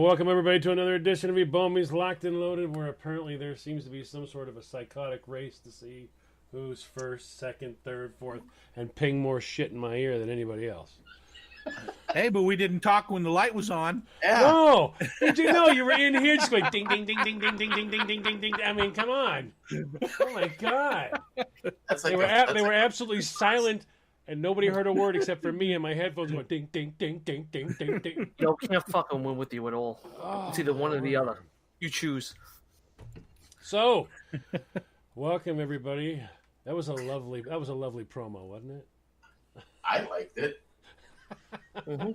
welcome everybody to another edition of Ebomi's Locked and Loaded, where apparently there seems to be some sort of a psychotic race to see who's first, second, third, fourth, and ping more shit in my ear than anybody else. Hey, but we didn't talk when the light was on. Yeah. No, did you know you were in here just going ding, ding, ding, ding, ding, ding, ding, ding, ding, ding, ding. I mean, come on! Oh my god! They were absolutely silent. And nobody heard a word except for me and my headphones going ding, ding, ding, ding, ding, ding, ding. Yo, can't fucking win with you at all. It's either one or the other. You choose. So, welcome everybody. That was a lovely promo, wasn't it? I liked it. Mm-hmm.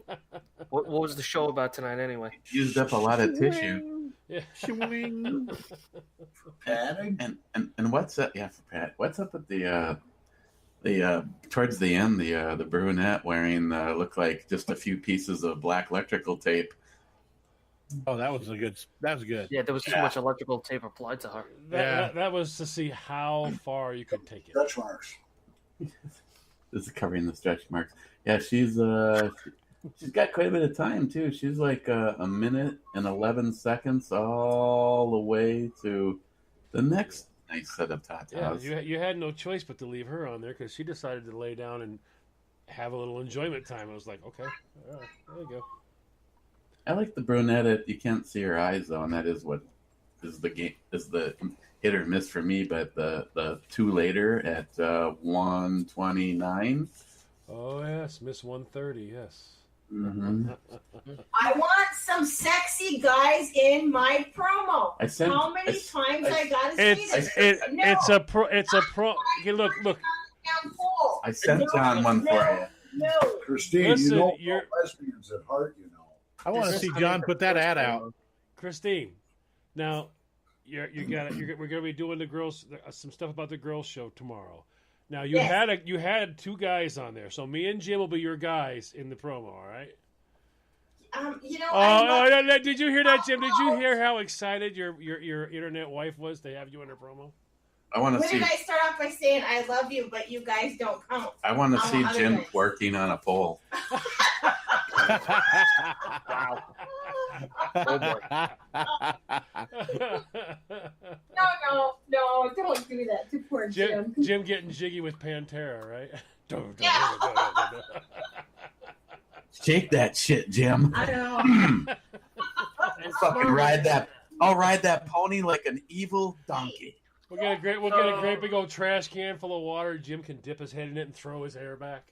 What was the show about tonight anyway? Used up a lot of tissue. Yeah. For Pat and what's up? Yeah, for Pat. What's up with the towards the end, the brunette wearing looked like just a few pieces of black electrical tape. Oh, that was good. Yeah, there was too much electrical tape applied to her. That was to see how far you could take it. Stretch marks. This is covering the stretch marks. Yeah, she's got quite a bit of time too. She's like a minute and 11 seconds all the way to the next nice set of TaTa's. Yeah, you had no choice but to leave her on there because she decided to lay down and have a little enjoyment time. I was like, okay, all right, there you go. I like the brunette. You can't see her eyes though, and that is what is the game is the hit or miss for me. But the two later at 129. Oh yes, Miss 130. Yes. Mm-hmm. I want some sexy guys in my promo. How many times I gotta say this? It's a pro. Okay, look. I sent John one for you. No, Christine, Listen, you know you're lesbians at heart. You know. I want to see John put that ad out. Christine. Now, we're gonna be doing the girls some stuff about the girls show tomorrow. Now you had two guys on there, so me and Jim will be your guys in the promo. All right. Did you hear that, Jim? Did you hear how excited your internet wife was to have you in her promo? I want to see. When did I start off by saying I love you, but you guys don't count? I want to see Jim working on a pole. Wow. Oh boy. No, don't do that to poor Jim. Jim getting jiggy with Pantera, right? Shake that shit, Jim. I know. Fucking ride that. I'll ride that pony like an evil donkey. We'll get a great big old trash can full of water. Jim can dip his head in it and throw his hair back.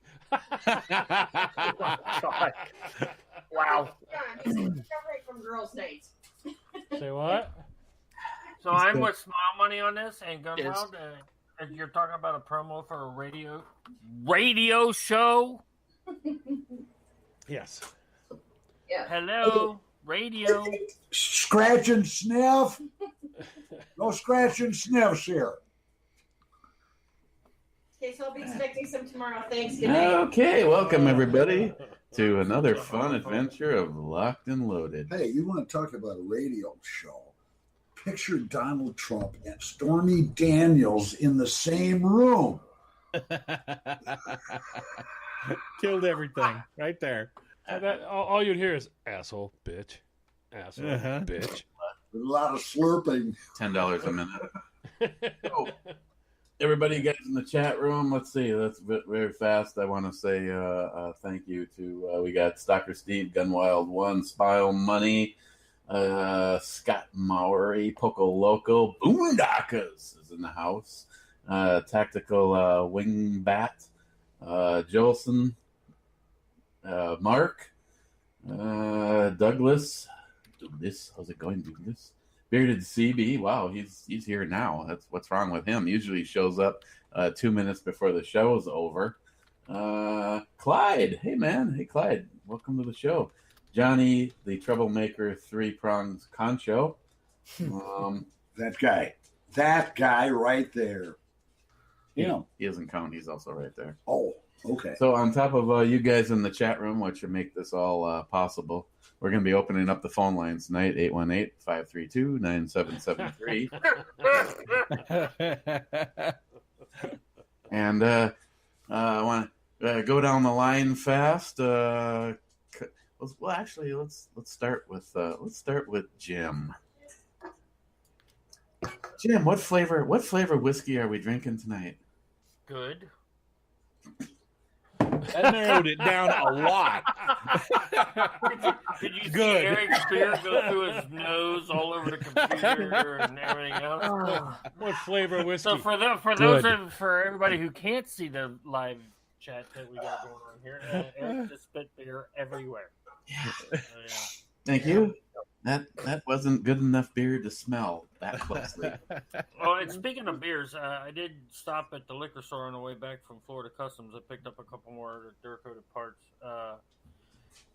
Wow. This is right from girls' nights. Say what? So I'm with Smile Money on this, and Gunwild, Yes. if you're talking about a promo for a radio show. Yes. Yeah. Hello, radio. Scratch and sniff. No scratch and sniffs here. Okay, so I'll be expecting some tomorrow. Thanks. Good night. Okay, welcome everybody to another fun adventure of Locked and Loaded. Hey, you want to talk about a radio show? Picture Donald Trump and Stormy Daniels in the same room. Killed everything right there. All you'd hear is asshole, bitch, asshole, bitch. With a lot of slurping. $10 a minute. Oh, everybody guys in the chat room, let's see. That's very fast. I want to say thank you to, we got Stalker Steve, Gunwild 1, Smile Money, Scott Maury, Poco Loco, Boondockers is in the house, Tactical Wingbat, Jolson, Mark, Douglas, how's it going, Douglas? Bearded CB, wow, he's here now. That's what's wrong with him. Usually shows up 2 minutes before the show is over. Clyde, hey man, hey Clyde, welcome to the show. Johnny, the troublemaker, 3 prongs concho. That guy right there. Yeah, he doesn't count. He's also right there. Oh, okay. So on top of you guys in the chat room, which should make this all possible, we're going to be opening up the phone lines tonight, 818-532-9773. And I want to go down the line fast. Well, actually, let's start with Jim. Jim, what flavor whiskey are we drinking tonight? Good. That narrowed it down a lot. Did you Good. see Eric's beard go through his nose all over the computer and everything else? What flavor whiskey? So for everybody who can't see the live chat that we got going on here, Eric just spit beer everywhere. Yeah. Yeah. Thank you. That wasn't good enough beer to smell that closely. Well, and speaking of beers, I did stop at the liquor store on the way back from Florida Customs. I picked up a couple more Duracoated parts,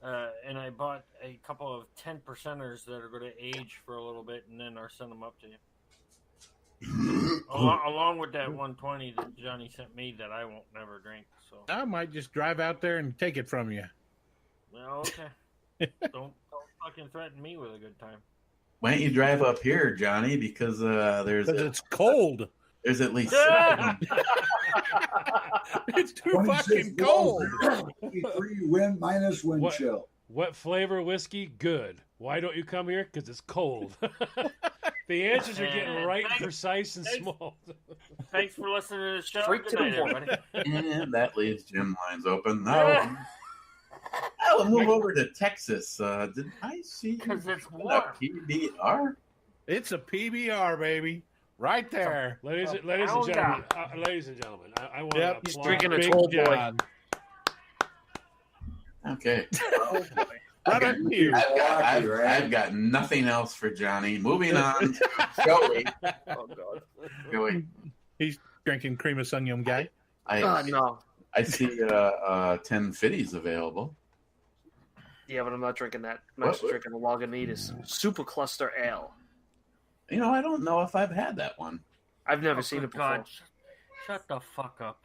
and I bought a couple of 10%ers that are going to age for a little bit, and then I'll send them up to you. along with that 120 that Johnny sent me that I won't never drink. So I might just drive out there and take it from you. well, okay. Don't fucking threaten me with a good time. Why don't you drive up here, Johnny? Because it's cold. There's at least It's too fucking cold. 23 wind minus wind chill. What flavor whiskey? Good. Why don't you come here? Because it's cold. The answers are getting right, precise, and small. Thanks for listening to the show. Straight to the point. And that leaves Jim lines open. Now I'll move over to Texas. Did I see? Because it's a warm. PBR? It's a PBR, baby. Right there. Ladies and gentlemen, I want to He's applaud drinking a Big tall boy. John. Okay. Right on cue. I've got nothing else for Johnny. Moving on. Joey. Oh God. Joey. He's drinking cream of Sunium guy. No. I see 10 Fitties available. Yeah, but I'm not drinking that. I'm actually drinking a Lagunitas Super Cluster Ale. You know, I don't know if I've had that one. I've never seen it before. God, shut the fuck up.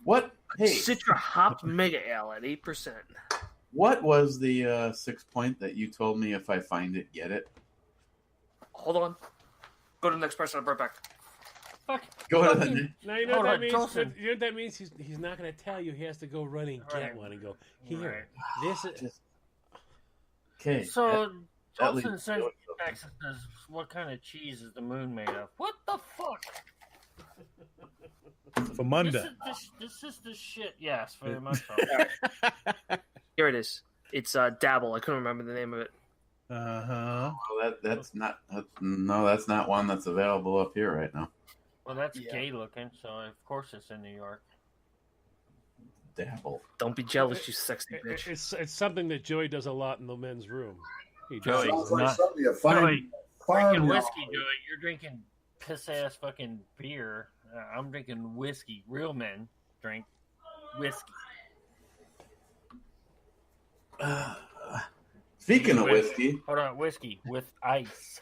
What? Hey, Citra Hopped Mega Ale at 8%. what was the 6 point that you told me if I find it, get it? Hold on. Go to the next person. I'll be right back. Fuck. Go to the. Now you know what that means. Dawson. You know what that means. He's not going to tell you. He has to go run and get Right. one and go here. This is. Okay. So that Johnson leads- sends Texas says, what kind of cheese is the moon made of? What the fuck? Famunda. This is the shit. Yes, very much so. Here it is. It's Dabble. I couldn't remember the name of it. Uh-huh. Well, that's not one that's available up here right now. Well, that's gay looking, so of course it's in New York. Dabble. Don't be jealous, you sexy bitch. It's something that Joey does a lot in the men's room. He Joey, does. Sounds like not- something you find. Joey, farm drinking yard. whiskey, Joey. You're drinking piss ass fucking beer. I'm drinking whiskey. Real men drink whiskey. Speaking of whiskey, Hold on, whiskey with ice.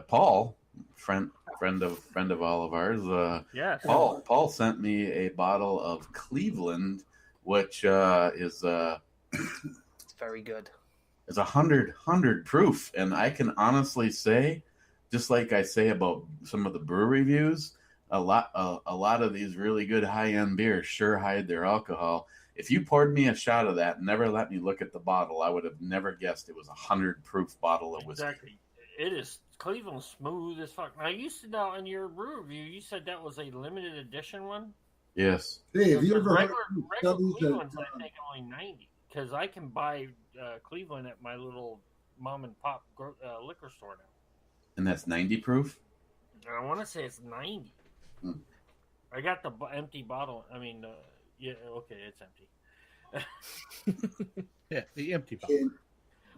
Paul, friend of all of ours. Yes. Paul sent me a bottle of Cleveland, which is It's very good. 100 proof, and I can honestly say, just like I say about some of the brewery reviews, a lot of these really good high end beers sure hide their alcohol. If you poured me a shot of that and never let me look at the bottle, I would have never guessed it was 100 proof bottle of whiskey. Exactly. It is Cleveland smooth as fuck. Now, you said now in your brew review, you said that was a limited edition one. Yes. Hey, have you The ever heard regular of Cleveland's I think only 90 because I can buy Cleveland at my little mom and pop liquor store now. And that's 90 proof? I want to say it's 90. Hmm. I got the empty bottle. I mean, yeah, okay, it's empty. Yeah, the empty bottle.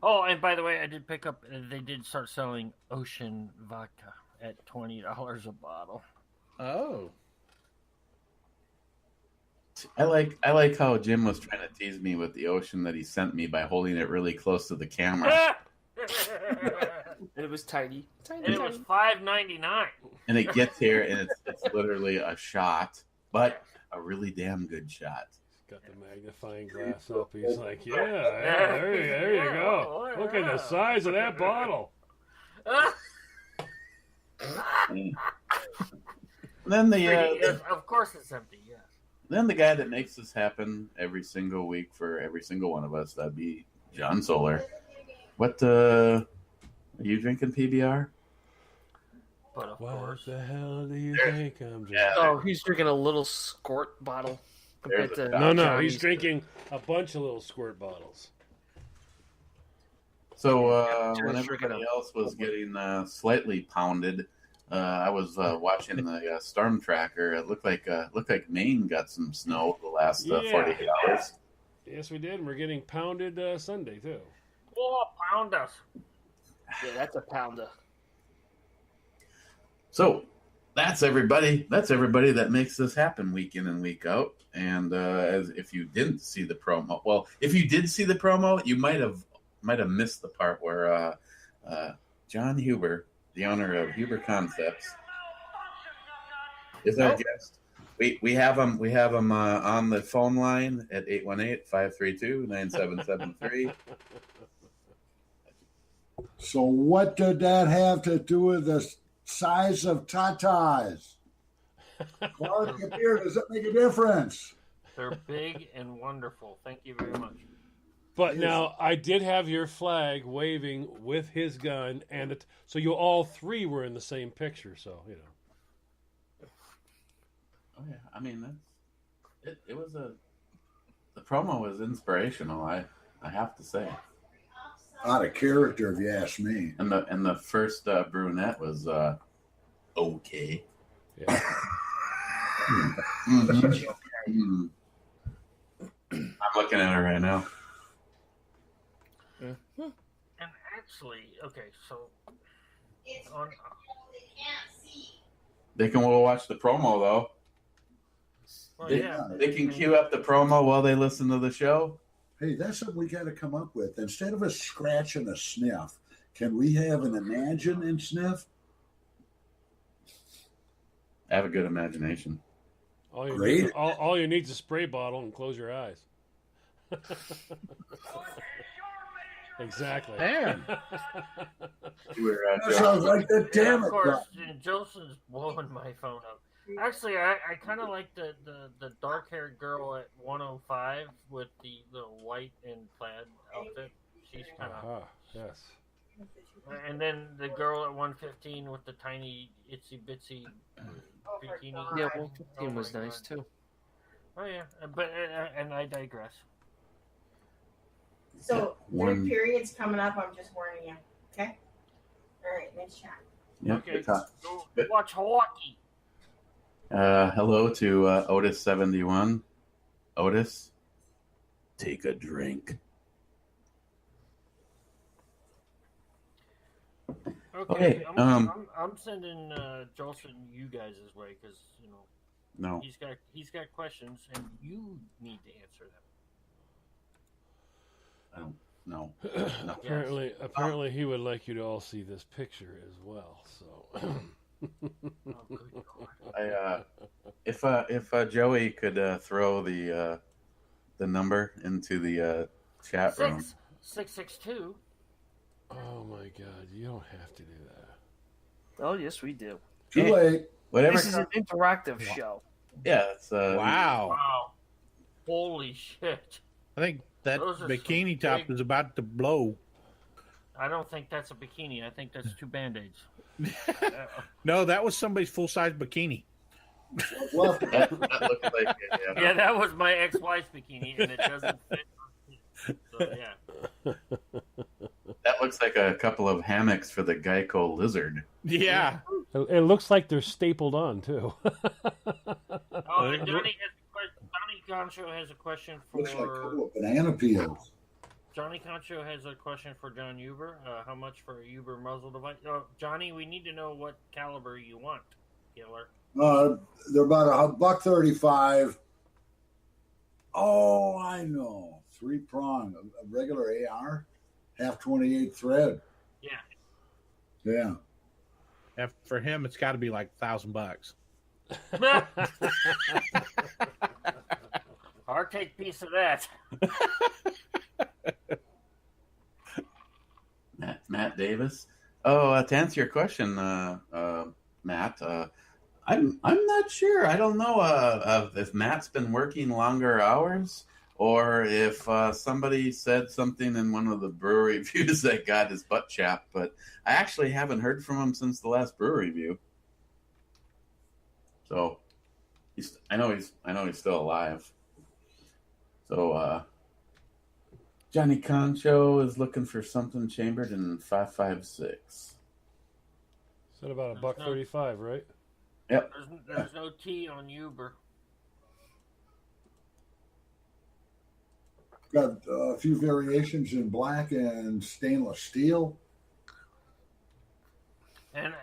Oh, and by the way, I did pick up. They did start selling Ocean vodka at $20 a bottle. Oh. I like how Jim was trying to tease me with the Ocean that he sent me by holding it really close to the camera. And it was tiny. And it was $5.99. And it gets here and it's literally a shot, but a really damn good shot. Got the magnifying glass up. He's like, yeah, there you go. Look at the size of that bottle. And then Yes, of course it's empty, yes. then the guy that makes this happen every single week for every single one of us, that'd be John Solar. What are you drinking, PBR? But of What course. the hell do you think I'm drinking? Oh, he's drinking a little squirt bottle. Compared to No, Johnny's. he's drinking a bunch of little squirt bottles. So when everybody else was getting slightly pounded, I was watching the storm tracker. It looked like Maine got some snow the last 48 hours. Yes, we did. And we're getting pounded Sunday too. Oh, pound us! Yeah, that's a pounder. So that's everybody. That's everybody that makes this happen week in and week out. And as if you didn't see the promo, well, if you did see the promo, you might have missed the part where John Huber, the owner of Huber Concepts, is our guest. We have him on the phone line at 818-532-9773. So what did that have to do with the size of TaTa's? Quality of beer, does it make a difference? They're big and wonderful. Thank you very much. But now I did have your flag waving with his gun, and so you all three were in the same picture. So you know. Oh yeah, I mean it was the promo was inspirational. I have to say. Out of character, if you ask me. And the first brunette was okay. Yeah. Mm-hmm. I'm looking at her right now. And actually, okay, so They can watch the promo though. Well, they can queue up the promo while they listen to the show. Hey, that's something we got to come up with. Instead of a scratch and a sniff, can we have an imagine and sniff? I have a good imagination. All you Great. Need, all you need is a spray bottle and close your eyes. Exactly. Damn. That sounds like the damn of it. course, Joseph's blowing my phone up. Actually, I kind of like the dark-haired girl at 105 with the white and plaid outfit. She's kind of... Yes. And then the girl at 115 with the tiny, itsy-bitsy bikini. Yeah, 115 was nice, too. Oh, yeah. But, and I digress. So, third period's coming up. I'm just warning you. Okay? All right, nice chat. Yeah, okay, go watch Hawaii. Hello to Otis71. Otis, take a drink. Okay, I'm sending Jolson you guys' way because no, he's got questions and you need to answer them. I don't know. No. Apparently, he would like you to all see this picture as well. So, if Joey could throw the number into the chat room. 662. Oh my God! You don't have to do that. Oh yes, we do. Too late. Whatever. This is an interactive show. Yeah. It's, Wow. Holy shit! I think that bikini top is about to blow. I don't think that's a bikini. I think that's two Band-Aids. No, that was somebody's full-size bikini. Well, that looked like it, yeah, that was my ex-wife's bikini, and it doesn't fit. So, yeah. That looks like a couple of hammocks for the Geico lizard. Yeah. It looks like they're stapled on too. Oh, and Johnny Concho has a question for. looks like a couple of banana peels. Johnny Concho has a question for John Huber. How much for a Huber muzzle device? Oh, Johnny, we need to know what caliber you want, Killer. They're about $1.35. Oh, I know. 3-prong, a regular AR, half 28 thread. Yeah. Yeah. And for him, it's got to be like $1,000. I'll take a piece of that. Matt Davis. Oh, to answer your question, Matt, I'm not sure. I don't know if Matt's been working longer hours or if somebody said something in one of the brewery reviews that got his butt chapped. But I actually haven't heard from him since the last brewery review. So I know he's still alive. So Johnny Concho is looking for something chambered in 556. Said about $1.35, right? Yep. There's no T on Uber. Got a few variations in black and stainless steel. And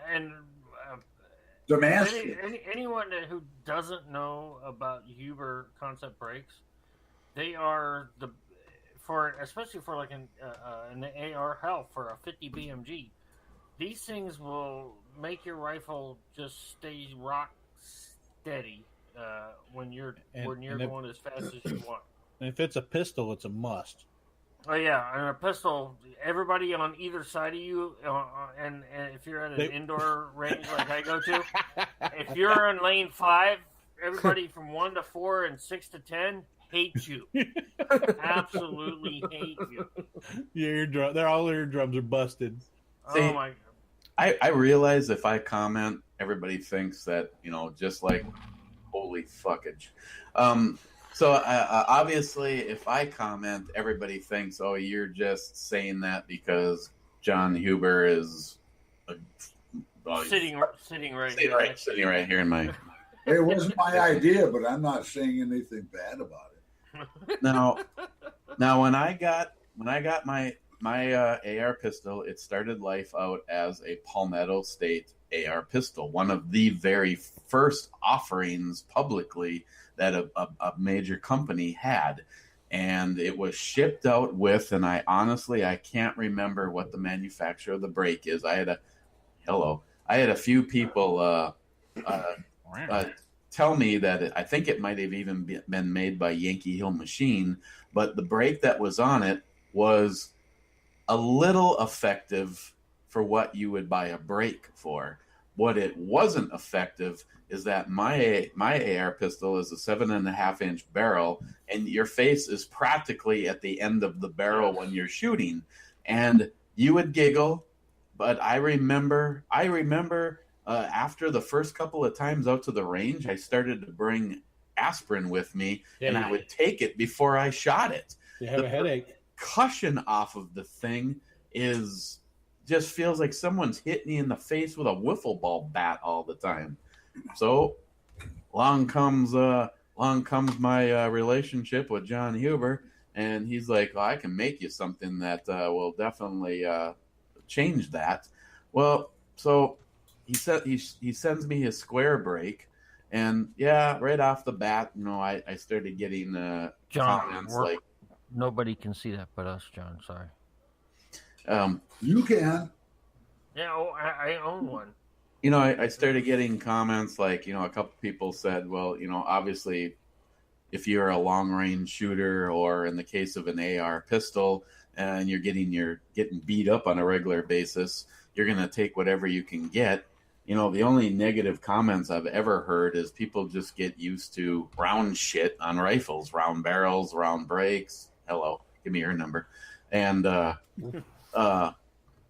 Damascus. anyone who doesn't know about Uber concept brakes, they are especially for like an AR hell for a 50 BMG. These things will make your rifle just stay rock steady when you're going as fast as you want. And if it's a pistol, it's a must. Oh yeah, and a pistol. Everybody on either side of you, and if you're at an indoor range like I go to, if you're in lane 5, everybody from 1 to 4 and 6 to 10 hates you. Absolutely hate you. Your all eardrums are busted. See, oh my! I realize if I comment, everybody thinks that, just like, holy fuckage. So obviously, if I comment, everybody thinks, oh, you're just saying that because John Huber is sitting right here in my. It wasn't my idea, but I'm not saying anything bad about it. Now, when I got my AR pistol, it started life out as a Palmetto State AR pistol, one of the very first offerings publicly that a major company had, and it was shipped out with, and I can't remember what the manufacturer of the brake is. I had a few people tell me that I think it might have even been made by Yankee Hill Machine, but the brake that was on it was a little effective for what you would buy a brake for. What it wasn't effective is that my AR pistol is a 7.5-inch barrel, and your face is practically at the end of the barrel when you're shooting. And you would giggle, but I remember after the first couple of times out to the range, I started to bring aspirin with me, and I would take it before I shot it. You have a headache. Cushion off of the thing just feels like someone's hitting me in the face with a wiffle ball bat all the time. So along comes my relationship with John Huber, and he's like, well, I can make you something that will definitely change that. Well, so he sends me his square brake, and right off the bat, I started getting comments like, nobody can see that but us, John. Sorry. You can. Yeah, I own one. I started getting comments like, a couple people said, well, obviously, if you're a long-range shooter, or in the case of an AR pistol, and you're getting beat up on a regular basis, you're going to take whatever you can get. The only negative comments I've ever heard is people just get used to round shit on rifles, round barrels, round brakes. Hello, give me your number. And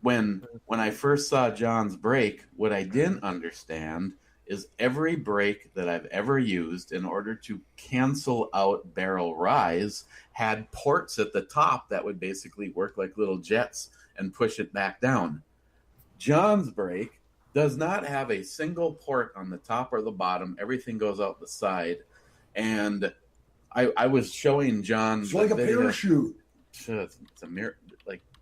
when I first saw John's brake, what I didn't understand is every brake that I've ever used in order to cancel out barrel rise had ports at the top that would basically work like little jets and push it back down. John's brake does not have a single port on the top or the bottom. Everything goes out the side. And I was showing John. It's like a parachute. It's a mirror,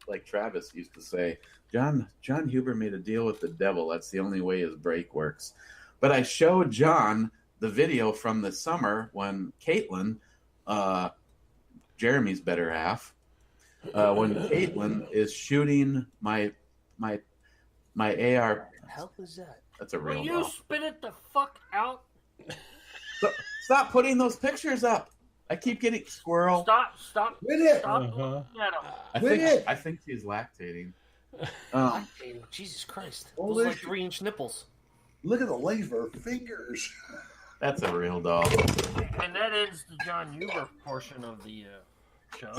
like Travis used to say. John Huber made a deal with the devil. That's the only way his brake works. But I showed John the video from the summer when Caitlin, Jeremy's better half, when Caitlin is shooting my AR. What the hell is that? That's a real. Will you spit it the fuck out? Stop putting those pictures up. I keep getting squirrel. Stop. With it. Stop looking at him. I think she's lactating. Lactating. Jesus Christ. Those are like 3-inch nipples. Look at the length of her fingers. That's a real doll. And that ends the John Huber portion of the show.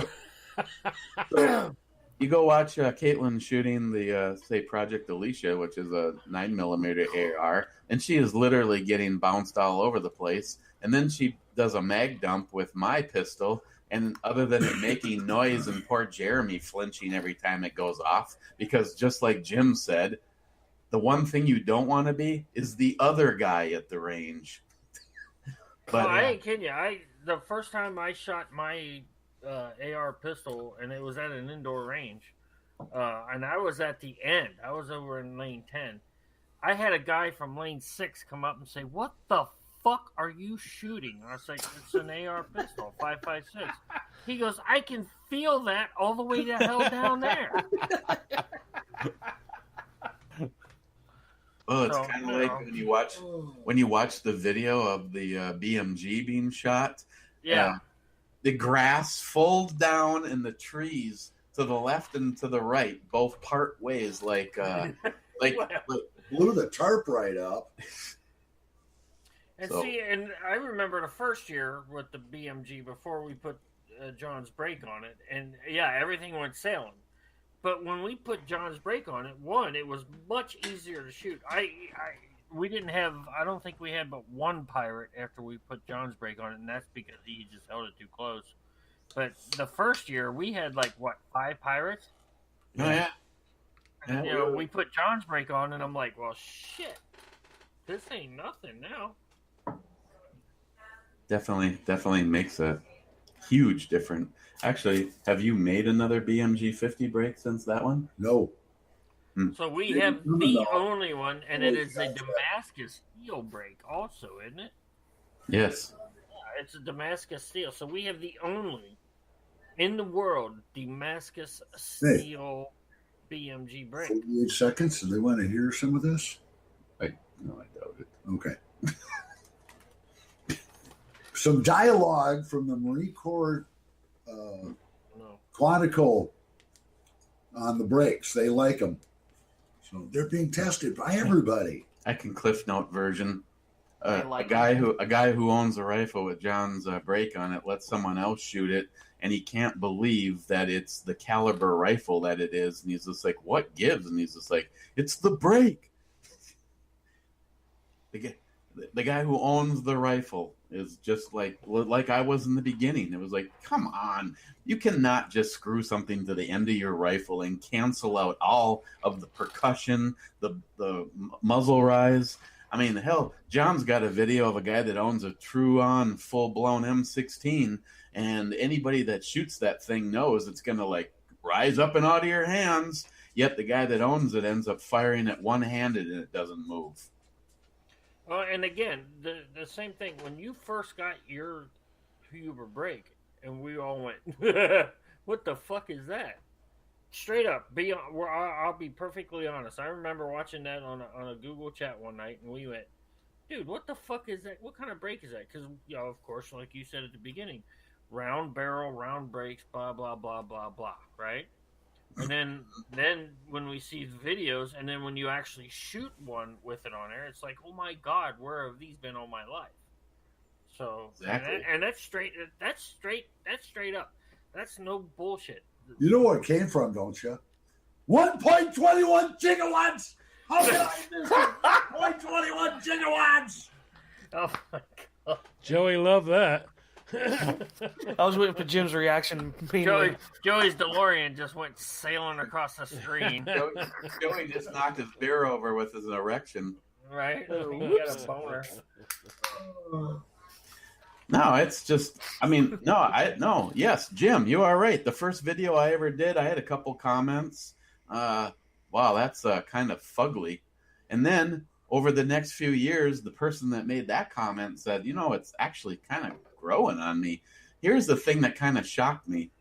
So, you go watch Caitlin shooting the, say, Project Alicia, which is a 9mm AR, and she is literally getting bounced all over the place. And then she does a mag dump with my pistol, and other than it making noise and poor Jeremy flinching every time it goes off, because just like Jim said, the one thing you don't want to be is the other guy at the range. But I ain't kidding you. The first time I shot my AR pistol, and it was at an indoor range, and I was at the end. I was over in lane 10. I had a guy from lane 6 come up and say, "What the fuck are you shooting?" I was like, "It's an AR pistol, 5.56." He goes, "I can feel that all the way to hell down there." Oh, it's kind of like when you watch the video of the BMG being shot. Yeah. The grass fold down and the trees to the left and to the right both part ways, like blew the tarp right up. And see, and I remember the first year with the BMG before we put John's brake on it, and yeah, everything went sailing. But when we put John's brake on it, it was much easier to shoot. We didn't have, I don't think we had but one pirate after we put John's brake on it, and that's because he just held it too close. But the first year, we had 5 pirates? Oh, yeah. We put John's brake on, and I'm like, well, shit, this ain't nothing now. Definitely makes a huge difference. Actually, have you made another BMG 50 brake since that one? No. So we have the only one, and it is a Damascus steel brake also, isn't it? Yes. Yeah, it's a Damascus steel. So we have the only in the world Damascus steel BMG brake. 48 seconds. Do they want to hear some of this? No, I doubt it. Okay. Some dialogue from the Marine Corps Quantico on the brakes. They like them. So they're being tested by everybody. I can Cliff Note version. A guy who owns a rifle with John's brake on it lets someone else shoot it, and he can't believe that it's the caliber rifle that it is. And he's just like, "What gives?" And he's just like, "It's the brake." The guy who owns the rifle is just like I was in the beginning. It was like, come on, you cannot just screw something to the end of your rifle and cancel out all of the percussion, the muzzle rise. I mean, hell, John's got a video of a guy that owns a true-on, full-blown M16, and anybody that shoots that thing knows it's going to rise up and out of your hands. Yet the guy that owns it ends up firing it one-handed and it doesn't move. And again, the same thing. When you first got your Huber brake, and we all went, "What the fuck is that?" Straight up, I'll be perfectly honest. I remember watching that on a Google chat one night, and we went, "Dude, what the fuck is that? What kind of brake is that?" Because, of course, like you said at the beginning, round barrel, round brakes, blah blah blah blah blah, right? And then when we see the videos, and then when you actually shoot one with it on there, it's like, oh my God, where have these been all my life? So exactly. and that's straight up. That's no bullshit. You know where it came from, don't you? 1.21 gigawatts. How can I miss it? 1.21 gigawatts. Oh my God, Joey loved that. I was waiting for Jim's reaction. Joey's DeLorean just went sailing across the screen. Joey just knocked his beer over with his erection. Right? He got a boner. No, it's just, yes, Jim, you are right. The first video I ever did, I had a couple comments. Wow, that's kind of fugly. And then over the next few years, the person that made that comment said, it's actually kind of growing on me. Here's the thing that kind of shocked me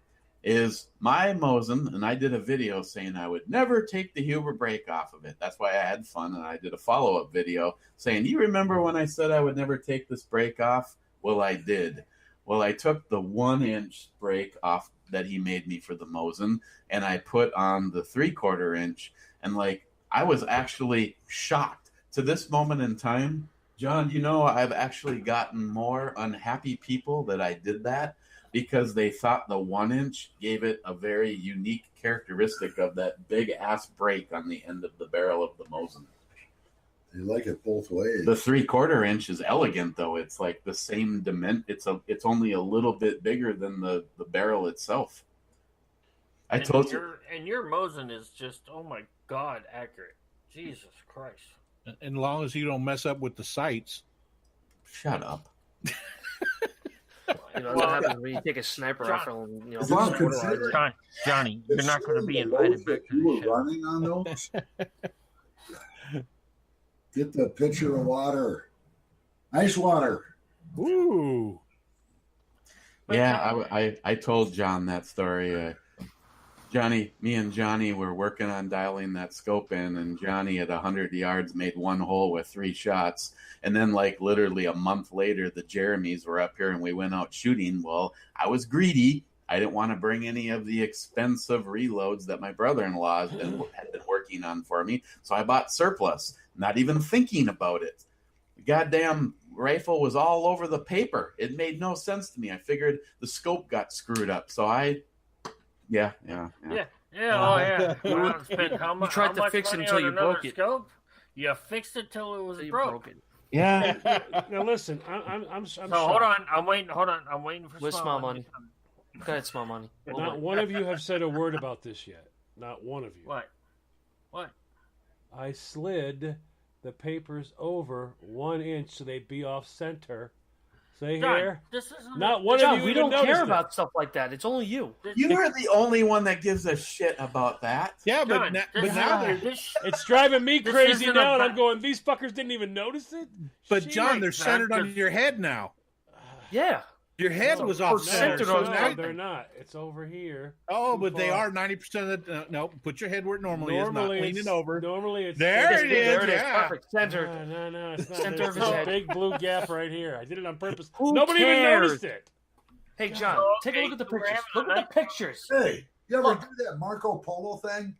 is my Mosin, and I did a video saying I would never take the Huber brake off of it. That's why I had fun, and I did a follow-up video saying, you remember when I said I would never take this brake off? Well, I did. Well, I took the 1-inch brake off that he made me for the Mosin, and I put on the 3/4 inch, and I was actually shocked to this moment in time, John, I've actually gotten more unhappy people that I did that because they thought the 1-inch gave it a very unique characteristic of that big ass break on the end of the barrel of the Mosin. You like it both ways. The 3/4 inch is elegant, though. It's like the same dimension. It's only a little bit bigger than the barrel itself. I told you. And your Mosin is just, oh my God, accurate. Jesus Christ. As long as you don't mess up with the sights. Shut up. That's what happens when you take a sniper rifle and Johnny, you're not going to be invited back to you the were show. running on those. Get the pitcher of water, ice water. Ooh. Yeah, I told John that story. Me and Johnny were working on dialing that scope in, and Johnny at 100 yards made one hole with 3 shots. And then, like, literally a month later, the Jeremys were up here and we went out shooting. Well, I was greedy. I didn't want to bring any of the expensive reloads that my brother-in-law had been working on for me. So I bought surplus, not even thinking about it. The goddamn rifle was all over the paper. It made no sense to me. I figured the scope got screwed up. So Yeah. Oh, yeah. How You tried to fix it until you broke it. Scope? You fixed it till it was broken. Yeah. Now listen, I'm So hold on. I'm waiting for With small small money. money. Go ahead, small money. Not one of you have said a word about this yet. Not one of you. What? I slid the papers over 1 inch so they'd be off center. Say John, here. this isn't Not one John, of you we even don't care noticed about stuff like that. It's only you. You're the only one that gives a shit about that. Yeah, but John, now It's driving me This crazy isn't now, and about- I'm going, these fuckers didn't even notice it? But John, they're Shit. centered on Just- your head now. Yeah. Your head was off center. centered So on No, now, they're not. It's over here. oh, but they are 90% of the. No, put your head where it normally is, not leaning over. Normally it's There it is. There it is. Yeah. Perfect. Center. No, it's not. Center There's of his a head. big blue gap right here. I did it on purpose. Who Nobody even cares? noticed it. Hey, John, take a look at the Okay, pictures. we're Look at the pictures. Hey, you ever do that Marco Polo thing?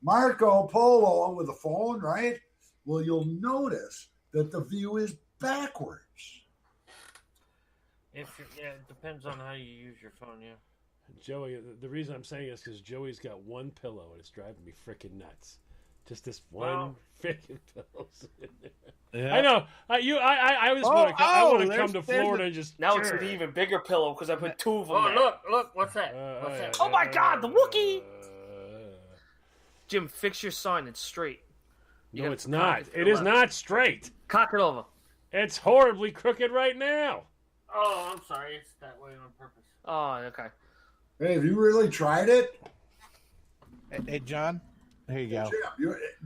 Marco Polo with the phone, right? Well, you'll notice that the view is backwards. It depends on how you use your phone, yeah. Joey, the reason I'm saying is because Joey's got one pillow and it's driving me freaking nuts. Just this one freaking pillow. Yeah. I know. I was want to come to there's Florida and just. Now it's an even bigger pillow because I put 2 of them Oh, there. look, what's that? What's that? Oh my God, the Wookiee! Jim, fix your sign. It's straight. You No, gotta it's cock not. it to the It is left. not straight. Cock it over. It's horribly crooked right now. Oh, I'm sorry. It's that way on purpose. Oh, okay. Hey, have you really tried it? Hey, John. There you go.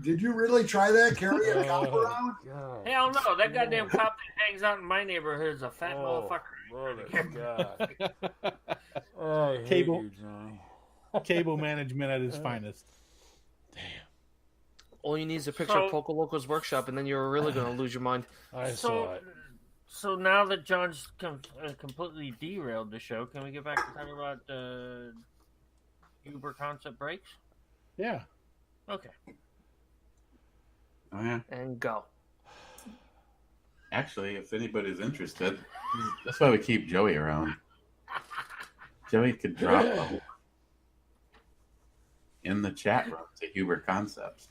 Did you really try that? Carry a cop around? God. Hell no, that goddamn cop that hangs out in my neighborhood is a fat Oh, motherfucker. God. Oh, I hate Cable. you, Johnny. Cable management at its finest. All you need is a picture So- of Poco Loco's workshop, and then you're really going to lose your mind. I saw it. So now that John's completely derailed the show, can we get back to talking about Uber concept brakes? Yeah. Okay. Oh, yeah. And go. Actually, if anybody's interested, that's why we keep Joey around. Joey could drop in the chat room to Huber Concepts.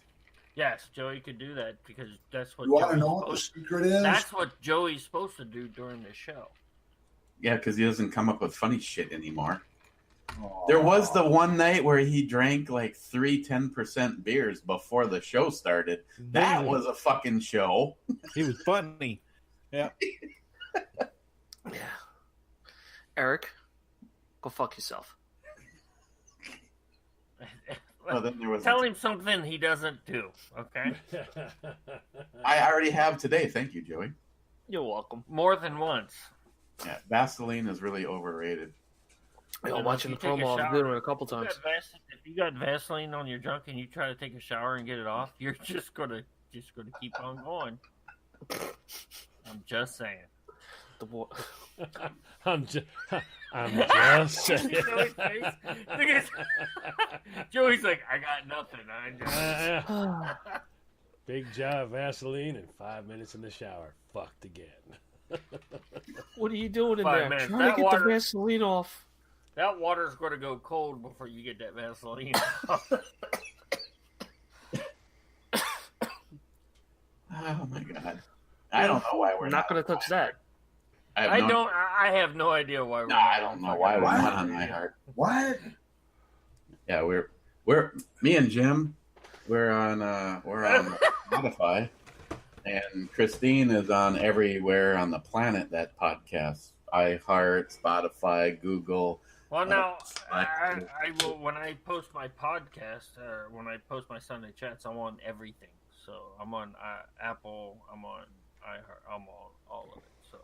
Yes, Joey could do that because that's what You want to Joey's know what the supposed- secret is? That's what Joey's supposed to do during the show. Yeah, because he doesn't come up with funny shit anymore. There was the one night where he drank like 3 10% beers before the show started. That was a fucking show. He was funny. Yeah. Yeah. Eric, go fuck yourself. Well, then there was Tell him something he doesn't do, okay? I already have today. Thank you, Joey. You're welcome. More than once. Yeah, Vaseline is really overrated. I'm watching the If you take a promo. I've shower- been it a couple times. If you got Vaseline on your junk and you try to take a shower and get it off, you're just gonna keep on going. I'm just saying. The boy. I'm just saying. Joey's face. Look at his- Joey's like, I got nothing. I just... Big jar of Vaseline and 5 minutes in the shower. Fucked again. What are you doing in 5 there? minutes. Trying That to get water- the Vaseline off. That water's going to go cold before you get that Vaseline. Oh my god! I don't know why we're not going to touch that. I have no idea why we're not. I don't know why we're not on my heart. What? Yeah, we're me and Jim. We're on Spotify, and Christine is on everywhere on the planet that podcasts. iHeart, Spotify, Google. Well, now I will when I post my podcast or when I post my Sunday chats, I'm on everything. So I'm on Apple, I'm on iHeart, I'm on all of it. So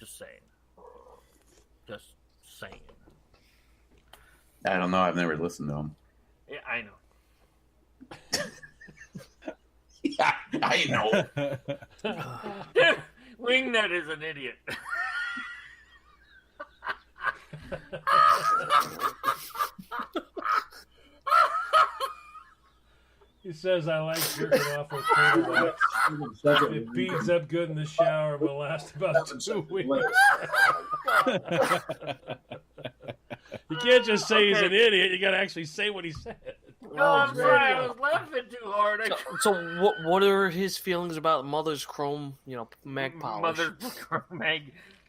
just saying, just saying. I don't know. I've never listened to them. Yeah, I know. Yeah, I know. Wingnut is an idiot. He says, I like jerking off with quarterbacks. It beads up good in the shower and will last about 2 weeks. You can't just say he's an idiot. You got to actually say what he said. No, I'm sorry. I was laughing too hard. So what are his feelings about Mother's Chrome, mag polish? Mother's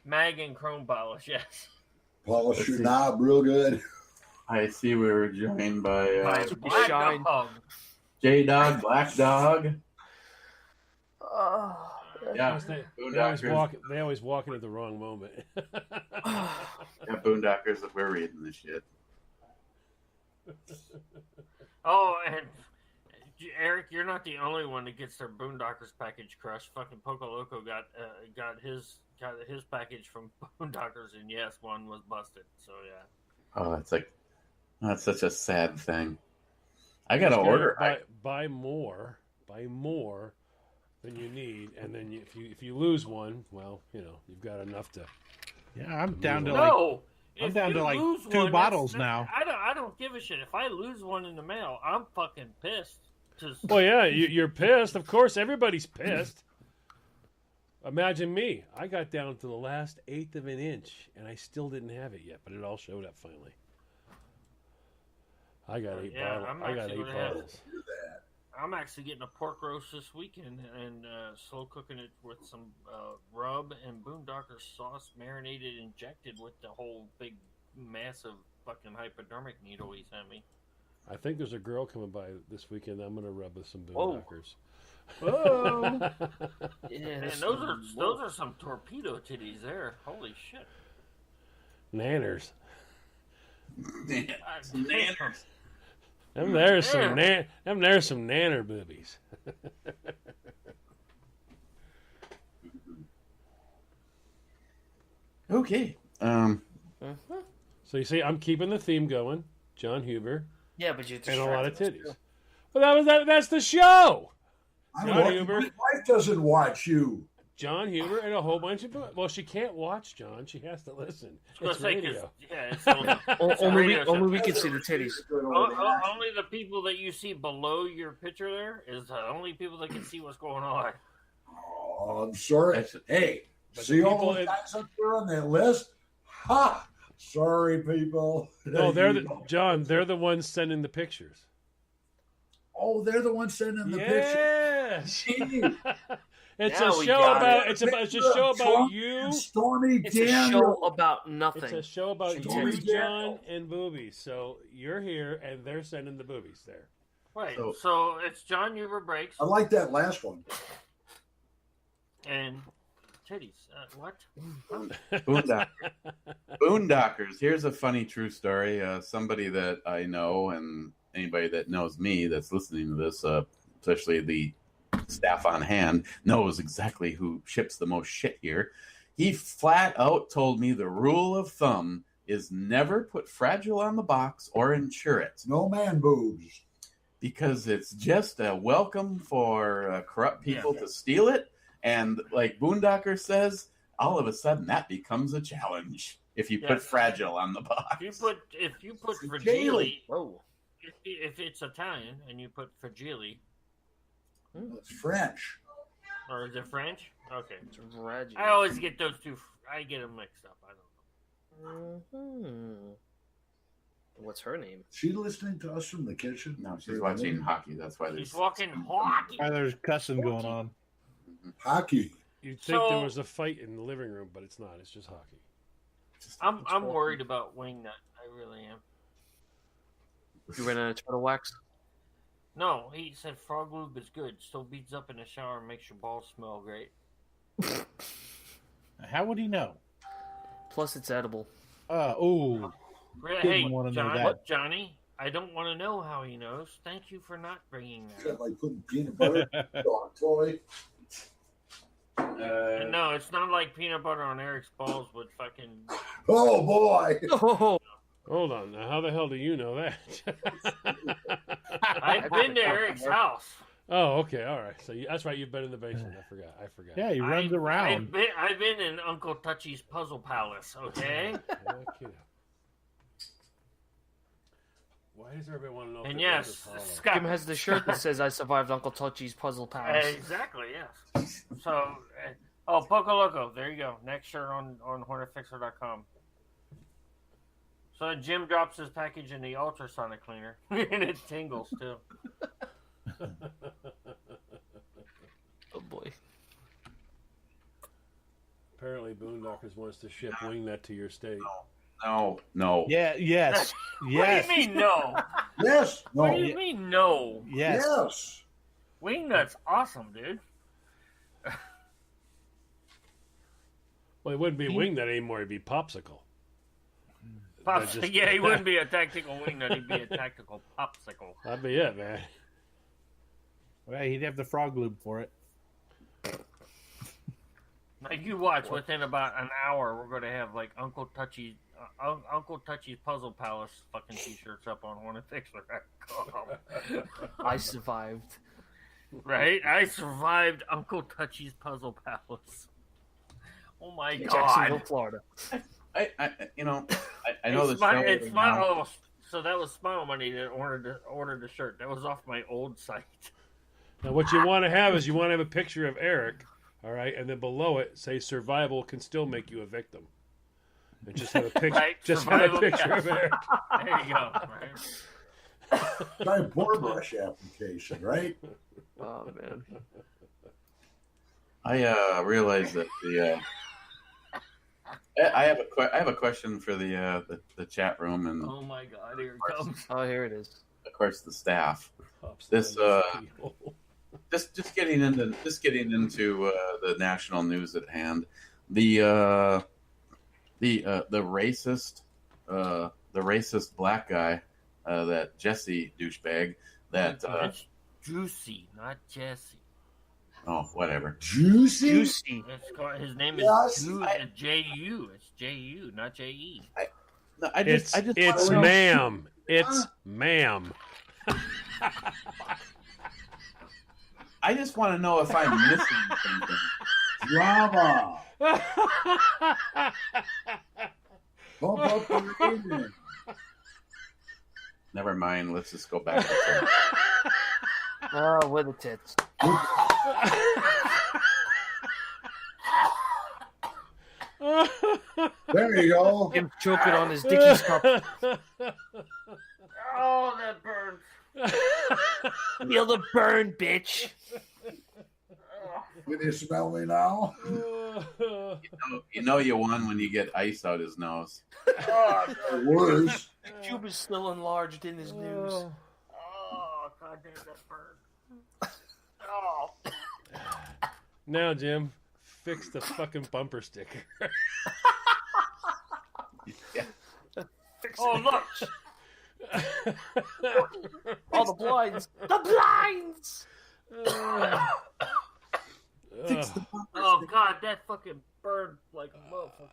mag and chrome polish, yes. Polish your knob real good. I see we were joined by Black Dog. J-Dog, Black Dog. Yeah, they always walk in at the wrong moment. Yeah, Boondockers, that we're reading this shit. Oh, and Eric, you're not the only one that gets their Boondockers package crushed. Fucking Poco Loco got his package from Boondockers, and yes, one was busted. So yeah. Oh, that's such a sad thing. I gotta order. Buy more than you need, and then if you lose one, well, you've got enough to. Yeah, I'm down to I'm down to like 2 bottles now. I don't give a shit. If I lose one in the mail, I'm fucking pissed. Well, yeah, you're pissed. Of course, everybody's pissed. Imagine me. I got down to the last 1/8 of an inch, and I still didn't have it yet, but it all showed up finally. I got 8 bottles. I got 8 bottles. I'm actually getting a pork roast this weekend and slow cooking it with some rub and Boondocker sauce, marinated, injected with the whole big, massive fucking hypodermic needle he sent me. I think there's a girl coming by this weekend. I'm gonna rub with some Boondockers. Whoa! Yeah, and those are some torpedo titties there. Holy shit! Nanners. Nanners. Them there's some nanner boobies. Okay. So you see, I'm keeping the theme going. John Huber. Yeah, but you and a lot of titties. Well, that's the show. John Huber. My wife doesn't watch you. John Huber and a whole bunch of. Well, she can't watch John. She has to listen. It's radio. Only we can see the titties. Only the people that you see below your picture there is the only people that can see what's going on. Oh, I'm sorry. Hey, see all the guys up there on that list? Ha! Sorry, people. No, they're the ones sending the pictures. Oh, they're the ones sending the pictures. It's a show about you. Stormy It's a show about nothing. It's a show about you, John, and boobies. So you're here, and they're sending the boobies there. Right. So it's John Huber breaks. I like that last one. And titties. What? Boondockers. Here's a funny true story. Somebody that I know, and anybody that knows me that's listening to this, especially the staff on hand, knows exactly who ships the most shit here. He flat out told me the rule of thumb is never put Fragile on the box or insure it. No man boobs. Because it's just a welcome for corrupt people to steal it. And like Boondocker says, all of a sudden that becomes a challenge if you put Fragile on the box. If you put Fragile, if it's Italian and you put Fragile It's French. Or is it French? Okay. It's Reggie. I always get those two. I get them mixed up. I don't know. What's her name? She listening to us from the kitchen? No, she's watching hockey. That's why She's walking hockey. Why there's cussing going on? Hockey. You'd think there was a fight in the living room, but it's not. It's just hockey. I'm worried about Wingnut. I really am. You ran out of turtle wax? No, he said frog lube is good. Still beats up in the shower and makes your balls smell great. How would he know? Plus, it's edible. Ooh. Hey, want to know that. Johnny, I don't want to know how he knows. Thank you for not bringing Is that. that like putting peanut butter dog toy? No, it's not like peanut butter on Eric's balls with fucking... Oh, boy. Oh, Hold on. Now, how the hell do you know that? I've been to Eric's house. Oh, okay. All right. So that's right. You've been in the basement. I forgot. Yeah, he runs around. I've been in Uncle Touchy's Puzzle Palace, okay? Why does everybody want to know? And yes, Scott Jim has the shirt that says "I survived Uncle Touchy's Puzzle Palace." Exactly, yes. So, Poco Loco, there you go. Next shirt on HornetFixer.com. So Jim drops his package in the ultrasonic cleaner, and it tingles too. Oh boy. Apparently, Boondockers wants to ship Wingnut to your state. No. Yeah, yes. Yes. What do you mean no? Yes. No. What do you mean no? Yes. Yes. Wingnut's awesome, dude. Well, it wouldn't be Wingnut anymore. It'd be Popsicle. Yeah, he wouldn't be a tactical wingnut. He'd be a tactical popsicle. That'd be it, man. Well, he'd have the frog lube for it. Now you watch. Within about an hour, we're going to have like Uncle Touchy's Puzzle Palace fucking t-shirts up on HornetFixer.com. I survived. Right? I survived Uncle Touchy's Puzzle Palace. Oh my god! Jacksonville, Florida. I know the show. It's my so that was Smile Money that ordered the shirt. That was off my old site. Now, what you want to have is you want to have a picture of Eric, all right, and then below it say "Survival can still make you a victim." And just have a picture. Right? Just have a picture of Eric. There you go. Right? Try board brush application, right? Oh man. I realized that I have a question for the chat room and Oh my god! Here it comes. Oh, here it is. of course the staff. This just getting into the national news at hand. The racist black guy, that Jesse douchebag. That's Juicy, not Jesse. Oh, whatever. Juicy. His name is J-U. It's J-U, not J-E. It's ma'am. It's ma'am. I just want to know if I'm missing something. Drama. Bump up the rating. Never mind. Let's just go back. Oh, with the tits. There you go. Him choking on his Dickies cup. Oh, that burns. Feel the burn, bitch. Can you smell me now? You know you won when you get ice out his nose. Or worse. Cube is still enlarged in his news. Oh, god damn, that burn. Oh. Now, Jim, fix the fucking bumper sticker. Yeah. Oh, look. Oh, the blinds. The blinds! Oh, god, that fucking burned like a motherfucker.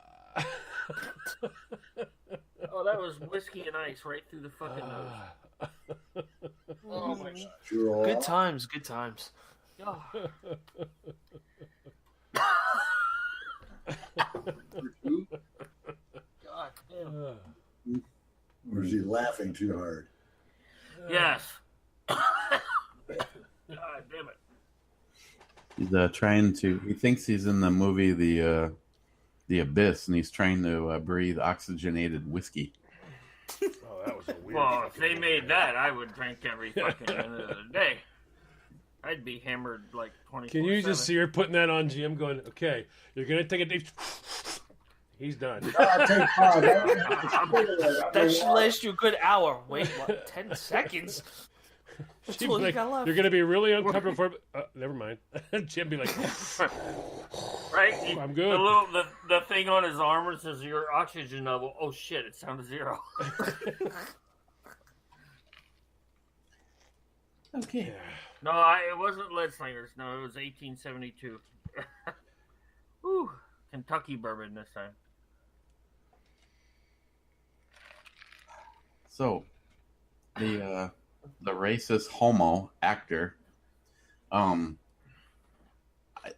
Oh, that was whiskey and ice right through the fucking nose. Oh, my god. Sure. Good times, good times. Oh. God damn. Or is he laughing too hard? Yes. God damn it. He's trying to. He thinks he's in the movie The Abyss, and he's trying to breathe oxygenated whiskey. Oh, that was a weird. Well, if they made that, I would drink every fucking minute of the day. I'd be hammered like 24/7. Can you just see her putting that on Jim? Going, okay, you're gonna take a deep. He's done. That should last you a good hour. Wait, what? 10 seconds? That's all Like, you got left. you're gonna be really uncomfortable for. Never mind. Jim be like, right? I'm good. The thing on his armor says your oxygen level. Oh shit! It's down to 0. Okay. No, it wasn't lead slingers. No, it was 1872. Whew. Kentucky bourbon this time. So, the racist homo actor. No,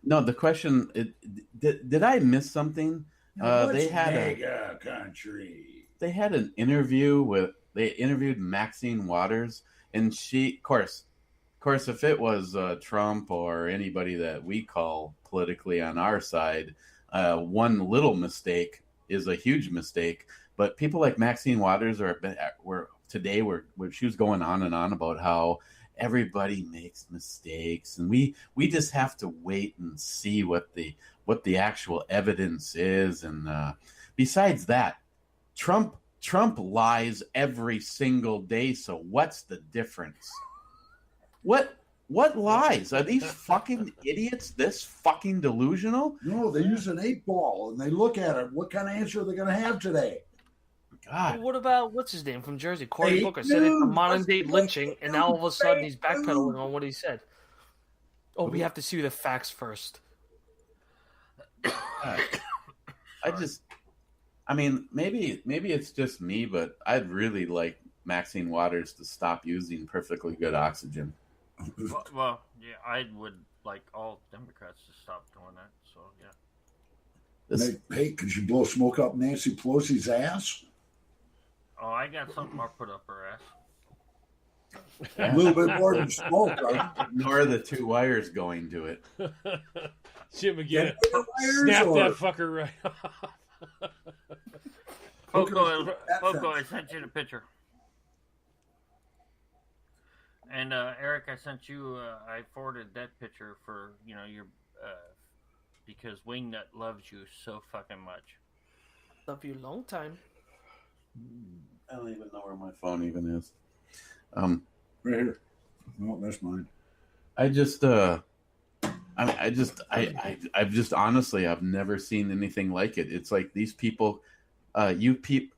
the question. Did I miss something? They had mega country. They had an interview They interviewed Maxine Waters, and she, of course, if it was Trump or anybody that we call politically on our side, one little mistake is a huge mistake. But people like Maxine Waters were she was going on and on about how everybody makes mistakes, and we just have to wait and see what the actual evidence is. And besides that, Trump lies every single day. So what's the difference? What lies? Are these fucking idiots this fucking delusional? No, they use an 8 ball and they look at it. What kind of answer are they going to have today? God. Well, what about what's his name from Jersey? Cory Booker said it's a modern day lynching, and now all of a sudden he's backpedaling on what he said. Oh, we have to see the facts first. I mean, maybe it's just me, but I'd really like Maxine Waters to stop using perfectly good oxygen. Well, yeah, I would like all Democrats to stop doing that. So, yeah. Hey, could you blow smoke up Nancy Pelosi's ass? Oh, I got something I'll put up her ass. A little bit more than smoke, right? Nor the 2 wires going to it. Jim again. Snap that fucker right off. Poco, I sent you the picture. And Eric, I sent you. I forwarded that picture for your because Wingnut loves you so fucking much. Love you long time. I don't even know where my phone even is. Right here. No, that's mine. I've just honestly, I've never seen anything like it. It's like these people,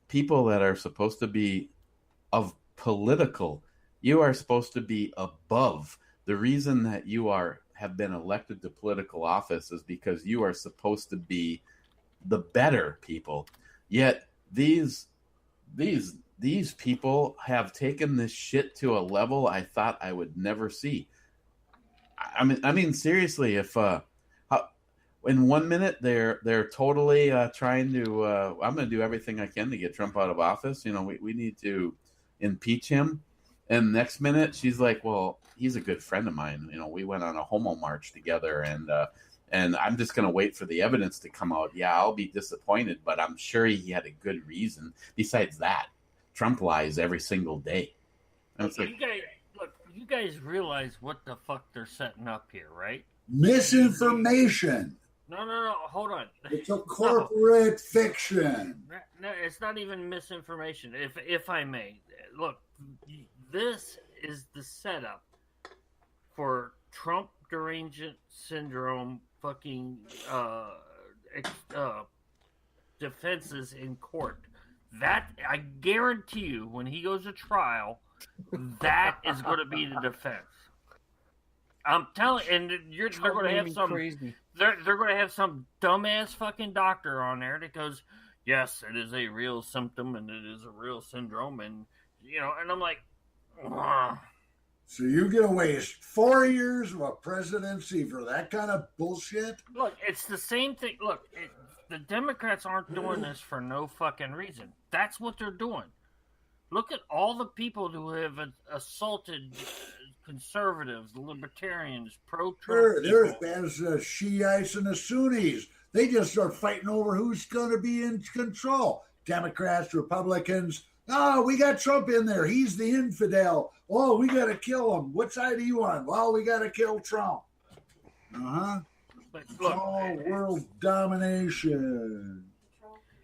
people that are supposed to be political, you are supposed to be above. The reason that you have been elected to political office is because you are supposed to be the better people. Yet these people have taken this shit to a level I thought I would never see. I mean, seriously, if in 1 minute they're totally trying to, I'm going to do everything I can to get Trump out of office. We need to impeach him. And next minute she's like, well, he's a good friend of mine. We went on a homo march together, and I'm just going to wait for the evidence to come out. Yeah, I'll be disappointed, but I'm sure he had a good reason. Besides that, Trump lies every single day. And it's like, you guys realize what the fuck they're setting up here, right? Misinformation. No, hold on. It's a corporate fiction. No, it's not even misinformation, if I may. Look, this is the setup for Trump derangement syndrome fucking defenses in court. That, I guarantee you, when he goes to trial, that is going to be the defense. I'm telling, and they're going to have some crazy. They're going to have some dumbass fucking doctor on there that goes, yes, it is a real symptom and it is a real syndrome, and and I'm like, ugh. So you're going to waste 4 years of a presidency for that kind of bullshit? Look, it's the same thing. Look, the Democrats aren't doing this for no fucking reason. That's what they're doing. Look at all the people who have assaulted conservatives, the libertarians, pro-Trump. Sure, they're as bad as the Shiites and the Sunnis. They just start fighting over who's going to be in control. Democrats, Republicans. Oh, we got Trump in there. He's the infidel. Oh, we got to kill him. What side are you on? Well, we got to kill Trump. But It's look, all world domination.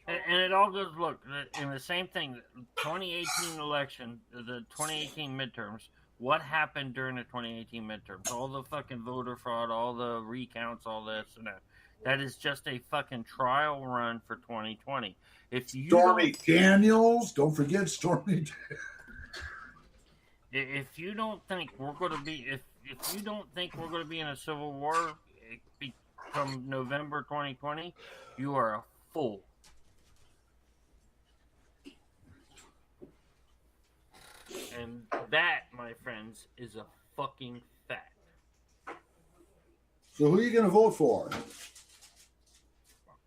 and it all goes, look, in the same thing, 2018 election, the 2018 midterms, what happened during the 2018 midterms? All the fucking voter fraud, all the recounts, all this and that. That is just a fucking trial run for 2020. If you Stormy Daniels, don't forget Stormy. If you don't think we're going to be, if you don't think we're going to be in a civil war come November 2020, you are a fool. And that, my friends, is a fucking fact. So who are you going to vote for?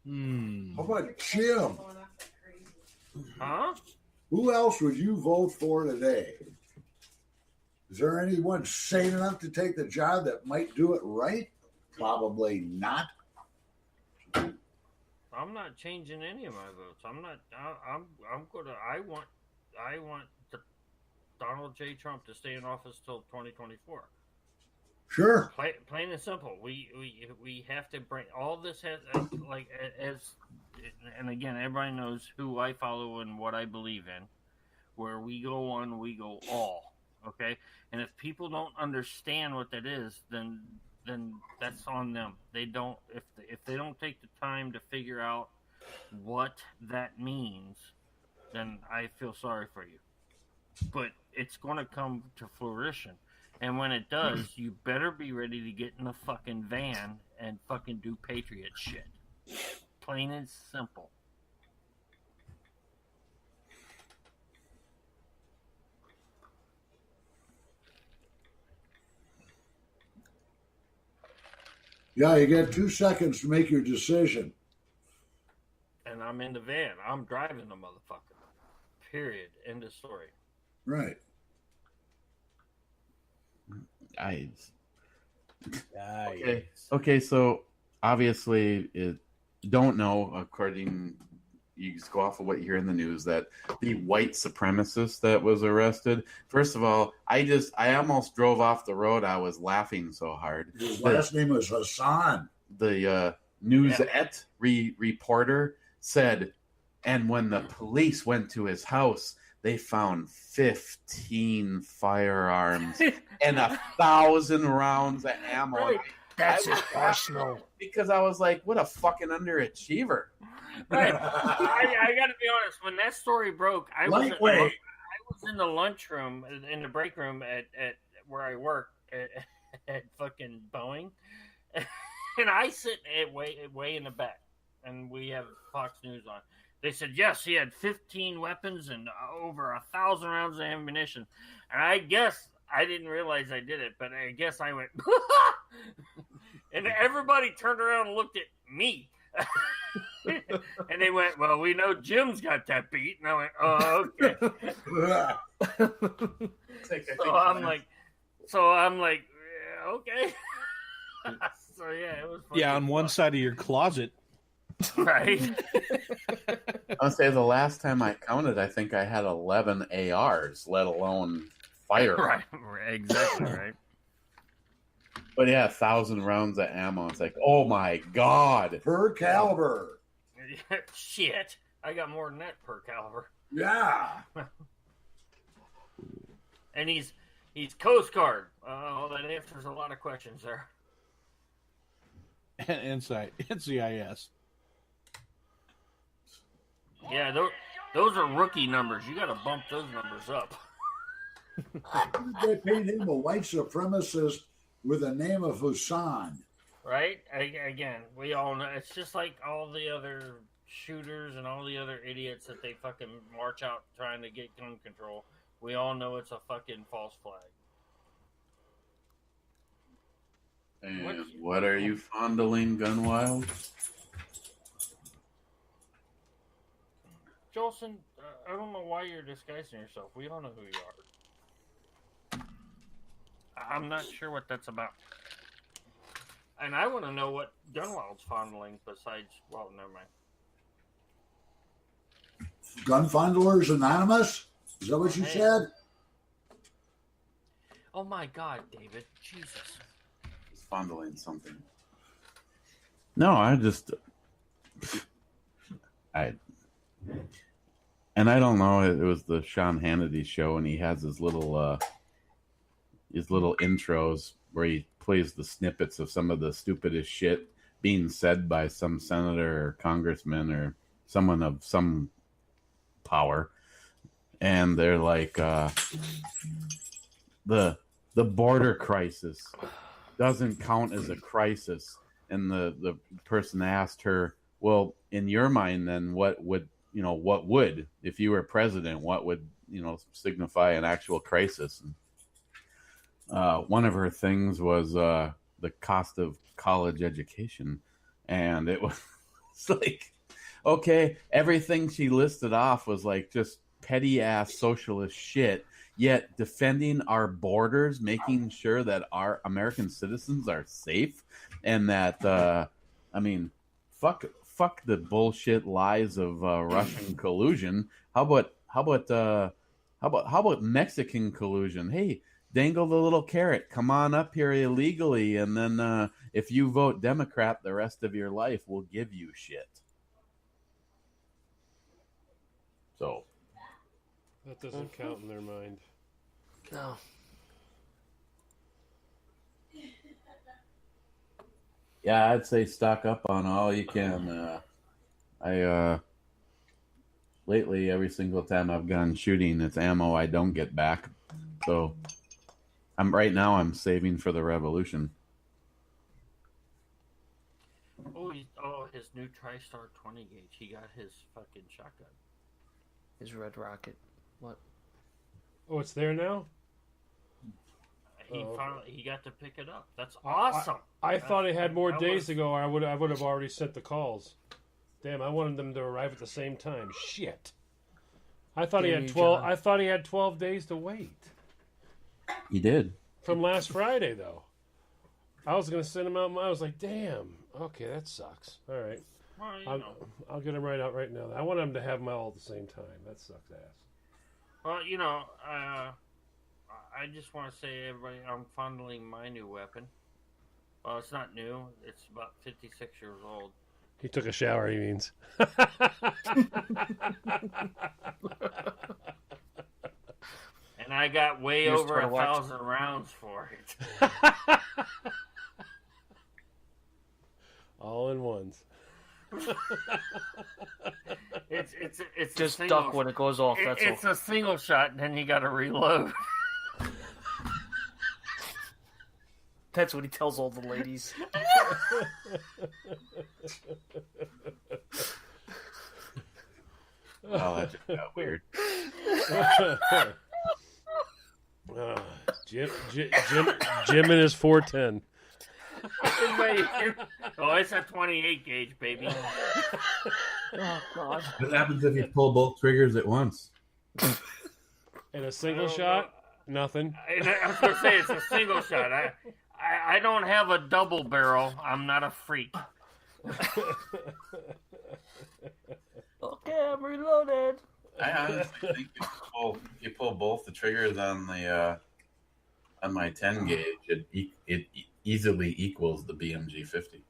How about Jim? Huh? Who else would you vote for today? Is there anyone sane enough to take the job that might do it right? Probably not. I'm not changing any of my votes. I'm not. I'm gonna. I want Donald J. Trump to stay in office till 2024. Sure. Plain and simple. We have to bring all this has and again, everybody knows who I follow and what I believe in. Where we go one, we go all. Okay, and if people don't understand what that is, then that's on them. They don't if they don't take the time to figure out what that means, then I feel sorry for you. But it's going to come to fruition. And when it does, you better be ready to get in the fucking van and fucking do patriot shit. Plain and simple. Yeah, you got 2 seconds to make your decision. And I'm in the van. I'm driving the motherfucker. Period. End of story. Right. Okay, so obviously don't know, according, you just go off of what you hear in the news, that the white supremacist that was arrested, first of all, I almost drove off the road. I was laughing so hard. His last name was Hassan. The Newsette reporter said, and when the police went to his house, they found 15 firearms and 1,000 rounds of ammo. Right. That's his arsenal. Because I was like, what a fucking underachiever. Right. I got to be honest. When that story broke, I was in the lunchroom, in the break room at where I work at fucking Boeing, and I sit way in the back, and we have Fox News on. They said, yes, he had 15 weapons and over 1,000 rounds of ammunition. And I guess, I didn't realize I did it, but I guess I went, and everybody turned around and looked at me. And they went, well, we know Jim's got that beat. And I went, oh, okay. So I'm like, yeah, okay. So yeah, it was funny. Yeah, on one side of your closet. Right. I'll say the last time I counted, I think I had 11 ARs, let alone firearms. Right, exactly right. But yeah, 1,000 rounds of ammo. It's like, oh my god, per caliber. Shit, I got more than that per caliber. Yeah. And he's Coast Guard. Oh, that answers a lot of questions there. And Insight, NCIS. Yeah, those are rookie numbers. You got to bump those numbers up. They paid him a white supremacist with the name of Hassan. Right? Again, we all know. It's just like all the other shooters and all the other idiots that they fucking march out trying to get gun control. We all know it's a fucking false flag. And what are you fondling, Gunwild? Jolson, I don't know why you're disguising yourself. We all know who you are. I'm not sure what that's about. And I want to know what Gunwild's fondling besides. Well, never mind. Gun Fondlers Anonymous? Is that what you said? Oh my God, David! Jesus. He's fondling something. No, I don't know. It was the Sean Hannity show, and he has his little intros where he plays the snippets of some of the stupidest shit being said by some senator or congressman or someone of some power, and they're like, the border crisis doesn't count as a crisis, and the person asked her, well, in your mind, then what would if you were president, what would signify an actual crisis? And, one of her things was the cost of college education, and it was like, okay, everything she listed off was like just petty ass socialist shit, yet defending our borders, making sure that our American citizens are safe, and that fuck the bullshit lies of Russian collusion. How about Mexican collusion? Hey, dangle the little carrot. Come on up here illegally, and then if you vote Democrat the rest of your life, we'll give you shit. So that doesn't count in their mind. No. Yeah, I'd say stock up on all you can. Lately, every single time I've gone shooting, it's ammo I don't get back. So I'm saving for the revolution. Oh, his new TriStar 20 gauge. He got his fucking shotgun. His Red Rocket. What? Oh, it's there now? He got to pick it up. That's awesome. I thought it had more days to go, or I would have already sent the calls. Damn, I wanted them to arrive at the same time. Shit. I thought he had 12. I thought he had 12 days to wait. He did. From last Friday, though. I was gonna send him out. I was like, damn. Okay, that sucks. All right. Well, I'll get him right out right now. I want him to have them all at the same time. That sucks ass. Well, I just want to say, everybody, I'm fondling my new weapon. Well, it's not new. It's about 56 years old. He took a shower, he means. And I got way over 1,000 rounds for it. All in ones. It's just duck when it goes off. It's a single shot, and then you got to reload. That's what he tells all the ladies. Oh, that just got weird. Jim and his 410. Oh, it's a 28 gauge, baby. Oh God! What happens if you pull both triggers at once? In a single shot? Nothing. I was gonna say it's a single shot. I don't have a double barrel. I'm not a freak. Okay, I'm reloaded. I honestly think if you pull both the triggers on my 10 gauge, it easily equals the BMG 50.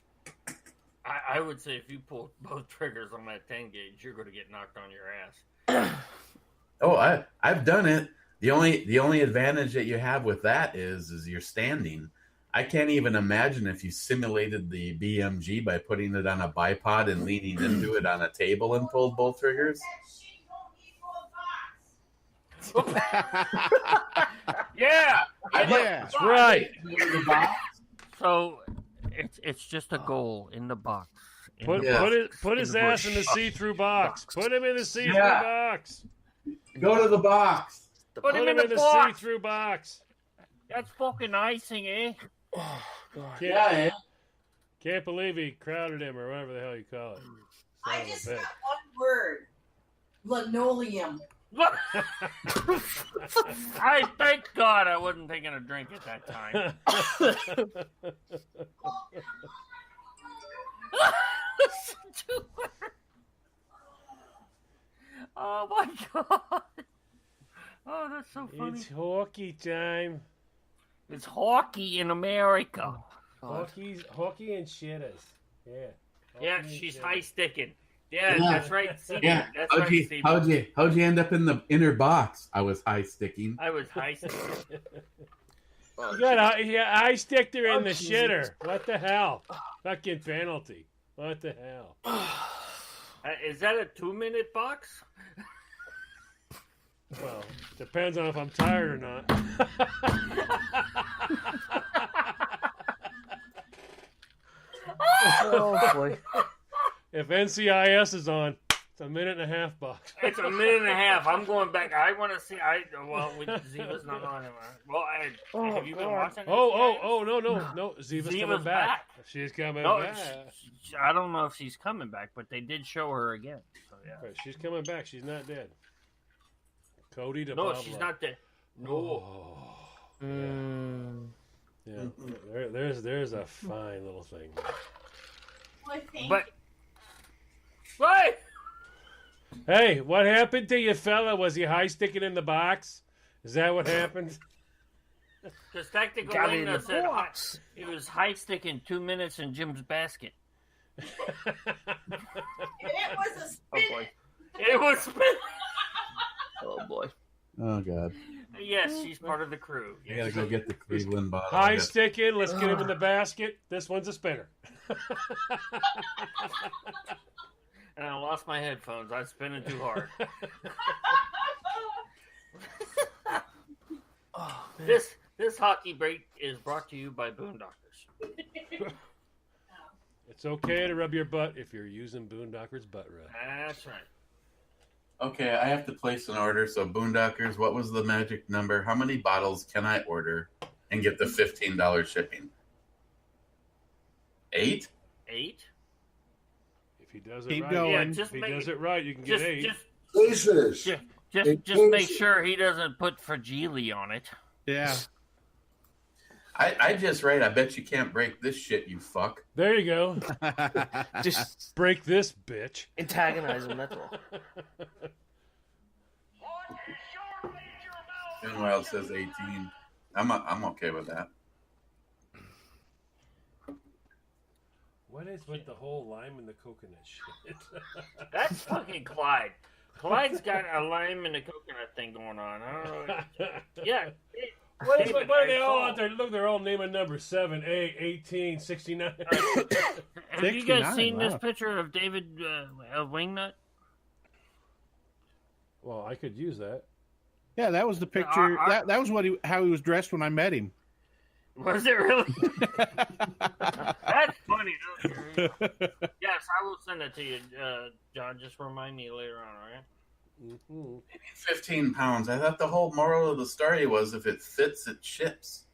I would say if you pull both triggers on that 10 gauge, you're going to get knocked on your ass. Oh, I've done it. The only advantage that you have with that is you're standing. I can't even imagine if you simulated the BMG by putting it on a bipod and leaning into it on a table and pulled both triggers. Yeah, that's right. So it's just a goal in the box. Put his ass in the see-through box. Put him in the see-through box. Go to the box. Put him in the see-through box. That's fucking icing, eh? Oh, God. Can't believe he crowded him or whatever the hell you call it. I just got one word. Linoleum. I thank God I wasn't taking a drink at that time. Oh my God! Oh, that's so funny. It's hockey time. It's hockey in America. Hockey and shitters. Yeah. Yeah, she's high sticking. Yeah, that's right. Yeah. That's right, Steve. How'd you end up in the inner box? I was high sticking. I was high sticking. You got I sticked her in the shitter. What the hell? Fucking penalty. What the hell? Is that a 2-minute box? Well, depends on if I'm tired or not. Oh boy! If NCIS is on, it's a 1.5-minute box. It's a 1.5 minutes. I'm going back. I want to see. Ziva's not on it. Well, have you been watching? No. Ziva's coming back. She's coming back. I don't know if she's coming back, but they did show her again. So yeah, right, she's coming back. She's not dead. Cody to no, Pablo. she's not dead. No. Oh. Yeah. There's a fine little thing. But right. Hey, what happened to you, fella? Was he high sticking in the box? Is that what happened? Because Tactical Wingnuts said it was high sticking 2 minutes in Jim's basket. It was a spin. It was spin. Oh boy! Oh God! Yes, she's part of the crew. I gotta go get the Cleveland bottle. High sticking. Let's get him in the basket. This one's a spinner. And I lost my headphones. I was spinning too hard. This hockey break is brought to you by Boondockers. It's okay to rub your butt if you're using Boondockers butt rub. That's right. Okay, I have to place an order. So, Boondockers, what was the magic number? How many bottles can I order and get the $15 shipping? 8? 8? If he does it Keep right, going. if he does it right, you can get 8. Just make sure he doesn't put fragile on it. Yeah. I just write, I bet you can't break this shit, you fuck. There you go. Just break this bitch. Antagonize him, that's all. Meanwhile, it says 18. I'm okay with that. What is with the whole lime and the coconut shit? That's fucking Clyde. Clyde's got a lime and a coconut thing going on. I don't know. Yeah. What are they all out there? Look, they're all naming numbers 7, 8, 18, 69. Have you guys seen this picture of David of Wingnut? Well, I could use that. Yeah, that was the picture. That was how he was dressed when I met him. Was it really? That's funny. Yes, I will send it to you, John. Just remind me later on, all right? Mm-hmm. Maybe 15 pounds. I thought the whole moral of the story was if it fits, it ships.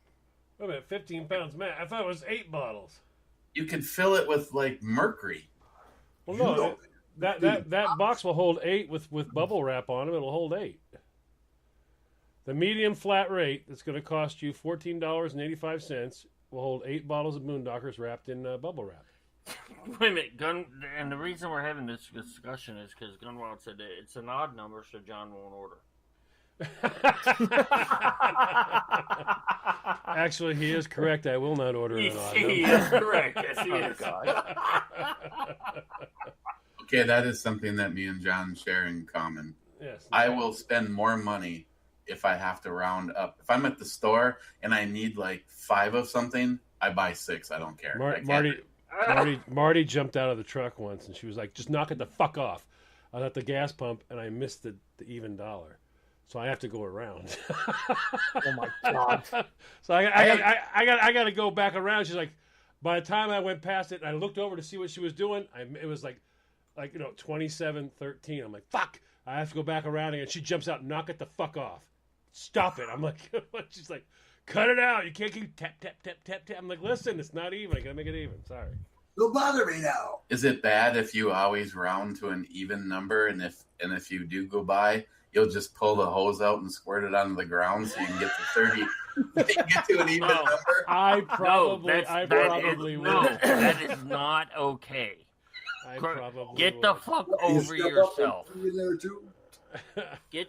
Wait a minute, 15 pounds, man. I thought it was 8 bottles. You could fill it with like mercury. Well, no, that box will hold 8 with bubble wrap on it. It'll hold 8. The medium flat rate that's going to cost you $14.85 will hold 8 bottles of Boondockers wrapped in bubble wrap. Wait a minute, and the reason we're having this discussion is because Gunwild said that it's an odd number, so John won't order. Actually, he is correct. I will not order an odd number. He is correct. Yes, he is. Okay, that is something that me and John share in common. Yes. I will spend more money if I have to round up. If I'm at the store and I need like 5 of something, I buy 6. I don't care. Marty jumped out of the truck once, and she was like, "Just knock it the fuck off." I was at the gas pump, and I missed the even dollar, so I have to go around. Oh my God! So I got to go back around. She's like, by the time I went past it, and I looked over to see what she was doing, it was like 27:13. I'm like, fuck! I have to go back around again. She jumps out, knock it the fuck off. Stop it! I'm like, she's like, cut it out. You can't keep tap, tap, tap, tap, tap. I'm like, listen, it's not even. I got to make it even. Sorry. Don't bother me now. Is it bad if you always round to an even number, and if you do go by, you'll just pull the hose out and squirt it onto the ground so you can get to 30. Get to an even number. I probably will. No, that is not okay. I probably get will. the fuck over yourself. There too. Get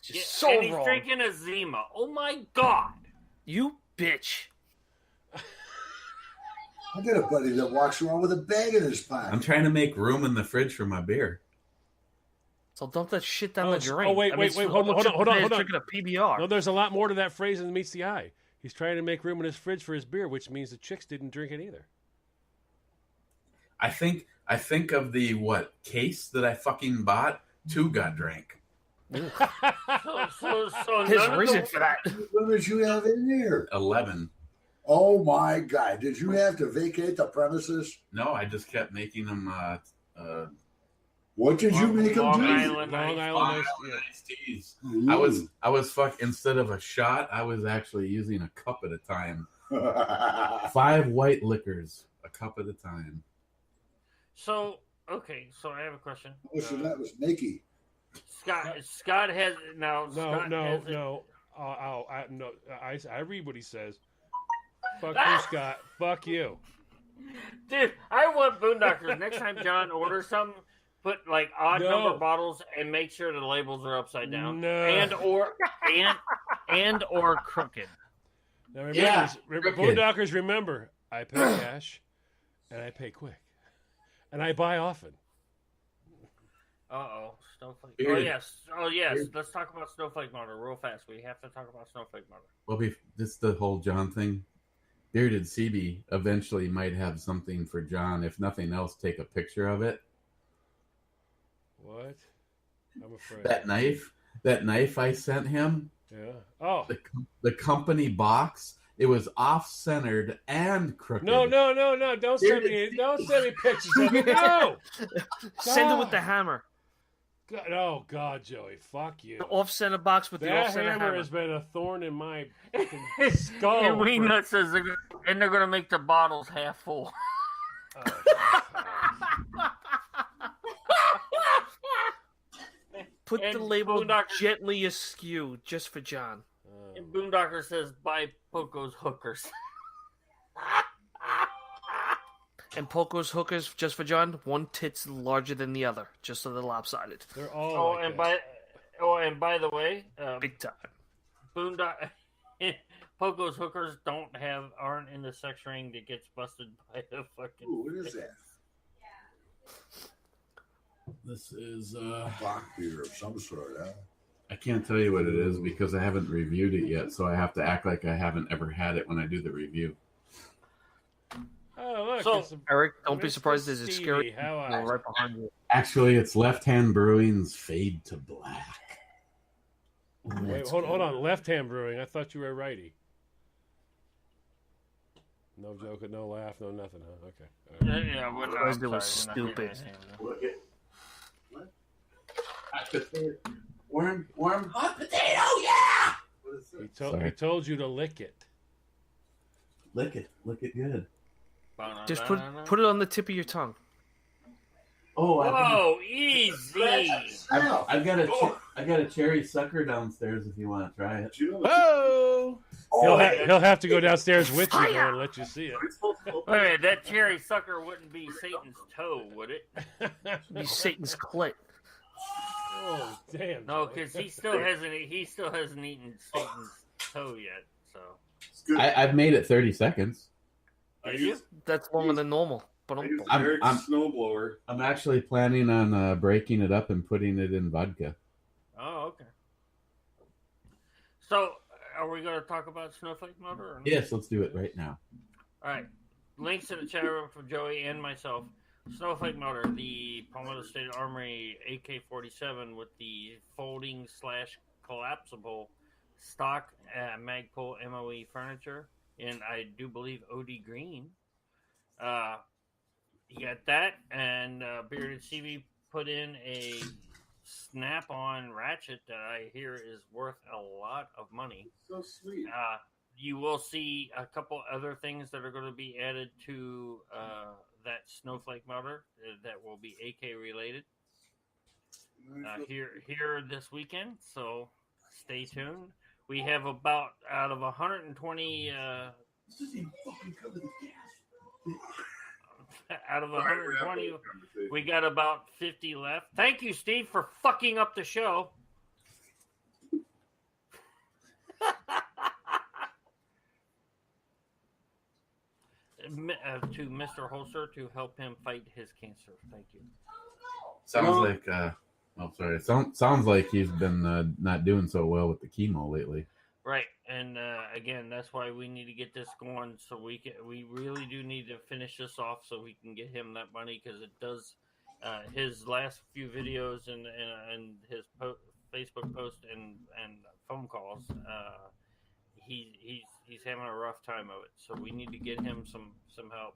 so and he's wrong. drinking a Zima. Oh my god. You bitch. I got a buddy that walks around with a bag in his pocket. I'm trying to make room in the fridge for my beer. So dump that shit down the drain. Oh, wait, hold on. Drinking a PBR. No, there's a lot more to that phrase than meets the eye. He's trying to make room in his fridge for his beer, which means the chicks didn't drink it either. I think of the case that I fucking bought. 2 got drank. So His reason for that. What did you have in there? 11. Oh my God! Did you have to vacate the premises? No, I just kept making them. What did you make them do? Long Island iced teas. I was instead of a shot, I was actually using a cup at a time. 5 white liquors, a cup at a time. So I have a question. Listen, that was Nikki. Scott has now. No. I read what he says. Fuck you, Scott. Fuck you. Dude, I want Boondockers. Next time John orders something, put like odd number bottles and make sure the labels are upside down. No. And or crooked. Now remember, Boondockers, remember, I pay cash and I pay quick. And I buy often. Snowflake. Oh yes. Let's talk about Snowflake Motor real fast. We have to talk about Snowflake Motor. Well, this is the whole John thing. Bearded CB eventually might have something for John. If nothing else, take a picture of it. What? I'm afraid. That knife I sent him. Yeah. Oh. The company box. It was off-centered and crooked. No. Don't send me pictures of it. No. Send it with the hammer. God, oh God, Joey, fuck you. The off-center box with the off-center hammer. That hammer has been a thorn in my skull. And Weenut says they're going to make the bottles half full. Put the label gently askew, just for John. And Boondocker says, buy Poco's hookers. And Poco's hookers, just for John, one tit's larger than the other, just so they're lopsided. They're all and by the way, big time. Poco's hookers aren't in the sex ring that gets busted by the fucking. Ooh, what is that? This is Bach beer of some sort, huh? I can't tell you what it is because I haven't reviewed it yet, so I have to act like I haven't ever had it when I do the review. Oh, look. Eric, don't be surprised there's a scary right behind you. Actually, it's Left Hand Brewing's Fade to Black. Wait, hold on. Left Hand Brewing. I thought you were righty. No joke, no laugh, no nothing, huh? Okay. Right. Yeah, what was stupid. What? Hot potato. Warm hot potato, yeah! He told you to lick it. Lick it good. Just put it on the tip of your tongue. Oh, easy! I've got a cherry sucker downstairs if you want to try it. Oh! He'll have to go downstairs with you though, and let you see it. Wait, that cherry sucker wouldn't be Satan's toe, would it? It'd be Satan's clit. Oh damn! No, because he still hasn't eaten Satan's toe yet. So I've made it 30 seconds. That's longer than normal. But I'm snowblower. I'm actually planning on breaking it up and putting it in vodka. Oh, okay. So, are we going to talk about Snowflake Motor? Or not? Yes, let's do it right now. All right. Links in the chat room for Joey and myself. Snowflake Motor, the Palmetto State Armory AK-47 with the folding / collapsible stock Magpul MOE furniture, and I do believe OD green. You got that, and Bearded CB put in a snap-on ratchet that I hear is worth a lot of money. So sweet. You will see a couple other things that are going to be added to that Snowflake Motor that will be AK related. here this weekend. So stay tuned. We have about out of 120. Out of 120, we got about 50 left. Thank you, Steve, for fucking up the show. To Mr. Holster to help him fight his cancer. Thank you. Sounds like, sounds like he's been not doing so well with the chemo lately. Right, and again, that's why we need to get this going. So we really do need to finish this off so we can get him that money, because it does. His last few videos and his Facebook post and phone calls, he's having a rough time of it. So we need to get him some help.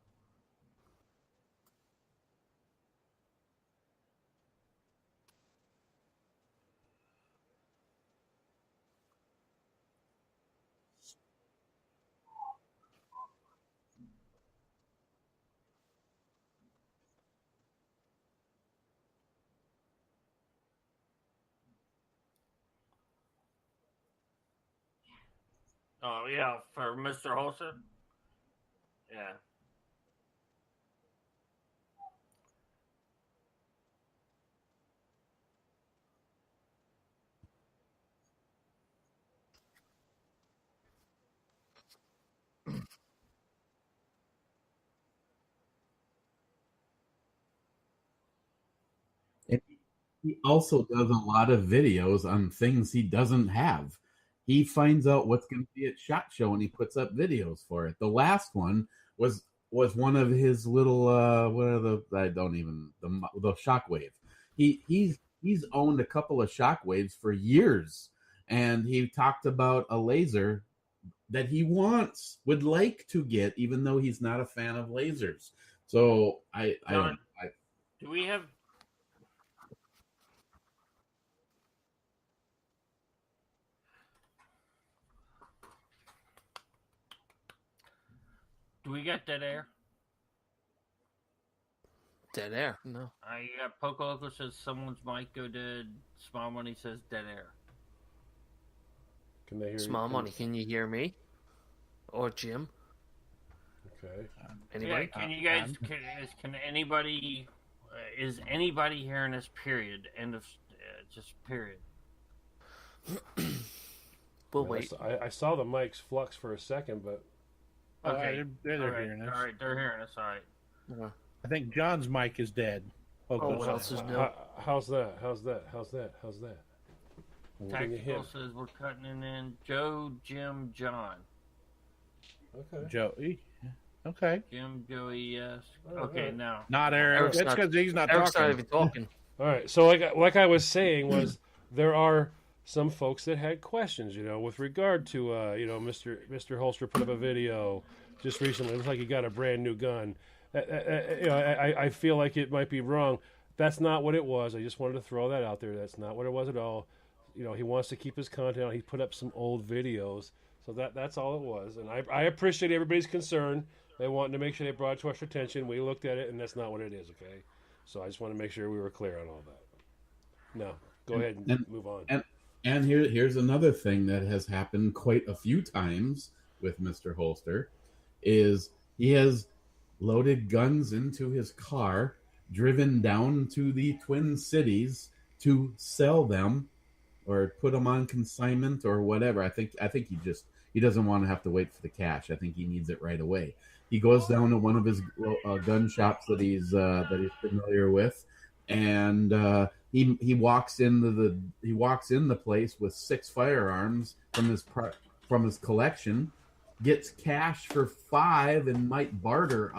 Oh yeah, for Mr. Holster. Yeah. And he also does a lot of videos on things he doesn't have. He finds out what's going to be at SHOT Show and he puts up videos for it. The last one was one of his little what are the Shockwave. He's owned a couple of Shockwaves for years, and he talked about a laser that he would like to get, even though he's not a fan of lasers. So Do we have? Do we got dead air? Dead air? No. I got Poco Loco says someone's mic go dead. Small Money says dead air. Can they hear Small Money, can you hear me? Or Jim? Okay. Anybody? Yeah, can you guys? Can anybody? Is anybody hearing this? Period. End of. Just period. We'll wait. I saw the mics flux for a second, but. Okay, they're hearing us. All right, they're hearing us. All right. I think John's mic is dead. What else is new? How's that? Tactical says we're cutting it in. Joe, Jim, John. Okay. Joey. Okay. Jim, Joey, yes. Okay, now. Not Eric. That's because he's not Eric's talking. not even talking. All right. So like I was saying was there are some folks that had questions, with regard to, Mr. Holster put up a video just recently. It looks like he got a brand new gun. I feel like it might be wrong. That's not what it was. I just wanted to throw that out there. That's not what it was at all. He wants to keep his content on. He put up some old videos. So that's all it was. And I appreciate everybody's concern. They wanted to make sure they brought it to our attention. We looked at it, and that's not what it is, okay? So I just want to make sure we were clear on all that. No, go ahead and move on. And here's another thing that has happened quite a few times with Mr. Holster, is he has loaded guns into his car, driven down to the Twin Cities to sell them or put them on consignment or whatever. I think he doesn't want to have to wait for the cash. I think he needs it right away. He goes down to one of his gun shops that he's familiar with, and he walks in the place with 6 firearms from his collection, gets cash for 5, and might barter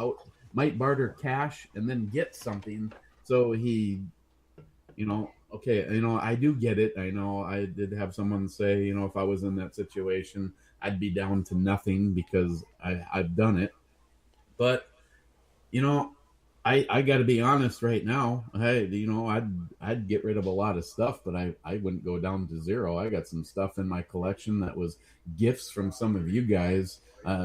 cash and then get something. So he, I do get it. I know I did have someone say, if I was in that situation, I'd be down to nothing because I've done it. But, I got to be honest right now. I'd get rid of a lot of stuff, but I wouldn't go down to 0. I got some stuff in my collection that was gifts from some of you guys,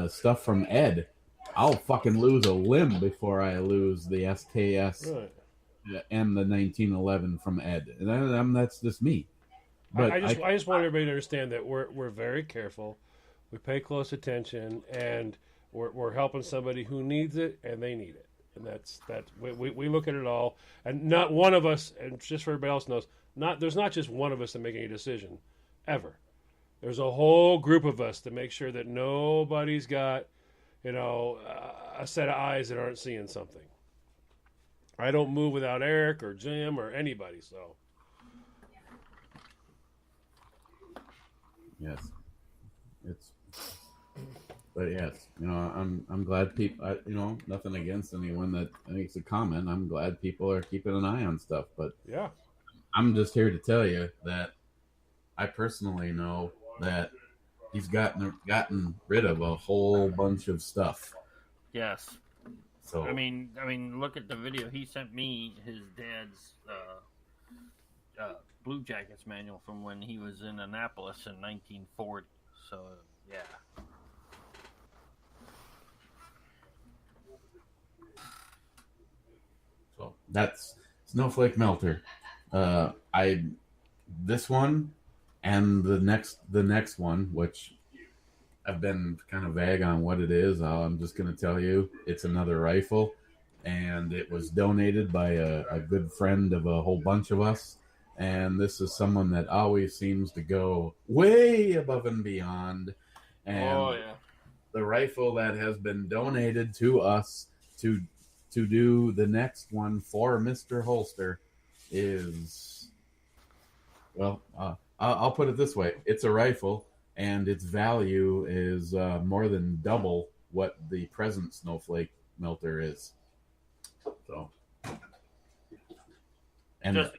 stuff from Ed. I'll fucking lose a limb before I lose the SKS and the 1911 from Ed. And that's just me. But I just want everybody to understand that we're very careful. We pay close attention, and we're helping somebody who needs it, and they need it. And that's we look at it all, and not one of us, and just for everybody else knows, there's not just one of us that making a decision, ever. There's a whole group of us to make sure that nobody's got, a set of eyes that aren't seeing something. I don't move without Eric or Jim or anybody, so. Yes, but yes, I'm glad people. Nothing against anyone that makes a comment. I'm glad people are keeping an eye on stuff. But yeah, I'm just here to tell you that I personally know that he's gotten rid of a whole bunch of stuff. Yes. So I mean, look at the video he sent me. His dad's Blue Jackets manual from when he was in Annapolis in 1940. So yeah. So that's Snowflake Melter. This one and the next one, which I've been kind of vague on what it is. I'm just going to tell you it's another rifle, and it was donated by a good friend of a whole bunch of us. And this is someone that always seems to go way above and beyond. And the rifle that has been donated to us to do the next one for Mr. Holster is, well, I'll put it this way. It's a rifle, and its value is more than double what the present Snowflake Melter is. So, and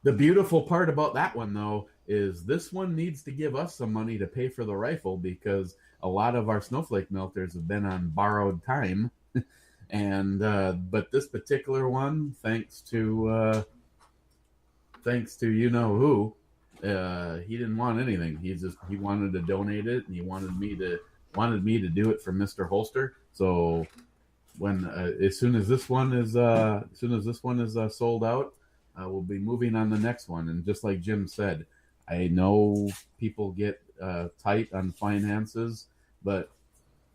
the beautiful part about that one, though, is this one needs to give us some money to pay for the rifle, because a lot of our Snowflake Melters have been on borrowed time. And but this particular one, thanks to you know who, he didn't want anything. He wanted to donate it, and he wanted me to do it for Mr. Holster. So when as soon as this one is sold out, we'll be moving on the next one. And just like Jim said, I know people get tight on finances, but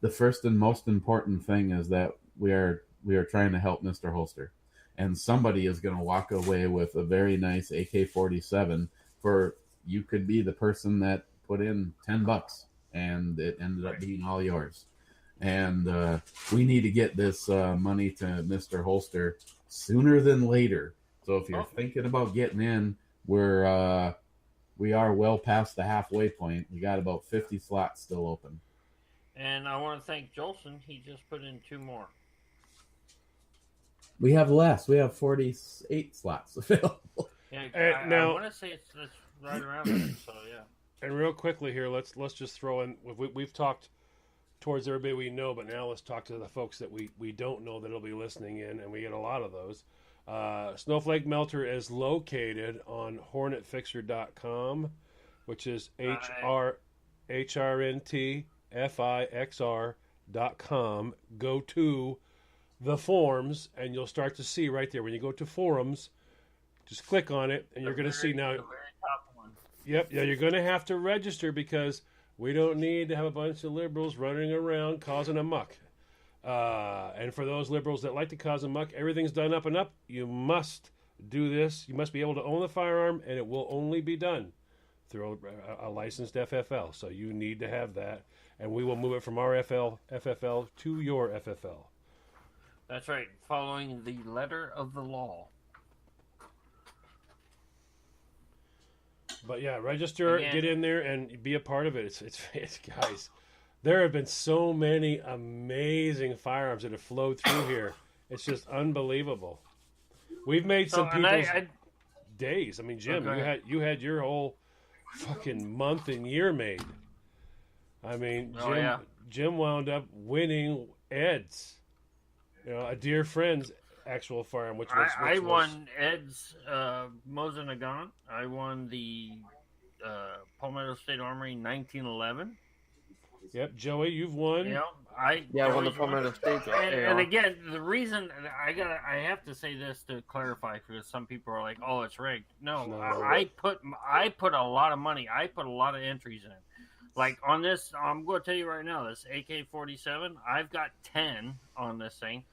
the first and most important thing is that we are trying to help Mr. Holster, and somebody is going to walk away with a very nice AK-47. For you could be the person that put in $10 and it ended up being all yours. And we need to get this money to Mr. Holster sooner than later. So if you're thinking about getting in, we are well past the halfway point. We got about 50 slots still open. And I want to thank Jolson. He just put in 2 more. We have less. We have 48 slots available. Yeah, I want to say it's right around there. So yeah. And real quickly here, let's just throw in. We've talked towards everybody we know, but now let's talk to the folks that we don't know that'll be listening in, and we get a lot of those. Snowflake Melter is located on HornetFixer.com, which is HRNTFIXR.com. Go to the forums, and you'll start to see right there. When you go to forums, just click on it, and you're going to see now. The very top one. Yep, yeah, you're going to have to register, because we don't need to have a bunch of liberals running around causing a muck. And for those liberals that like to cause a muck, everything's done up and up. You must do this. You must be able to own the firearm, and it will only be done through a licensed FFL. So you need to have that, and we will move it from our FFL to your FFL. That's right, following the letter of the law. But yeah, register, get in there, and be a part of it. It's guys. There have been so many amazing firearms that have flowed through here. It's just unbelievable. We've made some people's days. I mean, Jim, you had your whole fucking month and year made. I mean, Jim wound up winning Ed's, a dear friend's actual firearm, which I won Ed's Mosin Nagant. I won the Palmetto State Armory 1911. Yep, Joey, you've won. Yeah, I won the permanent state. And again, the reason I have to say this to clarify, because some people are like, "Oh, it's rigged." No. I put a lot of money. I put a lot of entries in. Like on this, I'm going to tell you right now, this AK-47, I've got 10 on this thing,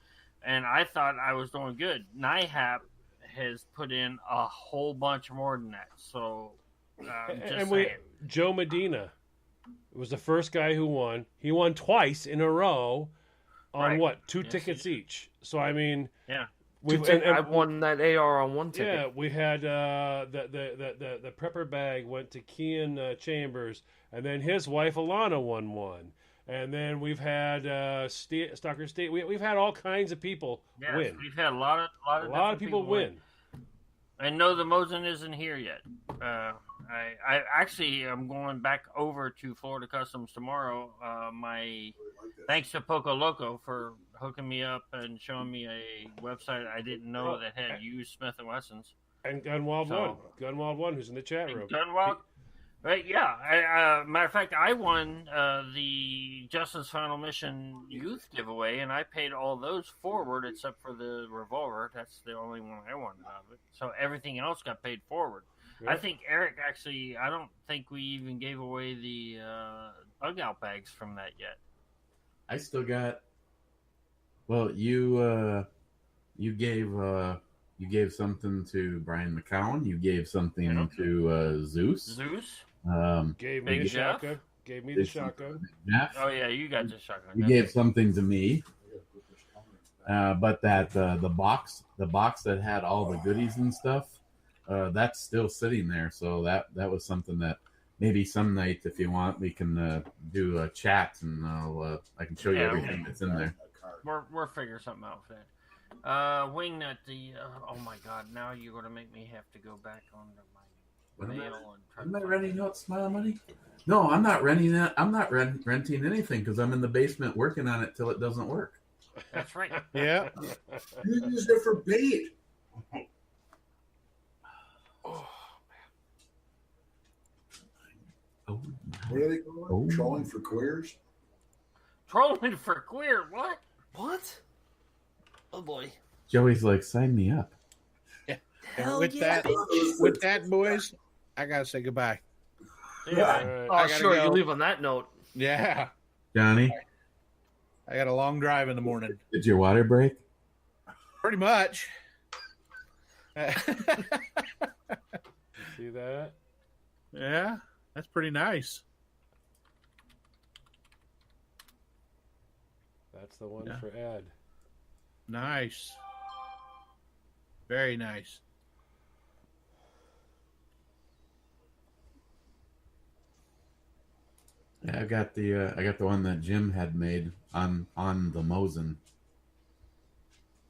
and I thought I was doing good. NIHAP has put in a whole bunch more than that. So, Joe Medina was the first guy who won. He won twice in a row on two tickets each. So I mean, yeah, I won that AR on one ticket. Yeah, we had the prepper bag went to Kean Chambers, and then his wife Alana won one. And then we've had Stalker State. We've had all kinds of people win. We've had a lot of people win. And no, the Mosin isn't here yet. I actually am going back over to Florida Customs tomorrow. Thanks to Poco Loco for hooking me up and showing me a website I didn't know that had used Smith & Wessons. And Gunwild One, who's in the chat room. Gunwild. Right, yeah. Matter of fact, I won the Justin's Final Mission Youth giveaway, and I paid all those forward except for the revolver. That's the only one I won out of it. So everything else got paid forward. Yeah. I think Eric actually, I don't think we even gave away the bug out bags from that yet. I still got. Well, you gave something to Brian McCown. You gave something to Zeus. Gave me the shotgun. Gave me the shotgun. Jeff. Oh yeah, you got the shotgun. You gave something to me. But that the box that had all the goodies and stuff, that's still sitting there. So that was something that maybe some night, if you want, we can do a chat and I can show you everything that's in there. We're figuring something out for that. Wingnut, oh my God! Now you're going to make me have to go back onto my mail and try. Am I renting out Smile Money? No, I'm not renting that. I'm not renting anything because I'm in the basement working on it till it doesn't work. That's right. Yeah. You used it for bait. Oh man. Where are they going? Trolling for queers? Trolling for queer? What? What? Oh boy. Joey's like, sign me up. Yeah. With that, boys, I gotta say goodbye. Yeah. Oh, sure. Go. You leave on that note. Yeah. Johnny, I got a long drive in the morning. Did your water break? Pretty much. See that? Yeah, that's pretty nice. That's the one for Ed. Nice. Very nice. Yeah, I got the one that Jim had made on the Mosin.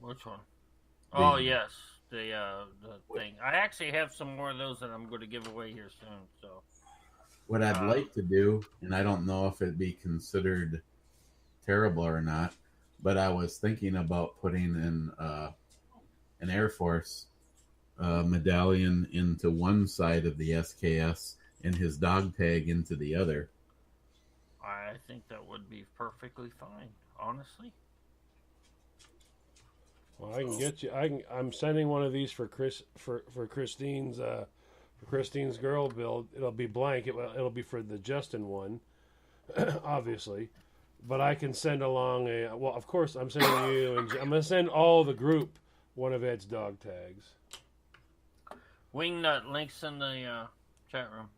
Which one? Oh yes, the thing. I actually have some more of those that I'm going to give away here soon. So, what I'd like to do, and I don't know if it'd be considered terrible or not, but I was thinking about putting in an Air Force medallion into one side of the SKS and his dog tag into the other. I think that would be perfectly fine, honestly. Well, I can get you. I'm sending one of these for Christine's girl build. It'll be blank. It'll be for the Justin one, obviously. But I can send along of course, I'm sending you, and I'm going to send all the group one of Ed's dog tags. Wingnut, links in the chat room.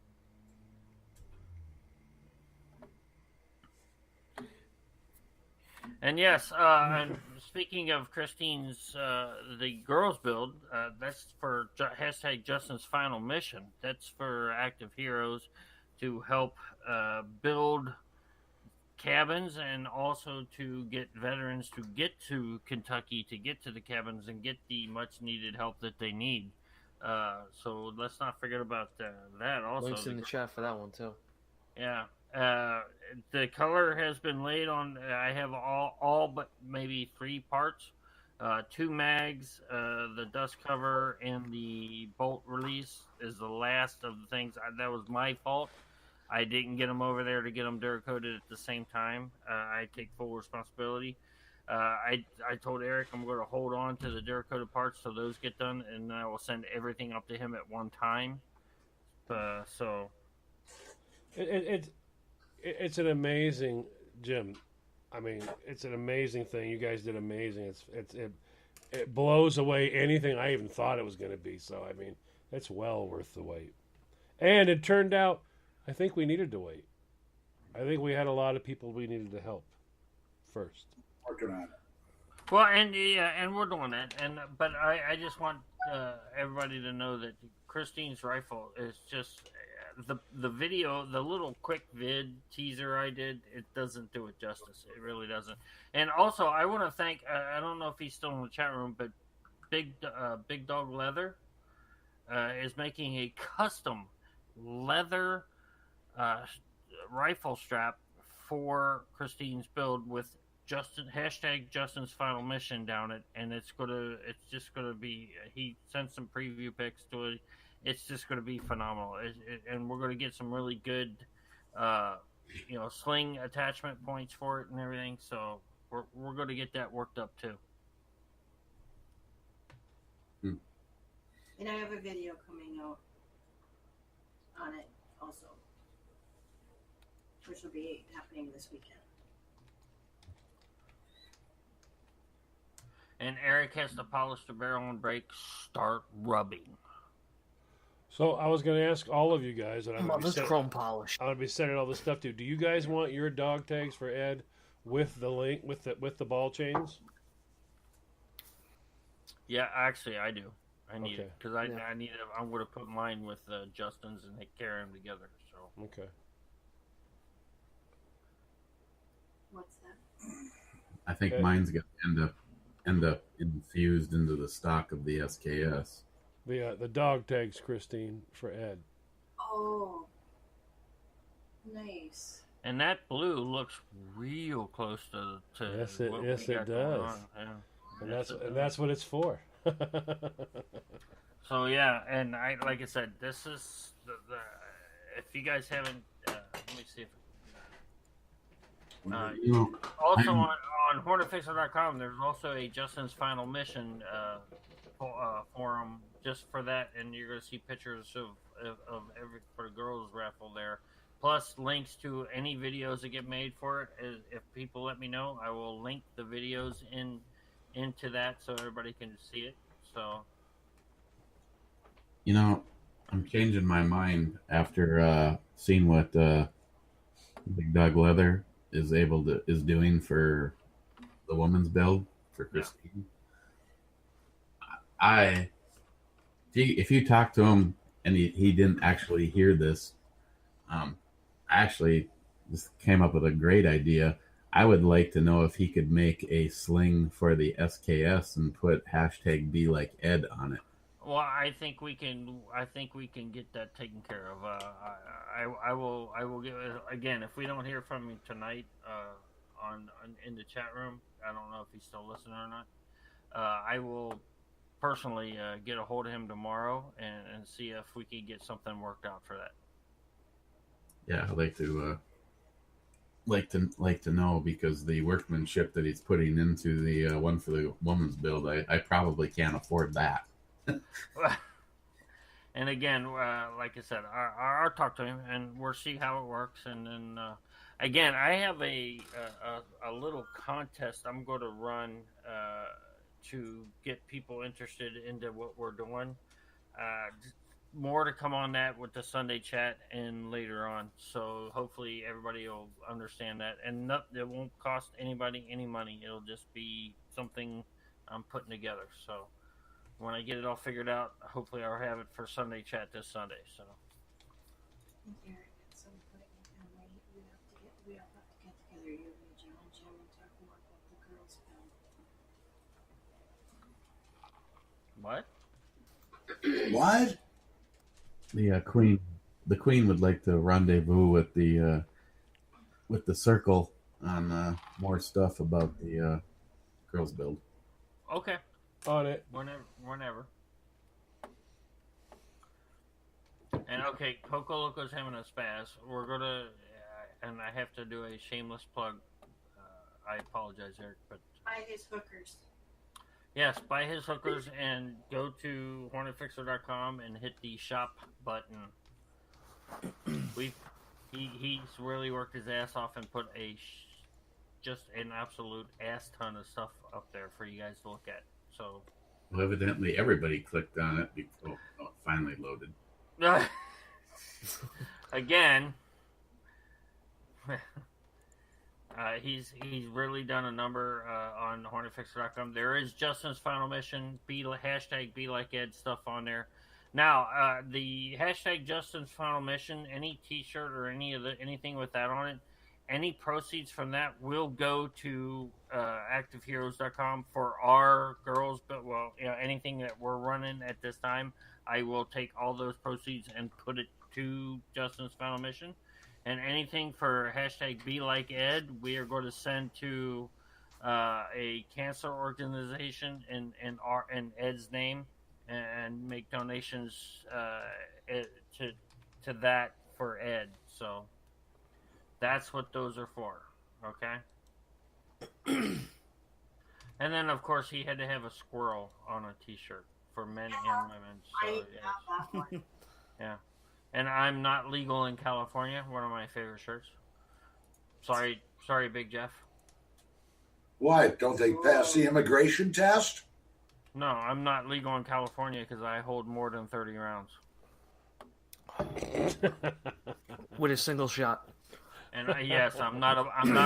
And yes, and speaking of Christine's, the girls build, that's for hashtag Justin's Final Mission. That's for active heroes to help build cabins and also to get veterans to get to Kentucky, to get to the cabins and get the much needed help that they need. So let's not forget about that also. Links in the chat for that one too. Yeah. The color has been laid on. I have all but maybe 3 parts, 2 mags, the dust cover, and the bolt release is the last of the things. That was my fault. I didn't get them over there to get them Duracoated at the same time. I take full responsibility. I told Eric I'm going to hold on to the Duracoated parts till those get done, and then I will send everything up to him at one time. So it's an amazing, Jim. I mean, it's an amazing thing. You guys did amazing. It blows away anything I even thought it was going to be. So I mean, it's well worth the wait. And it turned out, I think we needed to wait. I think we had a lot of people we needed to help first. Working on it. Well, and we're doing that. But I just want everybody to know that Christine's rifle is just the video, the little quick vid teaser I did. It doesn't do it justice. It really doesn't. And also, I want to thank. I don't know if he's still in the chat room, but Big Dog Leather is making a custom leather rifle strap for Christine's build with Justin's final mission down it, and it's just gonna be. He sent some preview pics to it. It's just gonna be phenomenal, and we're gonna get some really good, sling attachment points for it and everything. So we're gonna get that worked up too. And I have a video coming out on it also, which will be happening this weekend. And Eric has to polish the barrel and brake, start rubbing. So I was going to ask all of you guys, and I'm going to be sending all this stuff to you. Do you guys want your dog tags for Ed with the link with the ball chains? Yeah, actually, I do. I need it because I need it. I'm going to put mine with Justin's and carry them together. So okay. What's that? I think mine's going to end up infused into the stock of the SKS. The dog tags, Christine, for Ed. Oh, nice. And that blue looks real close to yes, it does. Yeah. And that's what it's for. So yeah, and like I said, this is the if you guys haven't, let me see if. Also on HornetFixer.com, there's also a Justin's Final Mission forum just for that, and you're going to see pictures of every for the girls raffle there, plus links to any videos that get made for it. If people let me know, I will link the videos into that so everybody can see it. So, I'm changing my mind after seeing what Big Dog Leather is doing for the woman's build for Christine. Yeah. If you talk to him and he didn't actually hear this, actually this came up with a great idea. I would like to know if he could make a sling for the SKS and put #Be Like Ed on it. Well, I think we can get that taken care of. I will get again if we don't hear from him tonight in the chat room. I don't know if he's still listening or not. I will personally get a hold of him tomorrow and see if we can get something worked out for that. Yeah, I'd like to know, because the workmanship that he's putting into the one for the woman's build, I probably can't afford that. And again, like I said, I'll talk to him and we'll see how it works. And then again, I have a little contest I'm going to run to get people interested into what we're doing. More to come on that with the Sunday chat and later on. So hopefully everybody will understand that. And it won't cost anybody any money. It'll just be something I'm putting together. So when I get it all figured out, hopefully I'll have it for Sunday chat this Sunday. So. Eric, at some point we all have to get together, you and Jim and talk more about the girls' film. What? What? The queen would like to rendezvous with the circle on more stuff about the girls' build. Okay. On it. Whenever. And okay, Coco Loco's having a spaz. We're gonna, and I have to do a shameless plug. I apologize, Eric, but Buy his hookers. yes, buy his hookers and go to HornetFixer.com and hit the shop button. He's really worked his ass off and put just an absolute ass ton of stuff up there for you guys to look at. So, well, evidently everybody clicked on it before it finally loaded. Again, he's really done a number on HornetFixer.com. There is Justin's final mission, hashtag Be Like Ed stuff on there. Now, the hashtag Justin's final mission, any T-shirt or anything with that on it, any proceeds from that will go to ActiveHeroes.com for our girls. But anything that we're running at this time, I will take all those proceeds and put it to Justin's final mission. And anything for hashtag Be Like Ed, we are going to send to a cancer organization in Ed's name, and make donations to that for Ed. So that's what those are for. Okay. And then of course he had to have a squirrel on a T-shirt for men and women. So, I have that one. yeah. And I'm not legal in California. One of my favorite shirts. Sorry, Big Jeff. Why? Don't they pass the immigration test? No, I'm not legal in California because I hold more than 30 rounds. With a single shot. And yes, I'm not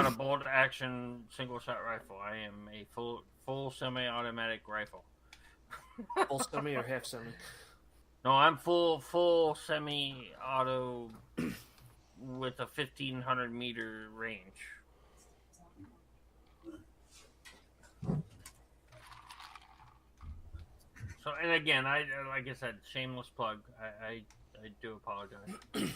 a bolt action single shot rifle. I am a full semi-automatic rifle. Full semi or half semi? No, I'm full semi-auto with a 1,500 meter range. So, and again, like I said, shameless plug. I do apologize.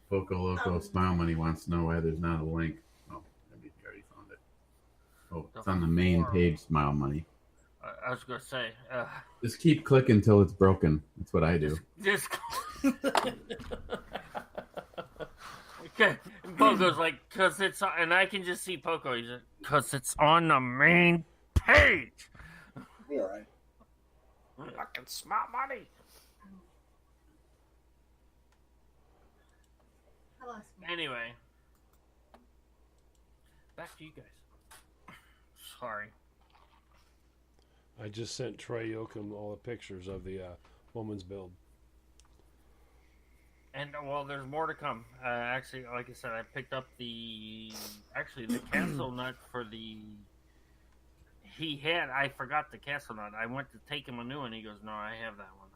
Poco Loco Smile Money wants to know why there's not a link. Oh, maybe he already found it. Oh, it's on the main page, Smile Money. I was going to say... just keep clicking until it's broken. That's what I do. Just okay. Poco's like, because it's... And I can just see Poco. He's like, because it's on the main page. All right. Fucking smart money. Anyway, back to you guys. Sorry. I just sent Troy Yoakum all the pictures of the woman's build. And well, there's more to come. Actually, like I said, I picked up the castle nut for the. I forgot the castle nut. I went to take him a new one. He goes, "No, I have that one.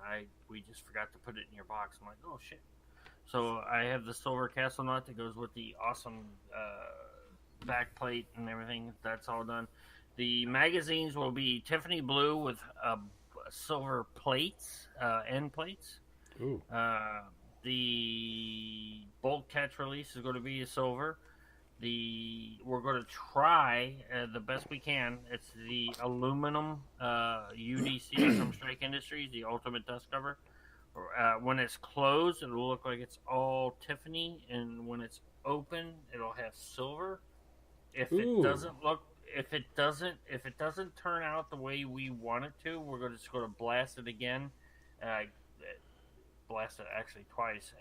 We just forgot to put it in your box." I'm like, "Oh shit." So I have the silver castle nut that goes with the awesome back plate and everything. That's all done. The magazines will be Tiffany blue with silver plates, end plates. Ooh. The bolt catch release is going to be a silver. We're going to try the best we can. It's the aluminum UDC from Strike Industries, the ultimate dust cover. When it's closed, it'll look like it's all Tiffany, and when it's open, it'll have silver. If it doesn't turn out the way we want it to, we're just going to blast it again. Blast it actually twice.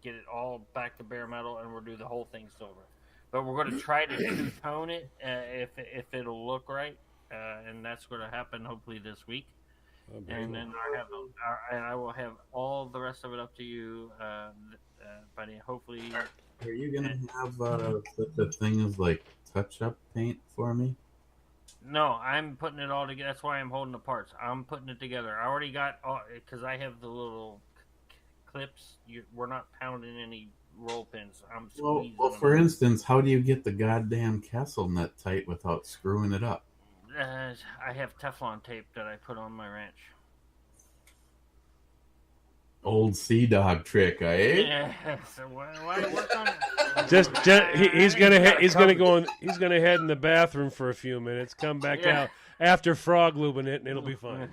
Get it all back to bare metal, and we'll do the whole thing silver. But we're going to try to two-tone it if it'll look right, and that's going to happen hopefully this week. And then I will have all the rest of it up to you, but hopefully. Are you gonna have the thing as like touch-up paint for me? No, I'm putting it all together. That's why I'm holding the parts. I'm putting it together. I already got all because I have the little clips. We're not pounding any roll pins. I'm squeezing. Well, for instance, how do you get the goddamn castle nut tight without screwing it up? I have Teflon tape that I put on my wrench. Old sea dog trick, eh? Yeah. So why work on it? He's gonna head in the bathroom for a few minutes. Come back out. after frog lubing it, and it'll be fine.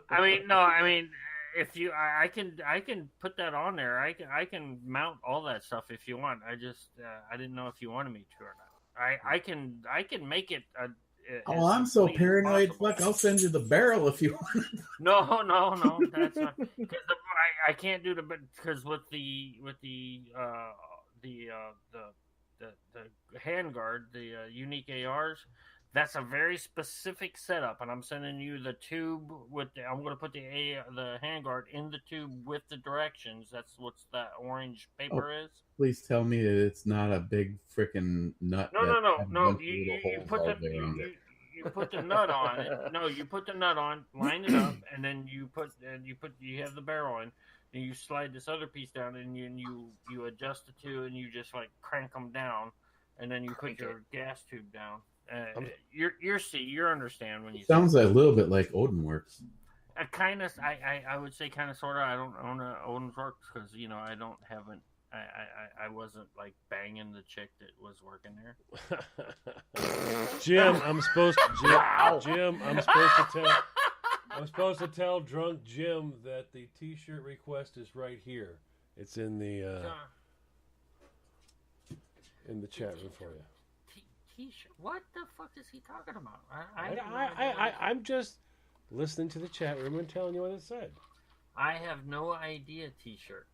I mean, if you, I can put that on there. I can mount all that stuff if you want. I just, I didn't know if you wanted me to or not. I can make it. Oh, I'm so paranoid. Fuck, I'll send you the barrel if you want. No, that's not because I can't do the because with the handguard, the unique ARs. That's a very specific setup, and I'm sending you the tube with I'm going to put the handguard in the tube with the directions. That's what that orange paper is. Please tell me that it's not a big freaking nut. No. You put the nut on it. No, you put the nut on, line it up, and then you have the barrel in, and you slide this other piece down, and you adjust the two, and you just like crank them down, and then you put your gas tube down. You understand when you sounds a little bit like Odin Works. I would say kind of sort of. I don't own a Odin Works because I wasn't like banging the chick that was working there. Jim, I'm supposed to tell drunk Jim that the T-shirt request is right here. It's in the chat room for you. T-shirt. What the fuck is he talking about? I'm just listening to the chat room and telling you what it said. I have no idea. T-shirt.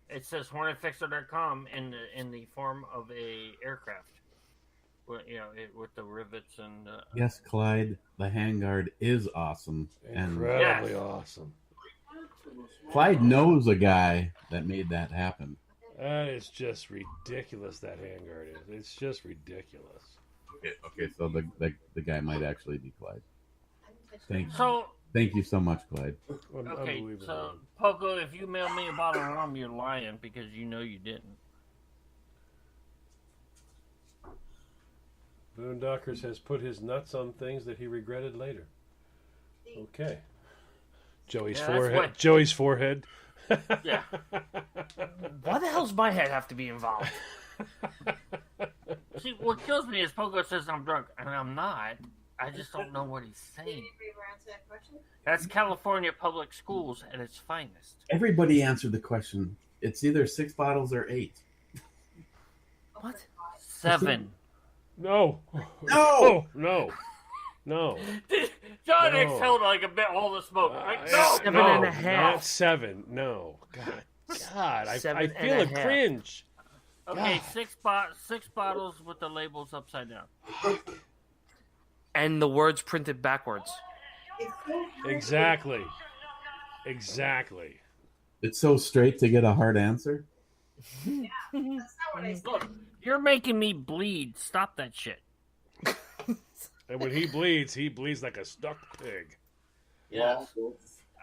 It says HornetFixer.com in the form of a aircraft, with the rivets and. Yes, Clyde, the handguard is awesome. Incredibly awesome. Clyde knows a guy that made that happen. That is just ridiculous. That handguard is. It's just ridiculous. Okay. So the guy might actually be Clyde. Thank you so much, Clyde. Okay, so Poco, if you mail me a bottle of rum, you're lying because you know you didn't. Boondockers has put his nuts on things that he regretted later. Okay. Joey's forehead. Joey's forehead. Yeah. Why the hell's my head have to be involved? See, what kills me is Pogo says I'm drunk, and I'm not. I just don't know what he's saying. That's California public schools at its finest. Everybody answered the question. It's either 6 bottles or 8. What? 7. No. No. No. John exhaled like a bit all the smoke. No. 7.5. Not 7. No. God. I feel a cringe. Okay, 6 bottles with the labels upside down. And the words printed backwards. Exactly. It's so straight to get a hard answer. Yeah, that's not what I said. Look, you're making me bleed. Stop that shit. And when he bleeds like a stuck pig. Yes.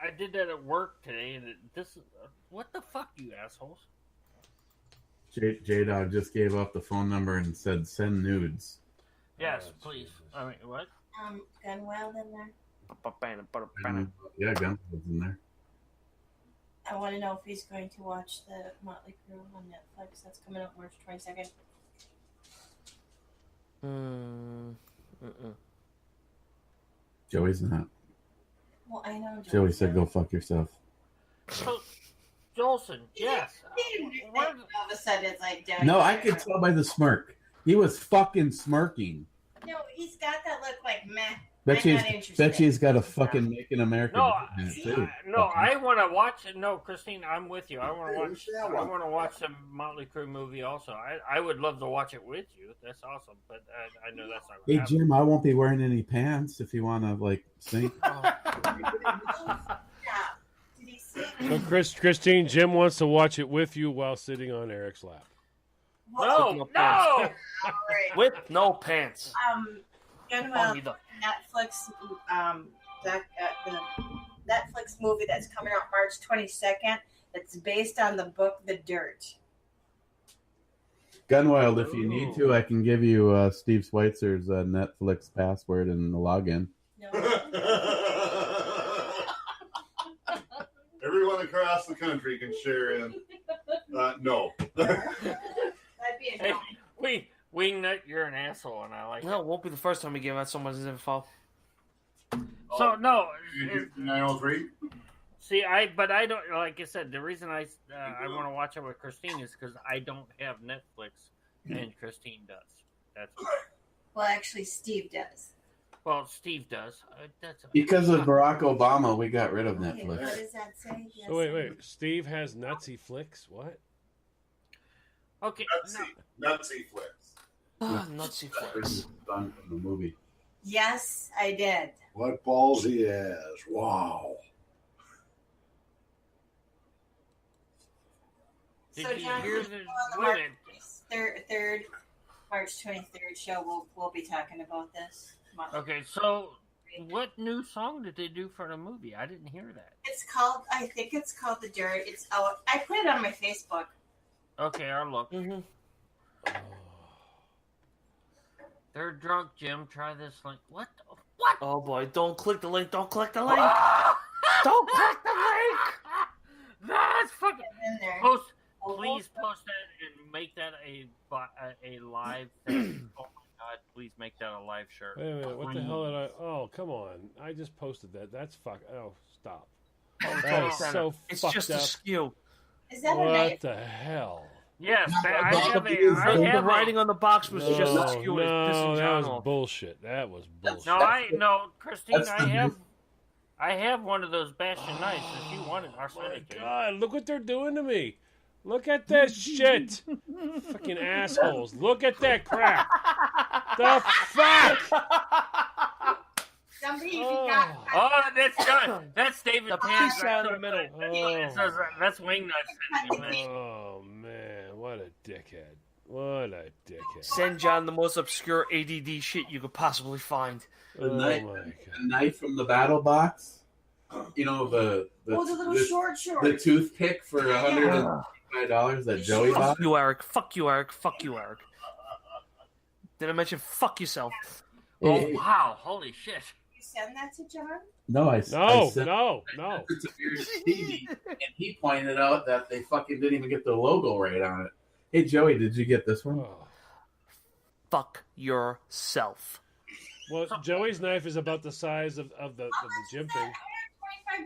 I did that at work today, and what the fuck, you assholes? J-Dog just gave up the phone number and said send nudes. Yes, please. I mean, what? Gunwild in there. Yeah, Gunwild's in there. I want to know if he's going to watch the Motley Crue on Netflix. That's coming out March 22nd. Joey's not. Well, I know. Joey said go fuck yourself. Jolson, yes. All of a sudden, it's like... No, I could tell by the smirk. He was fucking smirking. No, he's got that look like, meh. Bet she's got a fucking Make in America. I want to watch it. No, Christine, I'm with you. I want to watch the Motley Crue movie also. I would love to watch it with you. That's awesome, but I know that's not going to happen. Jim, I won't be wearing any pants if you want to sing. Did he sing? So Christine, Jim wants to watch it with you while sitting on Eric's lap. No. With no pants. Gunwild, Netflix, the Netflix movie that's coming out March 22nd. It's based on the book The Dirt. Gunwild, if you need to, I can give you Steve Schweitzer's Netflix password and login. No. Everyone across the country can share in. No. That'd be a no. Wingnut, you're an asshole, and I like No, it won't be the first time we give out someone's info. So no, 903. see, I don't, like I said, the reason I want to watch it with Christine is because I don't have Netflix, and Christine does. That's why. Well, actually, Steve does. Well, Steve does. Because of Barack Obama, we got rid of Okay, what Netflix. does that say? Yes. So wait. Steve has Nutsy Flicks? What? Okay. Nutsy flicks. Nutsy flicks. From the movie. Yes, I did. What balls he has. Wow. Did So, you John, hear on the the women? third March 23rd show, we'll be talking about this. Okay, so what new song did they do for the movie? I didn't hear that. I think it's called The Dirt. It's out. I put it on my Facebook. Okay, I'll look. Mm-hmm. They're drunk, Jim. Try this link. What? Oh boy! Don't click the link! Don't click the link! Don't click the link! That's fucking. In there. Please post that and make that a live thing. Oh my god! Please make that a live shirt. Wait a minute. What the hell did I? Oh, come on! I just posted that. That's fuck. Oh, stop. That is so It's fucked just up. a skew. Is that a What knife? the hell? Yes, I The have writing on the box was just a skew. It's No, pissing that John was off. bullshit. That was bullshit. No, Christine, That's the I have one of those bashing knives. If you want it, I'll send My it to you. God, look what they're doing to me. Look at this shit. Fucking assholes. Look at that crap. The fuck? Somebody Oh. Oh, that's John. That's David The Pan. piece out in the middle. That's Wingnut. Oh, man. What a dickhead. What a dickhead. Send John the most obscure ADD shit you could possibly find. The Oh, knife, my God. the knife from the battle box. You know the little short. the toothpick for $155 that Joey bought. Fuck you, Eric. Fuck you, Eric. Fuck you, Eric. Did I mention fuck yourself? Oh wow! Holy shit! You send that to John? No, I No, sent no. it to Beard's TV, and he pointed out that they fucking didn't even get the logo right on it. Hey Joey, did you get this one? Oh. Fuck yourself. Well, Joey's knife is about the size of the gym thing.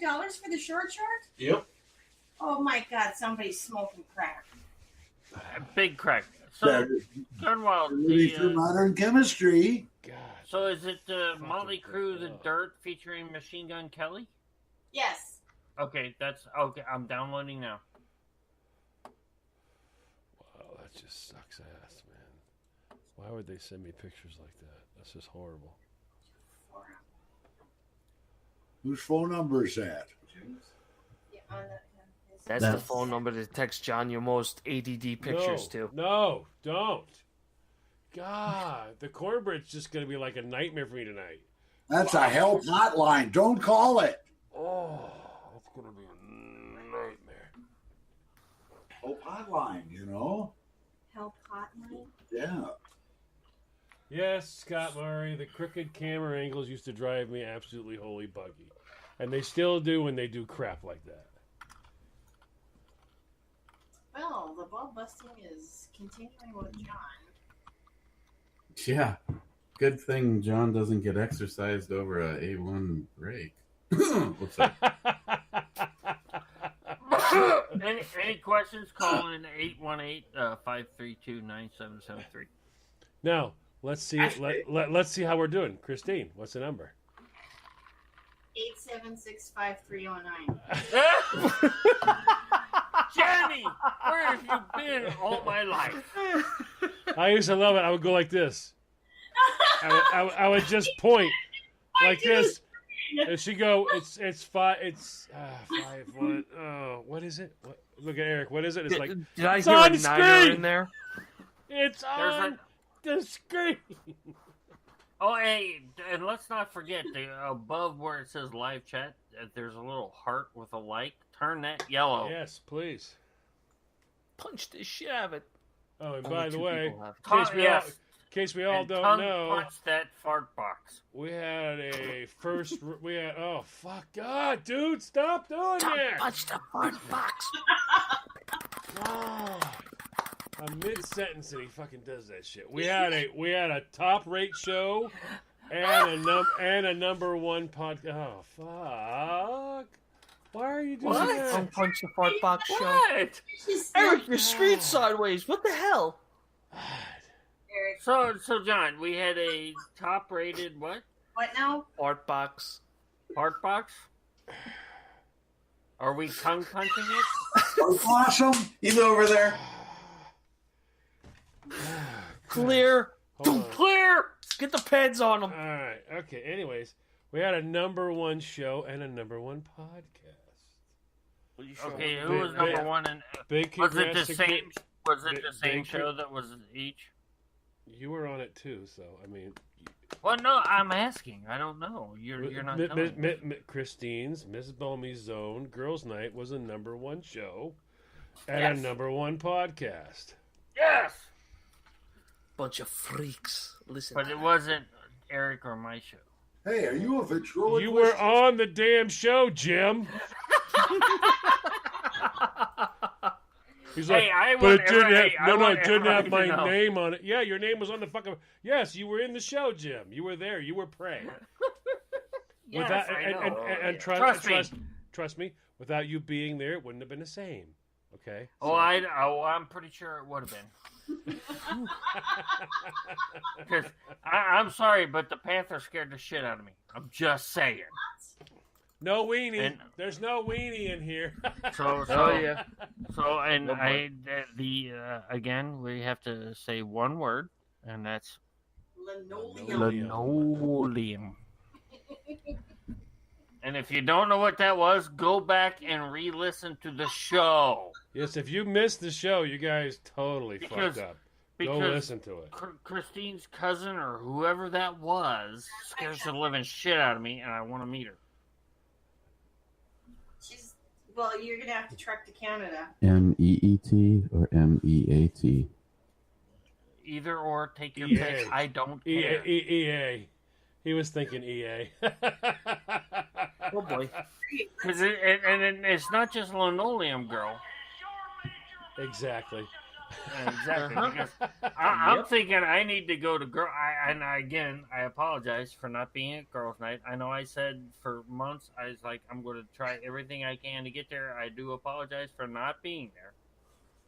$25 for the short? Yep. Oh my God! Somebody's smoking crack. Big crack. So, Gunwild, Ready for modern chemistry. God. so is it Motley Crue, The Dirt, featuring Machine Gun Kelly? Yes. Okay, that's okay. I'm downloading now. Wow, that just sucks ass, man. Why would they send me pictures like that? That's just horrible. Whose phone number is that? Yeah, on the, That's the phone number to text John your most ADD pictures to. No, don't. God, the cornbread's just going to be like a nightmare for me tonight. That's a help hotline. Don't call it. Oh, that's going to be a nightmare. Help hotline, you know? help hotline. Yeah. Yes, Scott Murray, the crooked camera angles used to drive me absolutely holy buggy. And they still do when they do crap like that. Well, the ball busting is continuing with John. Yeah. Good thing John doesn't get exercised over a A1 break. What's up? Any questions? Call in 818-532-9773. Now, let's see. Let's see how we're doing. Christine, what's the number? 876-5309. Jenny, where have you been all my life? I used to love it. I would go like this. I would just point like this, and she go. It's five. It's 5-1. Oh, what is it? Look at Eric. What is it? It's like. Did I it's hear on a the niner screen! in there? It's on the screen. Oh, hey, and let's not forget above where it says live chat. There's a little heart with a like. Turn that yellow. Yes, please. Punch the shit out of it. Oh, and Only by the two way, people have. in case we all And don't tongue know, punch that fart box. we had a first. We had. Oh fuck, God, dude, stop doing that. Punch the fart box. Oh. A mid-sentence and he fucking does that shit. We had a top-rate show and a number one podcast. Oh fuck! Why are you doing that? Don't punch the fart box show. What? Eric, you're screwed sideways. What the hell? So John, we had a top-rated what? What now? Fart box. Fart box? Are we tongue punching it? Awesome. He's over there. Clear. Clear. Get the pads on them. All right. Okay. Anyways, we had a number one show and a number one podcast. Okay, who was number one? And Big was it congrats the to same? Was it the same big show that was each? You were on it too, so I mean. Well, no, I'm asking. I don't know. You're not telling me. Christine's Mrs. Balmy's Zone Girls Night was a number one show and a number one podcast. Yes. Bunch of freaks. Listen. But it wasn't Eric or my show. Hey, are you a ventriloquist? You were on the damn show, Jim. He's like, but it didn't have, didn't have my name on it. Yeah, your name was on the fucking. Yes, you were in the show, Jim. You were there. You were prey. Yes, I know. And trust me. Without you being there, it wouldn't have been the same. Okay. Oh, I'm pretty sure it would have been. Because I'm sorry, but the Panther scared the shit out of me. I'm just saying. No weenie. There's no weenie in here. So yeah. So again, we have to say one word, and that's linoleum. And if you don't know what that was, go back and re-listen to the show. Yes, if you missed the show, you guys totally fucked up. Go listen to it. Christine's cousin or whoever that was scares the living shit out of me, and I want to meet her. Well, you're going to have to truck to Canada. MEET or MEAT? Either or, take your pick. I don't care. EA. He was thinking EA. Oh boy. Because it's not just linoleum, girl. Exactly. Exactly. Because I'm thinking I need to go to girl. I apologize for not being at girls' night. I know I said for months I was like I'm going to try everything I can to get there. I do apologize for not being there.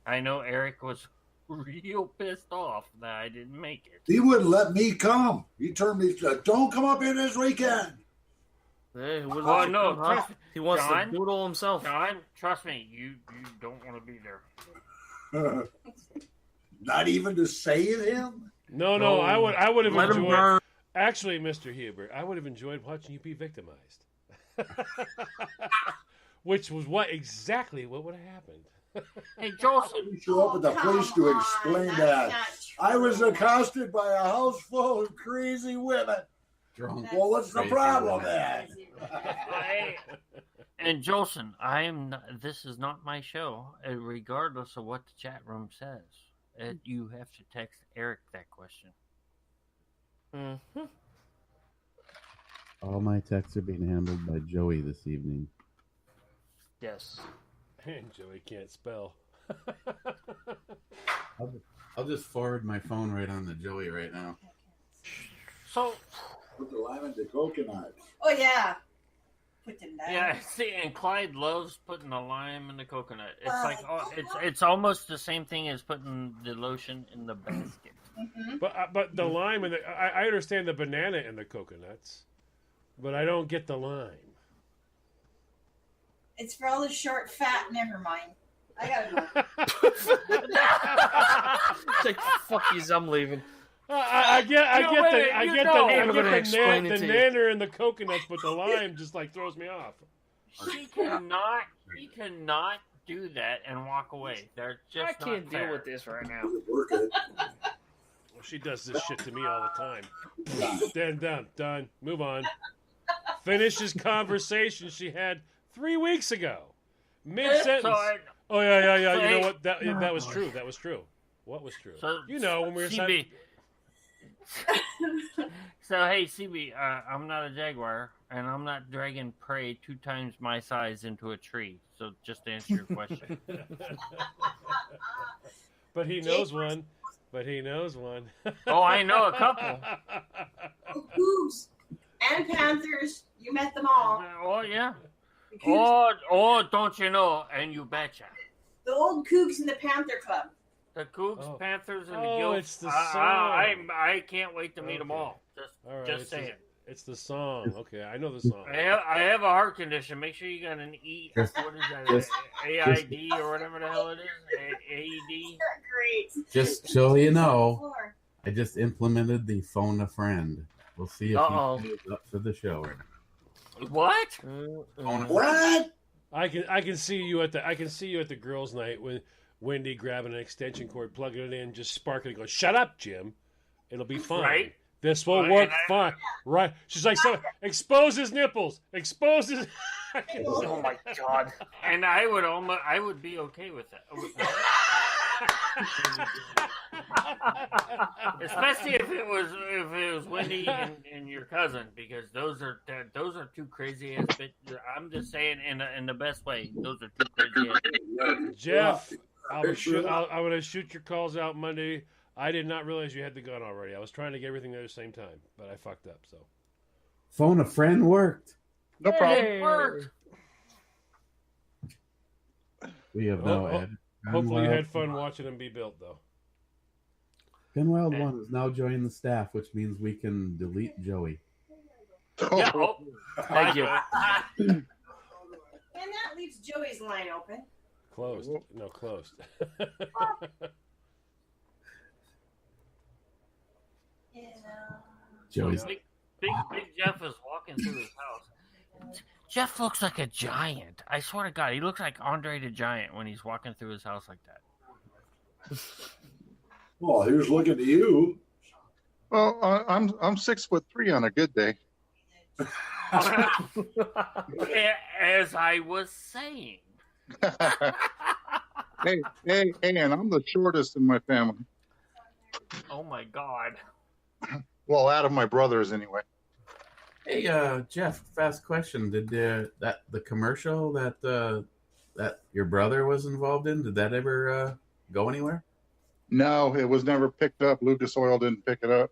I know Eric was real pissed off that I didn't make it. He wouldn't let me come. He turned me. Don't come up here this weekend. Hey, no, he wants John, to doodle himself. John, trust me, you don't want to be there. Not even to say it, him? No, I would have enjoyed. Actually, Mr. Huber, I would have enjoyed watching you be victimized. Which was exactly what would have happened. Hey, Joseph. You show up at the place to explain that. I was accosted by a house full of crazy women. Drunk. Well, what's the problem then? And Jolson, this is not my show, regardless of what the chat room says. You have to text Eric that question. Mm-hmm. All my texts are being handled by Joey this evening. Yes. And Joey can't spell. I'll just forward my phone right on to Joey right now. So, put the lime in the coconut. Oh yeah. Put them down. Yeah, see, and Clyde loves putting the lime in the coconut. It's it's almost the same thing as putting the lotion in the basket. Mm-hmm. But the lime and I understand the banana and the coconuts, but I don't get the lime. It's for all the short fat. Never mind. I gotta go. It's like, fuck yous, I'm leaving. I get the nanner and the coconuts, but the lime just like throws me off. He cannot do that and walk away. They're just I can't deal with this right now. Well, she does this shit to me all the time. Done. Move on. Finish this conversation she had 3 weeks ago. Mid-sentence. Oh, yeah. You know what? That was true. That was true. What was true? So, when we were CB. So, hey, CB, I'm not a jaguar, and I'm not dragging prey 2 times my size into a tree. So, just to answer your question. But he knows one. Oh, I know a couple. Cougs and Panthers. You met them all. Oh, yeah. The Cougs, Don't you know? And you betcha. the old Cougs in the Panther Club. The Cougs, Panthers, and the Oh, Gills. it's the song. I can't wait to meet them all. Just saying. It's the song. Okay, I know the song. I have a heart condition. Make sure you got an E. What is that? AID or whatever the hell it is. AED. Great. Just so you know, I just implemented the phone a friend. We'll see if he goes up for the show. What? What? I can see you at the girls' night when Wendy grabbing an extension cord, plugging it in, just sparking it, going, "Shut up, Jim. It'll be fine. Right? This will work fine." Right? She's like, "So expose his nipples. Expose his." Oh my god! And I would be okay with that. Especially if it was Wendy and your cousin, because those are two crazy ass bitches. I'm just saying in the best way. Those are two crazy ass bitches. Jeff, I'm gonna shoot your calls out Monday. I did not realize you had the gun already. I was trying to get everything there at the same time, but I fucked up. So Phone a friend worked. No problem. It worked. We have no ad. Hopefully you had fun watching them be built, though. Gunwild 1 is now joining the staff, which means we can delete Joey. Yeah, Thank you. And that leaves Joey's line open. Closed. No, closed. Yeah. Joey's. Big Jeff is walking through his house. Jeff looks like a giant. I swear to God, he looks like Andre the Giant when he's walking through his house like that. Well, he was looking to you. Well, I'm 6'3" on a good day. As I was saying. Hey, and I'm the shortest in my family. Oh my God. Well, out of my brothers, anyway. Hey, Jeff, fast question. Did the commercial that your brother was involved in, did that ever go anywhere? No, it was never picked up. Lucas Oil didn't pick it up.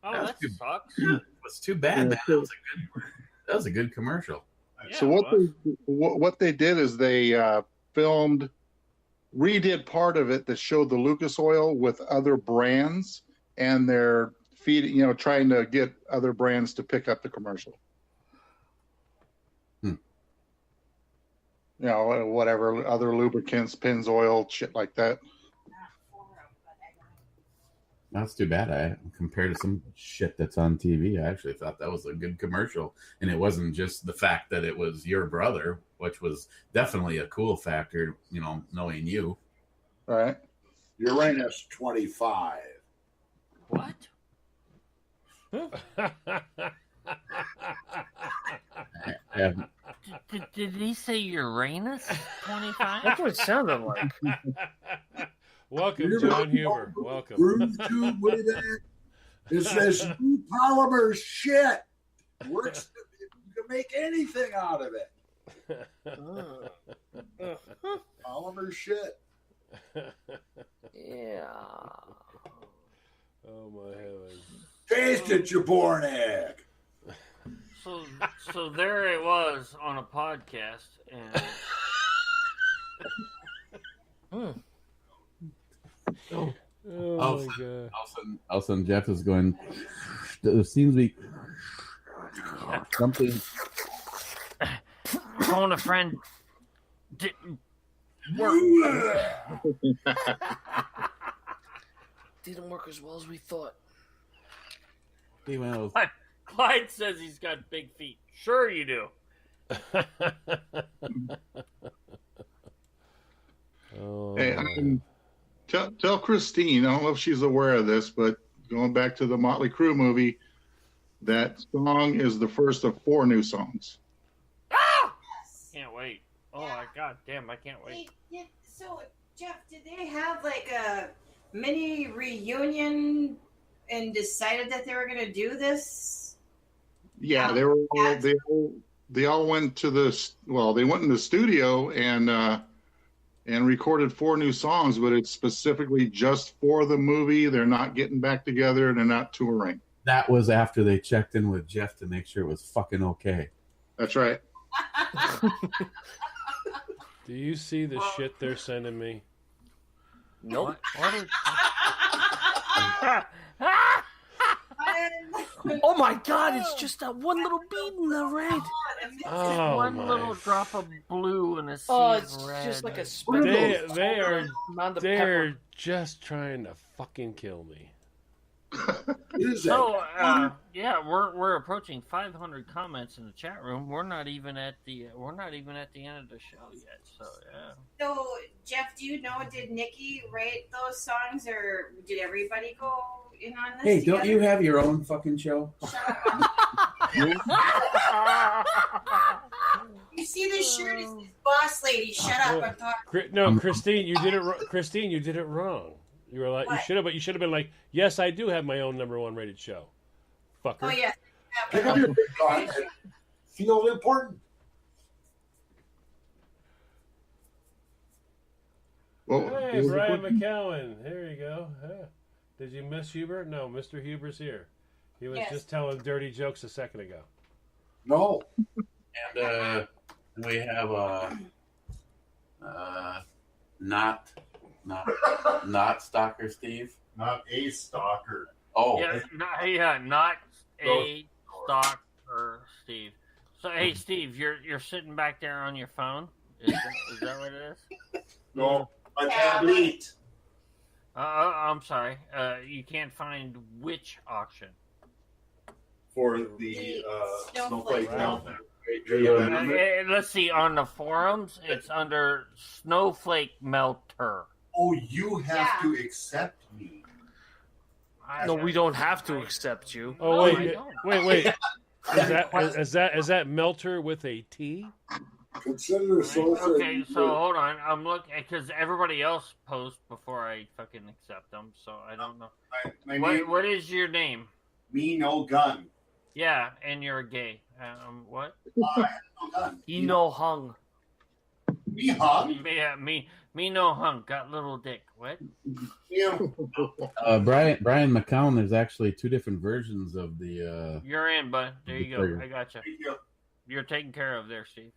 Oh, that sucks. It's too bad, man. That was a good commercial. Yeah, So what they did is they redid part of it that showed the Lucas Oil with other brands, and they're trying to get other brands to pick up the commercial. Whatever other lubricants, Pennzoil, shit like that. That's too bad. Compared to some shit that's on TV, I actually thought that was a good commercial. And it wasn't just the fact that it was your brother, which was definitely a cool factor, knowing you. All right. Uranus 25. What? Did he say Uranus 25? That's what it sounded like. Welcome, John Huber. Welcome. Groove tube way back. It's this new polymer shit. Works. You can make anything out of it. Polymer shit. Yeah. Oh my heavens. Taste it, you born egg. So there it was on a podcast, and Oh my God. All of a sudden, Jeff is going. There seems to be something. phone a friend didn't work. Didn't work as well as we thought. Clyde says he's got big feet. Sure you do. Hey, tell Christine, I don't know if she's aware of this, but going back to the Motley Crue movie, that song is the first of 4 new songs. Ah! Can't wait. Oh my God, damn, I can't wait. So, Jeff, did they have like a mini reunion and decided that they were going to do this? Yeah, they all went to they went in the studio and and recorded 4 new songs, but it's specifically just for the movie. They're not getting back together and they're not touring. That was after they checked in with Jeff to make sure it was fucking okay. That's right. Do you see the shit they're sending me? Nope. Oh my God! It's just that one little bead in the red. Oh, one little drop of blue and a sea it's of red. just like a They are just trying to fucking kill me. So we're approaching 500 comments in the chat room. We're not even at the end of the show yet. So yeah. So Jeff, do you know? Did Nikki rate those songs, or did everybody go in on this? Hey, together? don't you have your own fucking show? You see this shirt? It says "Boss Lady." Shut up! I'm talking. No, Christine, you did it. Christine, you did it wrong. You were like, you should have been like, yes, I do have my own #1 rated show. Fucker. Oh yes. Pick up your big gun and feel important. Well, Hey, Brian McCowan. There you go. Yeah. Did you miss Huber? No, Mr. Huber's here. He was just telling dirty jokes a second ago. No. And we have not Stalker Steve. Not a stalker. Oh. Not a stalker, Steve. So hey, Steve, you're sitting back there on your phone. Is that what it is? No, my tablet. I'm sorry. You can't find which auction For the Snowflake Meltdown. Let's see. On the forums, it's under Snowflake Melter. Oh, you have to accept me. No, we don't have to accept you. Oh wait. Is that Melter with a T? Consider a source. Okay, so hold on. I'm looking because everybody else posts before I fucking accept them, so I don't know. What is your name? Me no gun. Yeah, and you're gay. What? No gun. He no hung. Me hung. Yeah, me no hung. Got little dick. What? Yeah. Brian McCown. There's actually 2 different versions of the. You're in, bud. There you go. I got you. Thank you. You're taken care of there, Steve.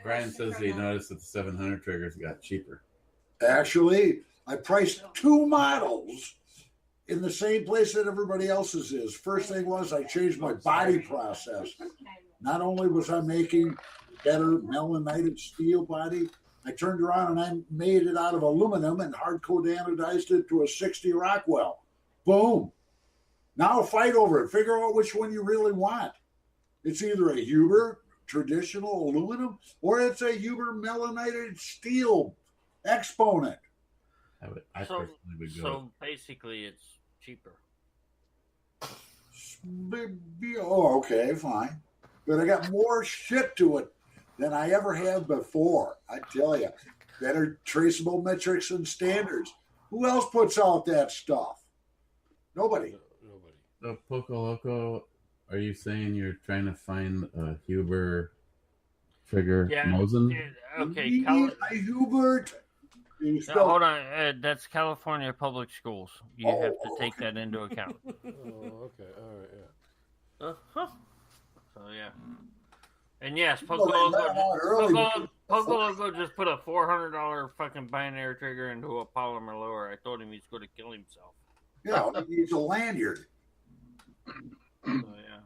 Brian says he noticed that the 700 triggers got cheaper. Actually, I priced 2 models in the same place that everybody else's is. First thing was I changed my body process. Not only was I making better melanated steel body, I turned around and I made it out of aluminum and hard-coat anodized it to a 60 Rockwell. Boom. Now fight over it. Figure out which one you really want. It's either a Huber traditional aluminum or it's a Huber melanated steel exponent. I personally would go. So basically, it's cheaper. Oh, okay, fine. But I got more shit to it than I ever have before. I tell you, better traceable metrics and standards. Who else puts out that stuff? Nobody. So Poco Loco, are you saying you're trying to find a Huber trigger Mosin? Yeah, okay. Hubert. Hold on. That's California Public Schools. You have to take that into account. Oh, okay. All right. Yeah. Uh-huh. So yeah. And yes, Poco Loco just put a $400 fucking binary trigger into a polymer lower. I told him he's going to kill himself. Yeah, he needs a lanyard. So, yeah.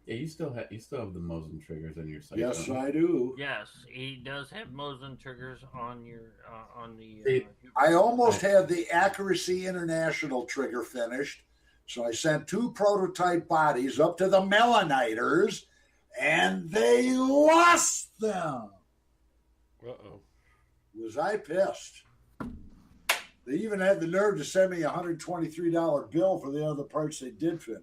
Yeah, you still have the Mosin triggers on your site. Yes, I do. Yes, he does have Mosin triggers on your on the. I almost had the Accuracy International trigger finished, so I sent 2 prototype bodies up to the Melaniters, and they lost them. Uh-oh. Was I pissed? They even had the nerve to send me a $123 bill for the other parts they did finish.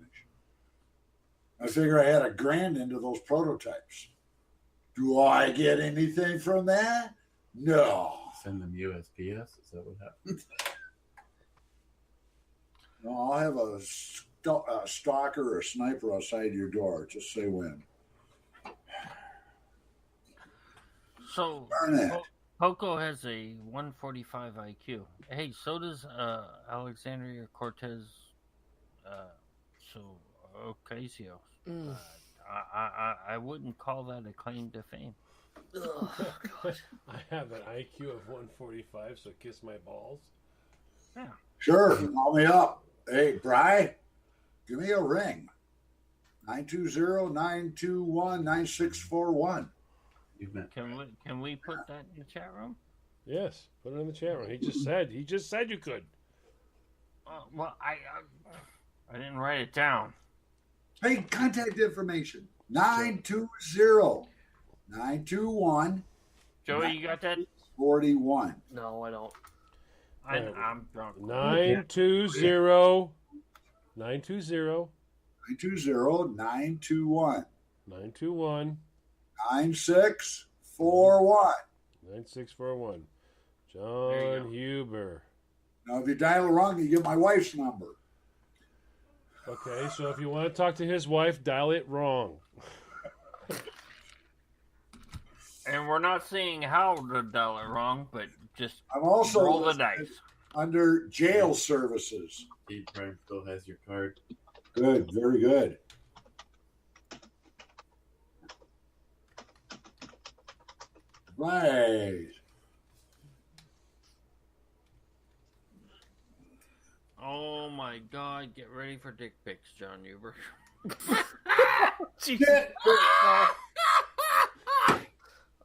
I figure I had $1,000 into those prototypes. Do I get anything from that? No. Send them USPS? Is that what happened? No, I'll have a stalker or a sniper outside your door. Just say when. So Burn it. Poco has a 145 IQ. Hey, so does Alexandria Cortez. So Ocasio. I wouldn't call that a claim to fame. Oh, God. I have an IQ of 145, so kiss my balls. Yeah. Sure, call me up. Hey, Bri, give me a ring. 920-921-9641. Can we put that in the chat room? Yes, put it in the chat room. He just said you could. Well, I didn't write it down. Hey, contact information. 920-921. Joey, you got that? 41. No, I don't. I'm drunk. 920 920-921. 921 9641. 9641. John Huber. Now, if you dial it wrong, you get my wife's number. Okay, so if you want to talk to his wife, dial it wrong. And we're not seeing how to dial it wrong, but just I'm also roll the dice. Under jail services. Steve Prime still has your card. Good, very good. Right. Oh my God! Get ready for dick pics, John Huber.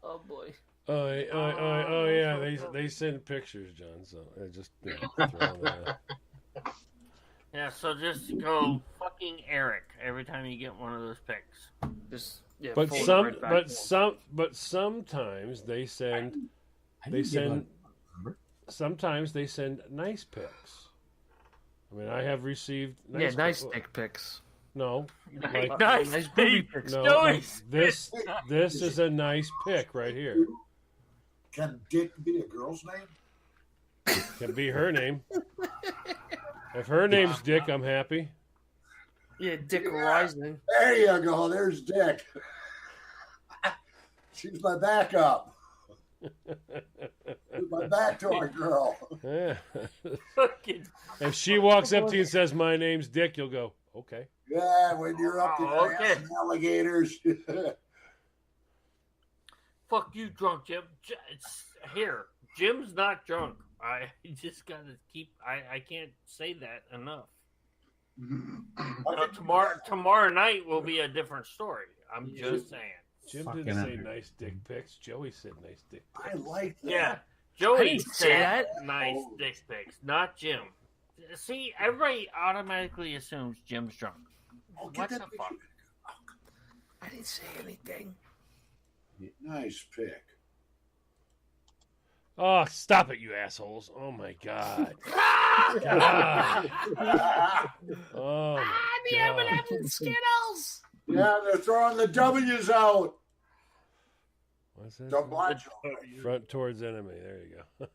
Oh boy. Oh yeah, they send pictures, John. So I just throw that. Yeah, so just go fucking Eric every time you get one of those pics. Just But sometimes they send sometimes they send nice pics. I mean, I have received nice dick pics. No, nice booby pics. No, this is a nice pic right here. Can Dick be a girl's name? Can be her name. If her name's Dick, I'm happy. Yeah, Dick Rising. There you go. There's Dick. She's my backup. My back to our girl. Yeah. If she walks up to you and says, "My name's Dick," you'll go, "Okay." Yeah, when you're up to your ass in alligators. Fuck you, drunk Jim. It's here. Jim's not drunk. I just gotta keep. I can't say that enough. Tomorrow night will be a different story. I'm just saying. Jim didn't say nice dick pics. Joey said nice dick pics. I like that. Yeah, Joey said nice dick pics, not Jim. See, everybody automatically assumes Jim's drunk. Oh, what the fuck? I didn't say anything. Nice pic. Oh, stop it, you assholes. Oh, my God. God. Oh, my the M&M's and Skittles. Yeah, they're throwing the W's out. What's that? Double Front towards enemy. There you go.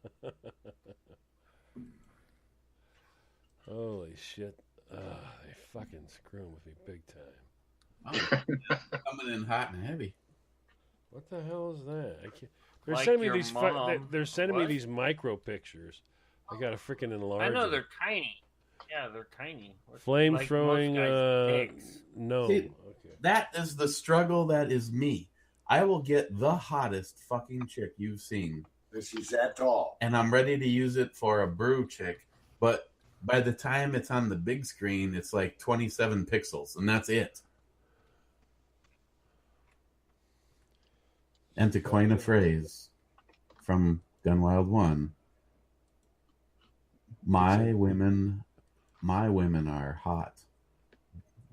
Holy shit. They fucking screwing with me big time. Coming in hot and heavy. What the hell is that? I can't. They're Like sending me your these. mom. They're sending me What? these micro pictures. I got a freaking enlarge. I know they're tiny. Yeah, they're tiny. Flame Like throwing. most guys' dicks. No. See, Okay. That is the struggle. That is me. I will get the hottest fucking chick you've seen. She's that tall. And I'm ready to use it for a brew chick. But by the time it's on the big screen, it's like 27 pixels. And that's it. And to coin a phrase from Gunwild 1, my women are hot.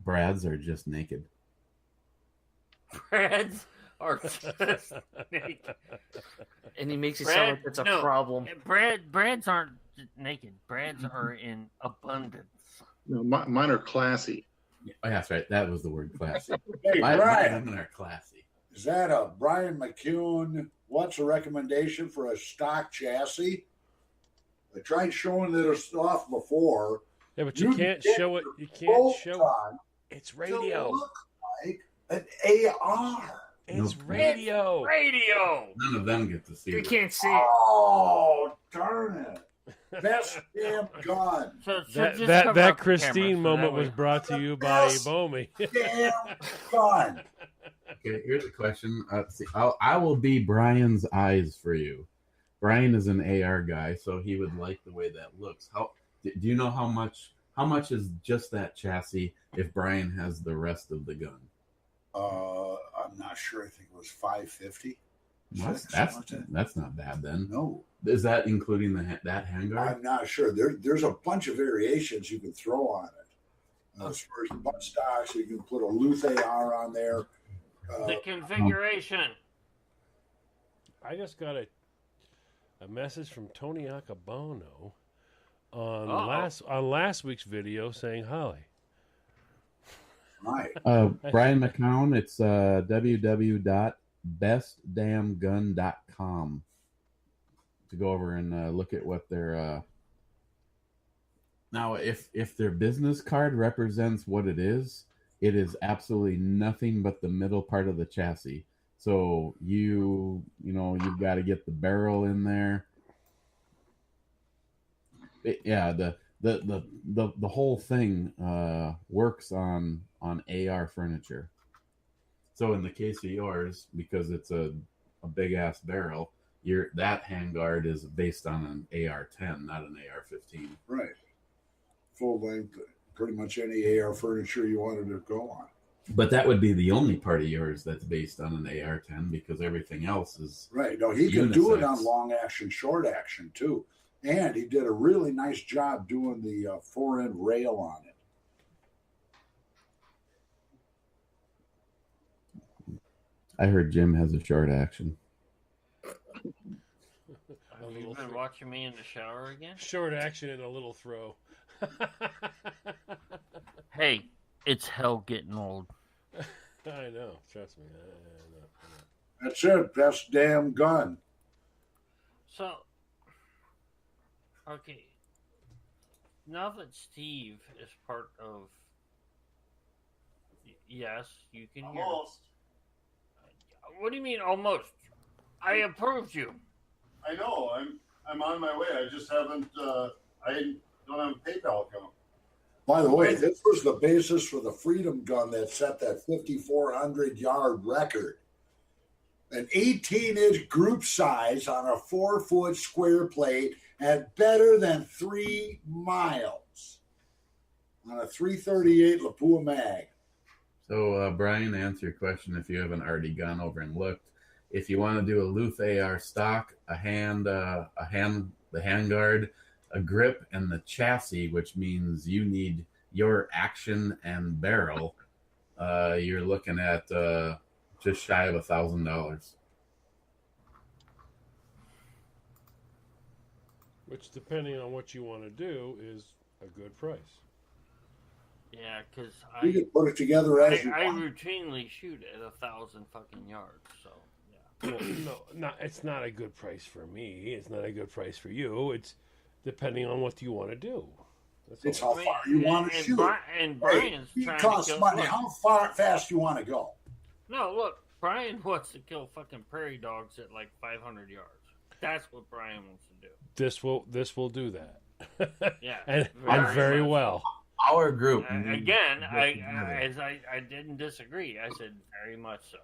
Brad's are just naked. Brad's are just naked. And he makes it sound like it's a problem. Brad's aren't naked. Brad's are in abundance. No, mine are classy. Oh, that's right. That was the word, classy. Hey, my Brian. women are classy. Is that a Brian McCune? What's a recommendation for a stock chassis? I tried showing it off before. Yeah, but you can't show it. You can't show it. It's radio. Look like an AR. It's radio. Radio. None of them get to see You it. can't see it. Oh, darn it. Best damn gun. So That just that, cover that up the Christine camera, so moment that way- was brought to you by Best Bomi. damn gun. Okay, here's a question. See, I will be Brian's eyes for you. Brian is an AR guy, so he would like the way that looks. Do you know how much is just that chassis if Brian has the rest of the gun? I'm not sure. I think it was $550. That's not bad then. No, Is that including that handguard? I'm not sure. There's a bunch of variations you can throw on it. As far as the butt stocks, you can put a Luth AR on there. The configuration. I just got a message from Tony Akabono on last week's video saying hi. Right. Brian McCown, it's www.bestdamngun.com to go over and look at what their now if their business card represents what it is absolutely nothing but the middle part of the chassis. So you've got to get the barrel in there. The whole thing works on AR furniture. So in the case of yours, because it's a big ass barrel, that handguard is based on an AR-10, not an AR-15. Right. Full length, pretty much any AR furniture you wanted to go on. But that would be the only part of yours that's based on an AR-10 because everything else is right. No, he can do it on long action, short action too. And he did a really nice job doing the 4-end rail on it. I heard Jim has a short action. Have you been watching me in the shower again? Short action and a little throw. Hey, it's hell getting old. I know. Trust me. I know. That's it. Best damn gun. So, okay. Now that Steve is part of, yes, you can hear. Almost. What do you mean almost? I approved you. I know. I'm on my way. I just haven't. I don't have a PayPal account. By the way, this was the basis for the Freedom gun that set that 5,400 yard record. An 18-inch group size on a 4-foot square plate at better than 3 miles on a 338 Lapua mag. So, Brian, to answer your question, if you haven't already gone over and looked, if you want to do a Luth AR stock, the handguard, a grip, and the chassis, which means you need your action and barrel, you're looking at just shy of $1,000. Which, depending on what you want to do, is a good price. Yeah, because You can put it together as you I want. routinely shoot at 1,000 fucking yards. So yeah. Well, no, it's not a good price for me. It's not a good price for you. It's depending on what you want to do. It's how far you want to shoot. And Brian's It trying costs to kill. money. Look, How far fast you want to go? no, look, Brian wants to kill fucking prairie dogs at like 500 yards. That's what Brian wants to do. This will do that. Yeah, and very very much. well. Our group. Again, I didn't disagree. I said very much so.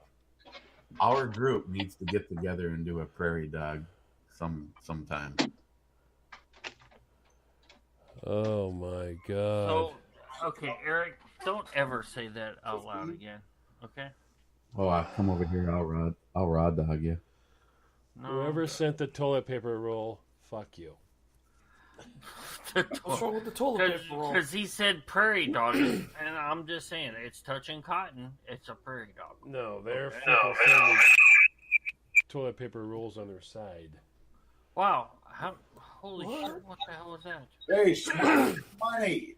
Our group needs to get together and do a prairie dog sometime. Oh my god. So, okay, Eric, don't ever say that out loud again. Okay? Oh, I'll come over here. I'll raw dog you. No. Whoever sent the toilet paper roll, fuck you. What's wrong with the toilet paper roll? Because he said prairie dog, and I'm just saying, it's touching cotton. It's a prairie dog. No, they're fucking sending toilet paper rolls on their side. Wow. Holy shit, what the hell is that? Hey, smart money.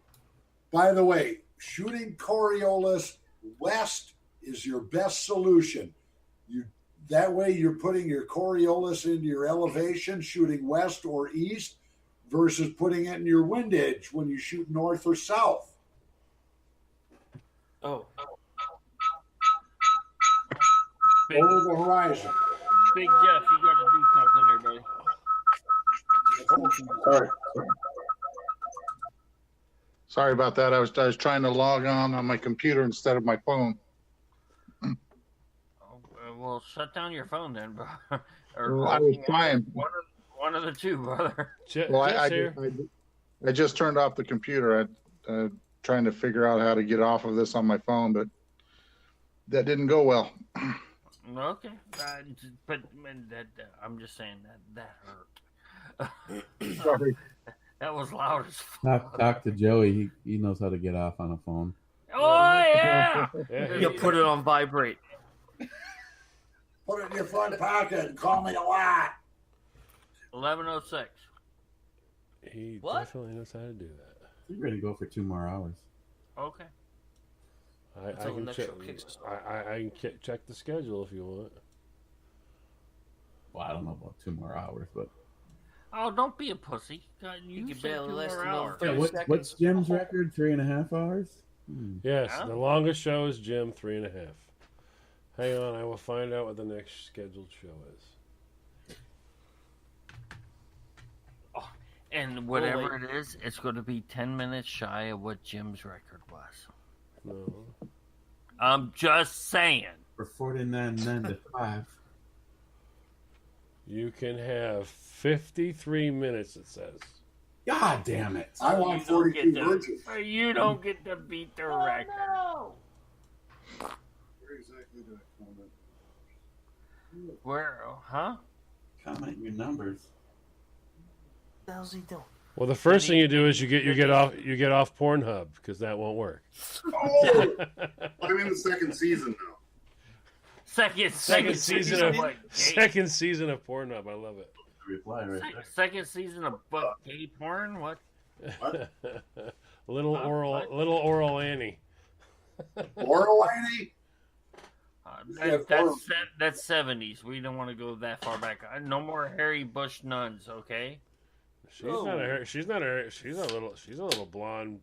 By the way, shooting Coriolis west is your best solution. That way you're putting your Coriolis into your elevation, shooting west or east, versus putting it in your wind edge when you shoot north or south. Oh. over the horizon. Big Jeff, you got to do something there, buddy. Sorry about that. I was trying to log on my computer instead of my phone. Well, shut down your phone then, bro. Well, I was trying. One of the two, brother. Well, I just turned off the computer. I'm trying to figure out how to get off of this on my phone, but that didn't go well. Okay, but I'm just saying that hurt. Sorry. That was loud as fuck. Talk to Joey. He knows how to get off on a phone. Oh yeah. You put it on vibrate. Put it in your front pocket and call me a lot. 11:06. He definitely knows how to do that. We're going to go for 2 more hours. Okay. I can check the schedule if you want. Well, I don't know about 2 more hours, but... Oh, don't be a pussy. God, you can said barely 2 last more another hours. 30 seconds. What's Jim's record? 3.5 hours? Yes, the longest show is Jim, 3.5. Hang on, I will find out what the next scheduled show is. Oh, and whatever it is, it's going to be 10 minutes shy of what Jim's record was. No. I'm just saying. For 49.9 to 5. You can have 53 minutes, it says. God damn it. I want 42 virgins. You don't get to beat the record. No. Where exactly did I comment? Where, huh? Comment your numbers. What the hell's he doing? Well, the first thing you do is you get off Pornhub because that won't work. Oh, I'm in the second season now. Second season of Pornhub. I love it. Reply right there. Second season of gay porn. What? Little oral Annie. Oral Annie? That's 70s. We don't want to go that far back. No more Harry Bush nuns, okay? She's a little blonde,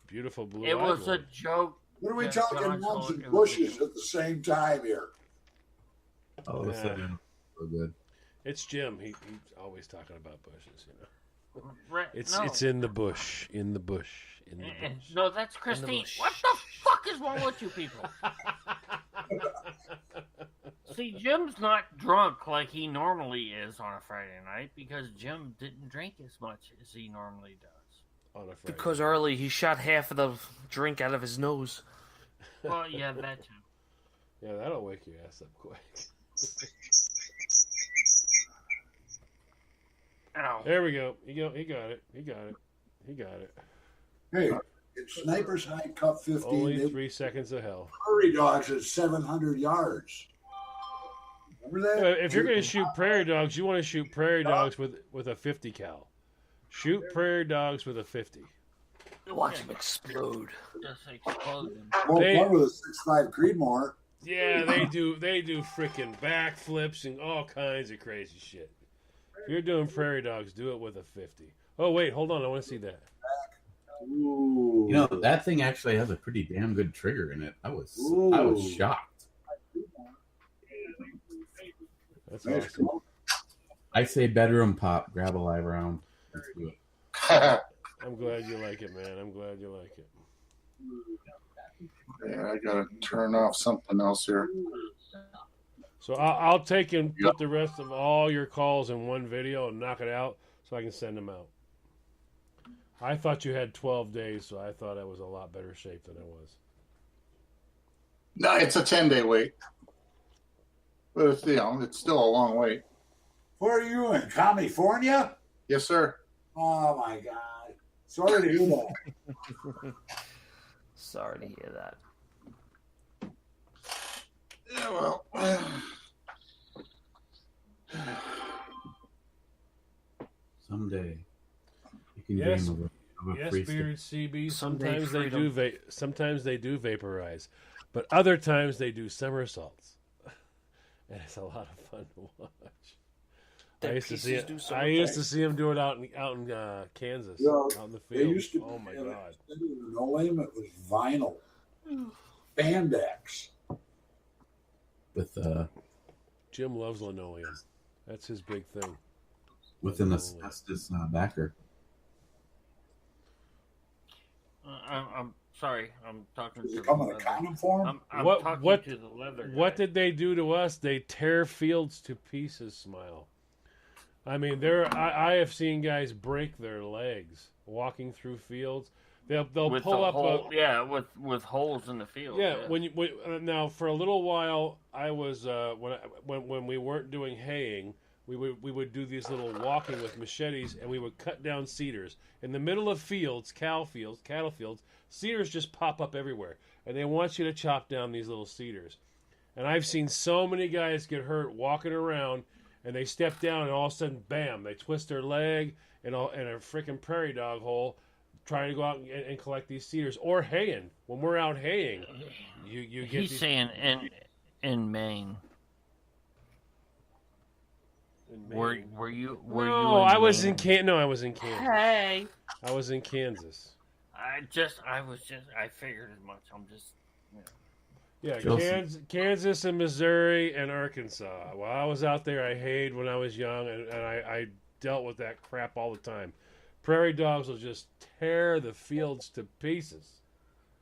beautiful blue. It was a joke. What are we talking nuns and bushes at the same time here? All of a sudden, so good. It's Jim. He's always talking about bushes, you know. Right, It's in the bush, in the bush, in the bush. No, that's Christine. What the fuck is wrong with you people? See, Jim's not drunk like he normally is on a Friday night because Jim didn't drink as much as he normally does on a Friday. Because early he shot half of the drink out of his nose. Well, yeah, that too. Yeah, that'll wake your ass up quick. Ow. There we go. He got it. Hey, it's Sniper's High Cup 15. Only 3 seconds of hell. Prairie dogs at 700 yards. Remember that? If you're going to shoot prairie dogs, you want to shoot prairie dogs with a 50 cal. Shoot prairie dogs with a 50. Watch them explode. Just explode them. One with a 6.5 Creedmoor. Yeah, they do freaking backflips and all kinds of crazy shit. If you're doing prairie dogs, do it with a 50. Oh, wait, hold on. I want to see that. Ooh. You know, that thing actually has a pretty damn good trigger in it. I was shocked. That's awesome. I say bedroom pop, grab a live round. Let's do it. I'm glad you like it, man. I'm glad you like it. Yeah, I gotta turn off something else here. So I'll take and put the rest of all your calls in one video and knock it out so I can send them out. I thought you had 12 days, so I thought I was a lot better shape than I was. No, it's a 10-day wait. But it's, it's still a long wait. Where are you in? California? Yes, sir. Oh, my God. Sorry to hear that. Sorry to hear that. Yeah, well. Someday you can Yes, dream of a free Beard CB. Someday Sometimes they do vaporize, but other times they do somersaults, and it's a lot of fun to watch. I used to see him do it out in Kansas, out in the field. Oh my God! No limit was vinyl, spandex. with Jim loves linoleum. That's his big thing. With an asbestos backer. I'm sorry. I'm talking Does to it come the in a leather. condom form? I'm talking to the leather guy. What did they do to us? They tear fields to pieces, Smile. I mean, I have seen guys break their legs walking through fields. They'll with pull up with holes in the field. Yeah, now for a little while I was when we weren't doing haying, we would do these little walking with machetes, and we would cut down cedars in the middle of fields, cattle fields. Cedars just pop up everywhere, and they want you to chop down these little cedars. And I've seen so many guys get hurt walking around, and they step down, and all of a sudden, bam! They twist their leg in a freaking prairie dog hole, trying to go out and collect these cedars or haying. When we're out haying, you get. He's saying in Maine. Were you? I was in Kansas. No, I was in Kansas. Hey. I was in Kansas. I figured as much. I'm just. Yeah, Kansas and Missouri and Arkansas. While I was out there, I hayed when I was young, and I dealt with that crap all the time. Prairie dogs will just tear the fields to pieces.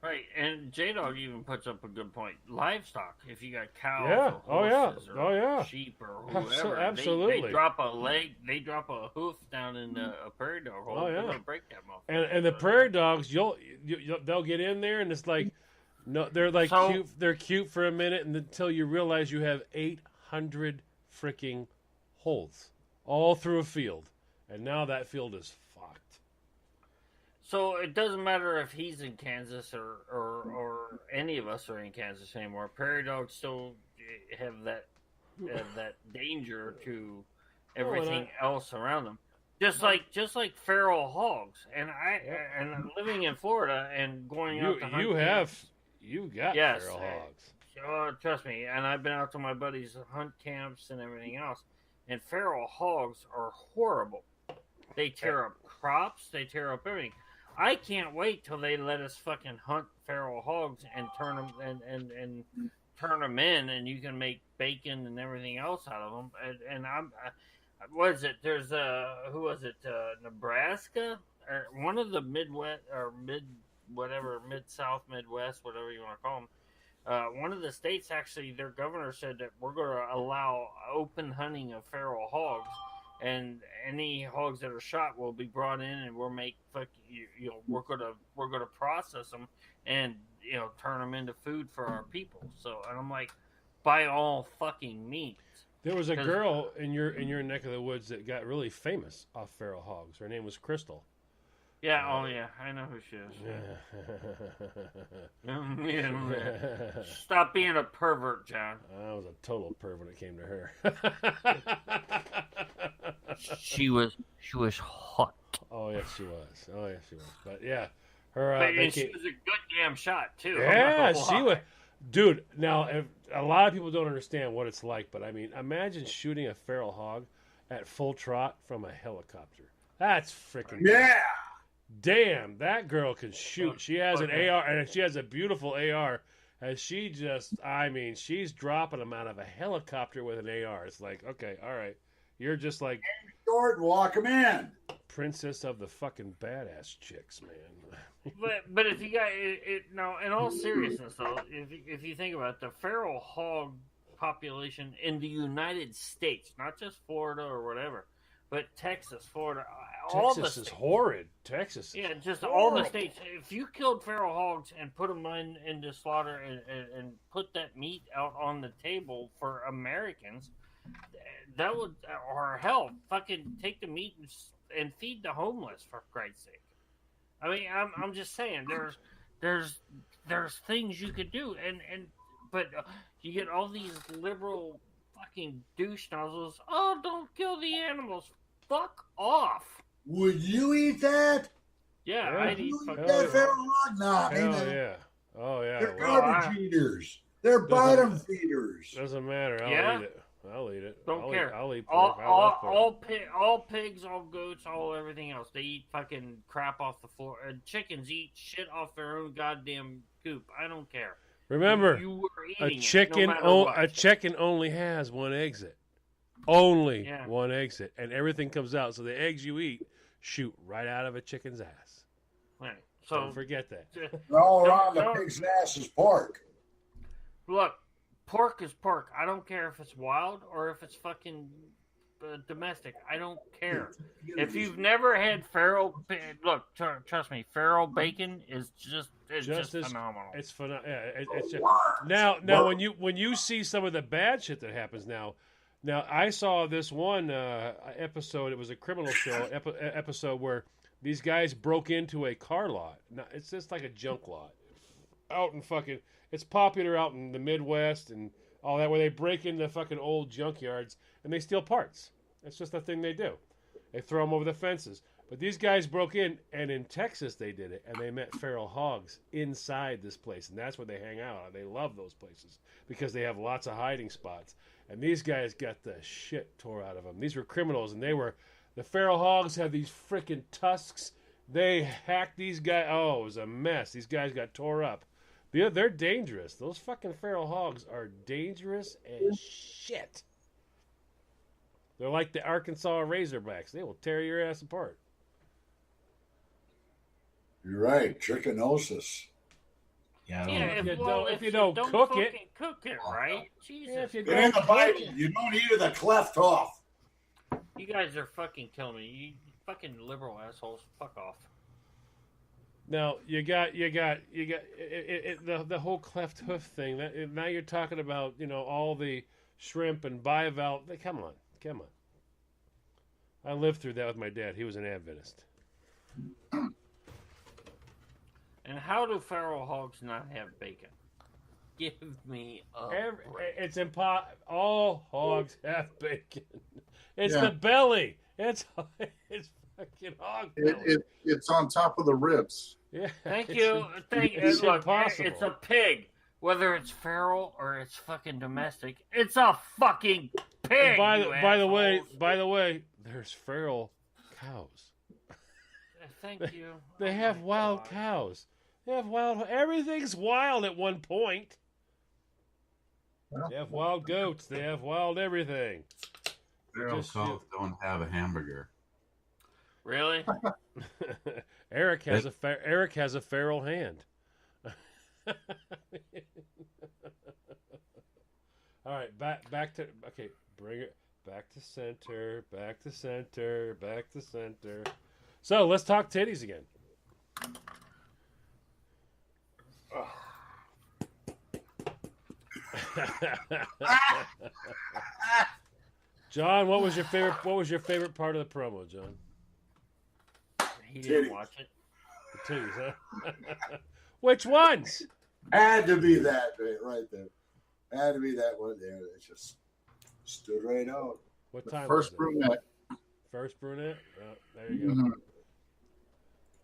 Right, and J-Dog even puts up a good point. Livestock, if you got cows or horses or sheep or whoever, absolutely. They drop a leg, they drop a hoof down in a prairie dog hole, they're going to break that motherfucker. And the prairie dogs, they'll get in there, and it's like, no, they're like cute. They're cute for a minute, and until you realize you have 800 freaking holes all through a field, and now that field is fucked. So it doesn't matter if he's in Kansas or any of us are in Kansas anymore. Prairie dogs still have that danger to everything else around them. Just like feral hogs, and living in Florida and going out to hunt. You got yes, feral hogs. Trust me, and I've been out to my buddies' hunt camps and everything else, and feral hogs are horrible. They tear up crops, they tear up everything. I can't wait till they let us fucking hunt feral hogs and turn them and turn them in, and you can make bacon and everything else out of them. And what is it? There's who was it? Nebraska or one of the Midwest or Mid-South, Midwest, whatever you want to call them. One of the states actually, their governor said that we're going to allow open hunting of feral hogs, and any hogs that are shot will be brought in, and we're going to process them and turn them into food for our people. So, and I'm like, by all fucking means. There was a girl in your neck of the woods that got really famous off feral hogs. Her name was Crystal. Yeah, I know who she is. Stop being a pervert, John. I was a total pervert when it came to her. She was hot. Oh yes, she was. But yeah, her. She was a good damn shot too. Yeah, she was. Dude, now a lot of people don't understand what it's like, but I mean, imagine shooting a feral hog at full trot from a helicopter. That's freaking damn, that girl can shoot. She has an AR, and she has a beautiful AR. And she just, I mean, she's dropping them out of a helicopter with an AR. It's like, okay, all right. You're just like... Short, walk them in. Princess of the fucking badass chicks, man. but if you got it now, in all seriousness, though, if you think about it, the feral hog population in the United States, not just Florida or whatever, but Texas, Florida, all the states. Texas is horrid. Texas. Yeah, just all the states. If you killed feral hogs and put them into slaughter and put that meat out on the table for Americans, that would, or hell, fucking take the meat and feed the homeless, for Christ's sake. I mean, I'm just saying, there's things you could do, but you get all these liberal fucking douche nozzles. Oh, don't kill the animals. Fuck off. Would you eat that? Yeah, I'd eat that feral hog? Nah, yeah. Oh yeah. They're garbage eaters. They're bottom feeders. Doesn't matter. I'll eat it. Don't care. I'll eat pork. All pigs, all goats, all everything else. They eat fucking crap off the floor. And chickens eat shit off their own goddamn coop. I don't care. Remember, You were a eating chicken, it, no matter what. a chicken only has one exit. Only Yeah. one exit, and everything comes out. So the eggs you eat shoot right out of a chicken's ass. Right. So Don't forget that. All around the pig's ass is pork. Look, pork is pork. I don't care if it's wild or if it's fucking domestic. I don't care. If you've never had feral, look, trust me, feral bacon is just phenomenal. It's phenomenal. Yeah, it's just, now when you see some of the bad shit that happens now. Now I saw this one episode. It was a criminal show episode where these guys broke into a car lot. Now, it's just like a junk lot out in fucking. It's popular out in the Midwest and all that, where they break into fucking old junkyards and they steal parts. It's just a thing they do. They throw them over the fences. But these guys broke in, and in Texas they did it, and they met feral hogs inside this place, and that's where they hang out. They love those places because they have lots of hiding spots. And these guys got the shit tore out of them. These were criminals, and the feral hogs have these freaking tusks. They hacked these guys. Oh, it was a mess. These guys got tore up. They're dangerous. Those fucking feral hogs are dangerous as shit. They're like the Arkansas Razorbacks. They will tear your ass apart. You're right. Trichinosis. Yeah, if you don't cook it right. Jesus. In the Bible, you don't eat the cleft off. You guys are fucking killing me. You fucking liberal assholes. Fuck off. Now you got the whole cleft hoof thing. Now you're talking about all the shrimp and bivalve. Come on. I lived through that with my dad. He was an Adventist. And how do feral hogs not have bacon? Give me a break. It's impossible. All hogs have bacon. It's the belly. It's fucking hog belly. It's on top of the ribs. Yeah. Thank you. It's look, impossible. It's a pig. Whether it's feral or it's fucking domestic, it's a fucking pig. By the way, there's feral cows. Thank you. They have wild cows. They have wild. Everything's wild at one point. They have wild goats. They have wild everything. Feral cows don't have a hamburger. Really? Eric has a feral hand. All right, back to bring it back to center, back to center, back to center. So let's talk titties again. John, what was your favorite part of the promo, John? He didn't watch it. The titties, huh? Which ones? Had to be that right there. Had to be that one there. It just stood right out. What time? First brunette. First brunette. Oh, there you go. Mm-hmm.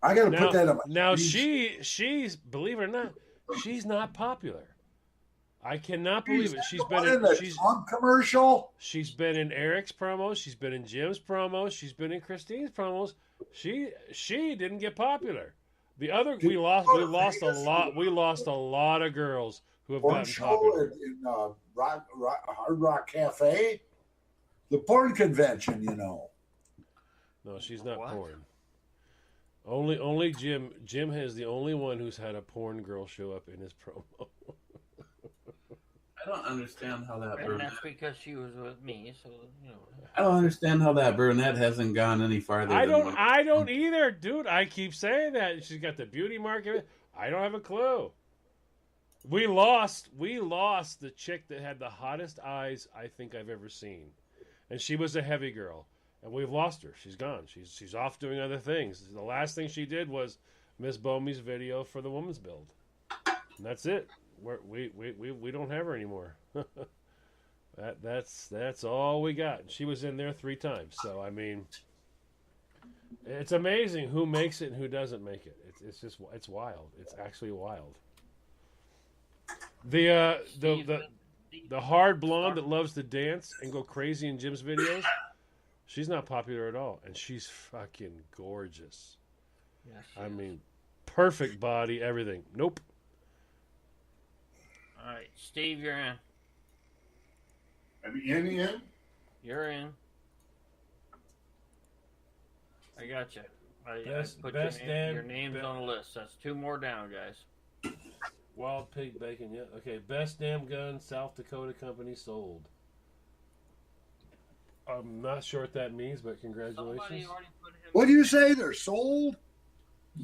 I got to put that on my. Now she's believe it or not, she's not popular. I cannot believe it. She's been in the Trump commercial. She's been in Eric's promos. She's been in Jim's promos. She's been in Christine's promos. She didn't get popular. The other we lost a lot. We lost a lot of girls who have gotten popular. In Hard Rock Cafe, the porn convention, No, she's not porn. Only Jim. Jim is the only one who's had a porn girl show up in his promo. I don't understand how that. And that's because she was with me, so I don't understand how that brunette hasn't gone any farther. I don't either, dude. I keep saying that she's got the beauty market. I don't have a clue. We lost the chick that had the hottest eyes I think I've ever seen, and she was a heavy girl, and we've lost her. She's gone. She's off doing other things. The last thing she did was Miss Bomey's video for the Woman's Build, and that's it. We don't have her anymore. That's all we got. She was in there 3 times. So I mean, it's amazing who makes it and who doesn't make it. It's wild. It's actually wild. The hard blonde that loves to dance and go crazy in Jim's videos, she's not popular at all, and she's fucking gorgeous. Yes, I mean, perfect body, everything. Nope. All right, Steve, you're in. I'm in. You're in. I got you. I put your names on the list. That's 2 more down, guys. Wild pig bacon, yeah. Okay, best damn gun South Dakota company sold. I'm not sure what that means, but congratulations. What do you say? They're sold?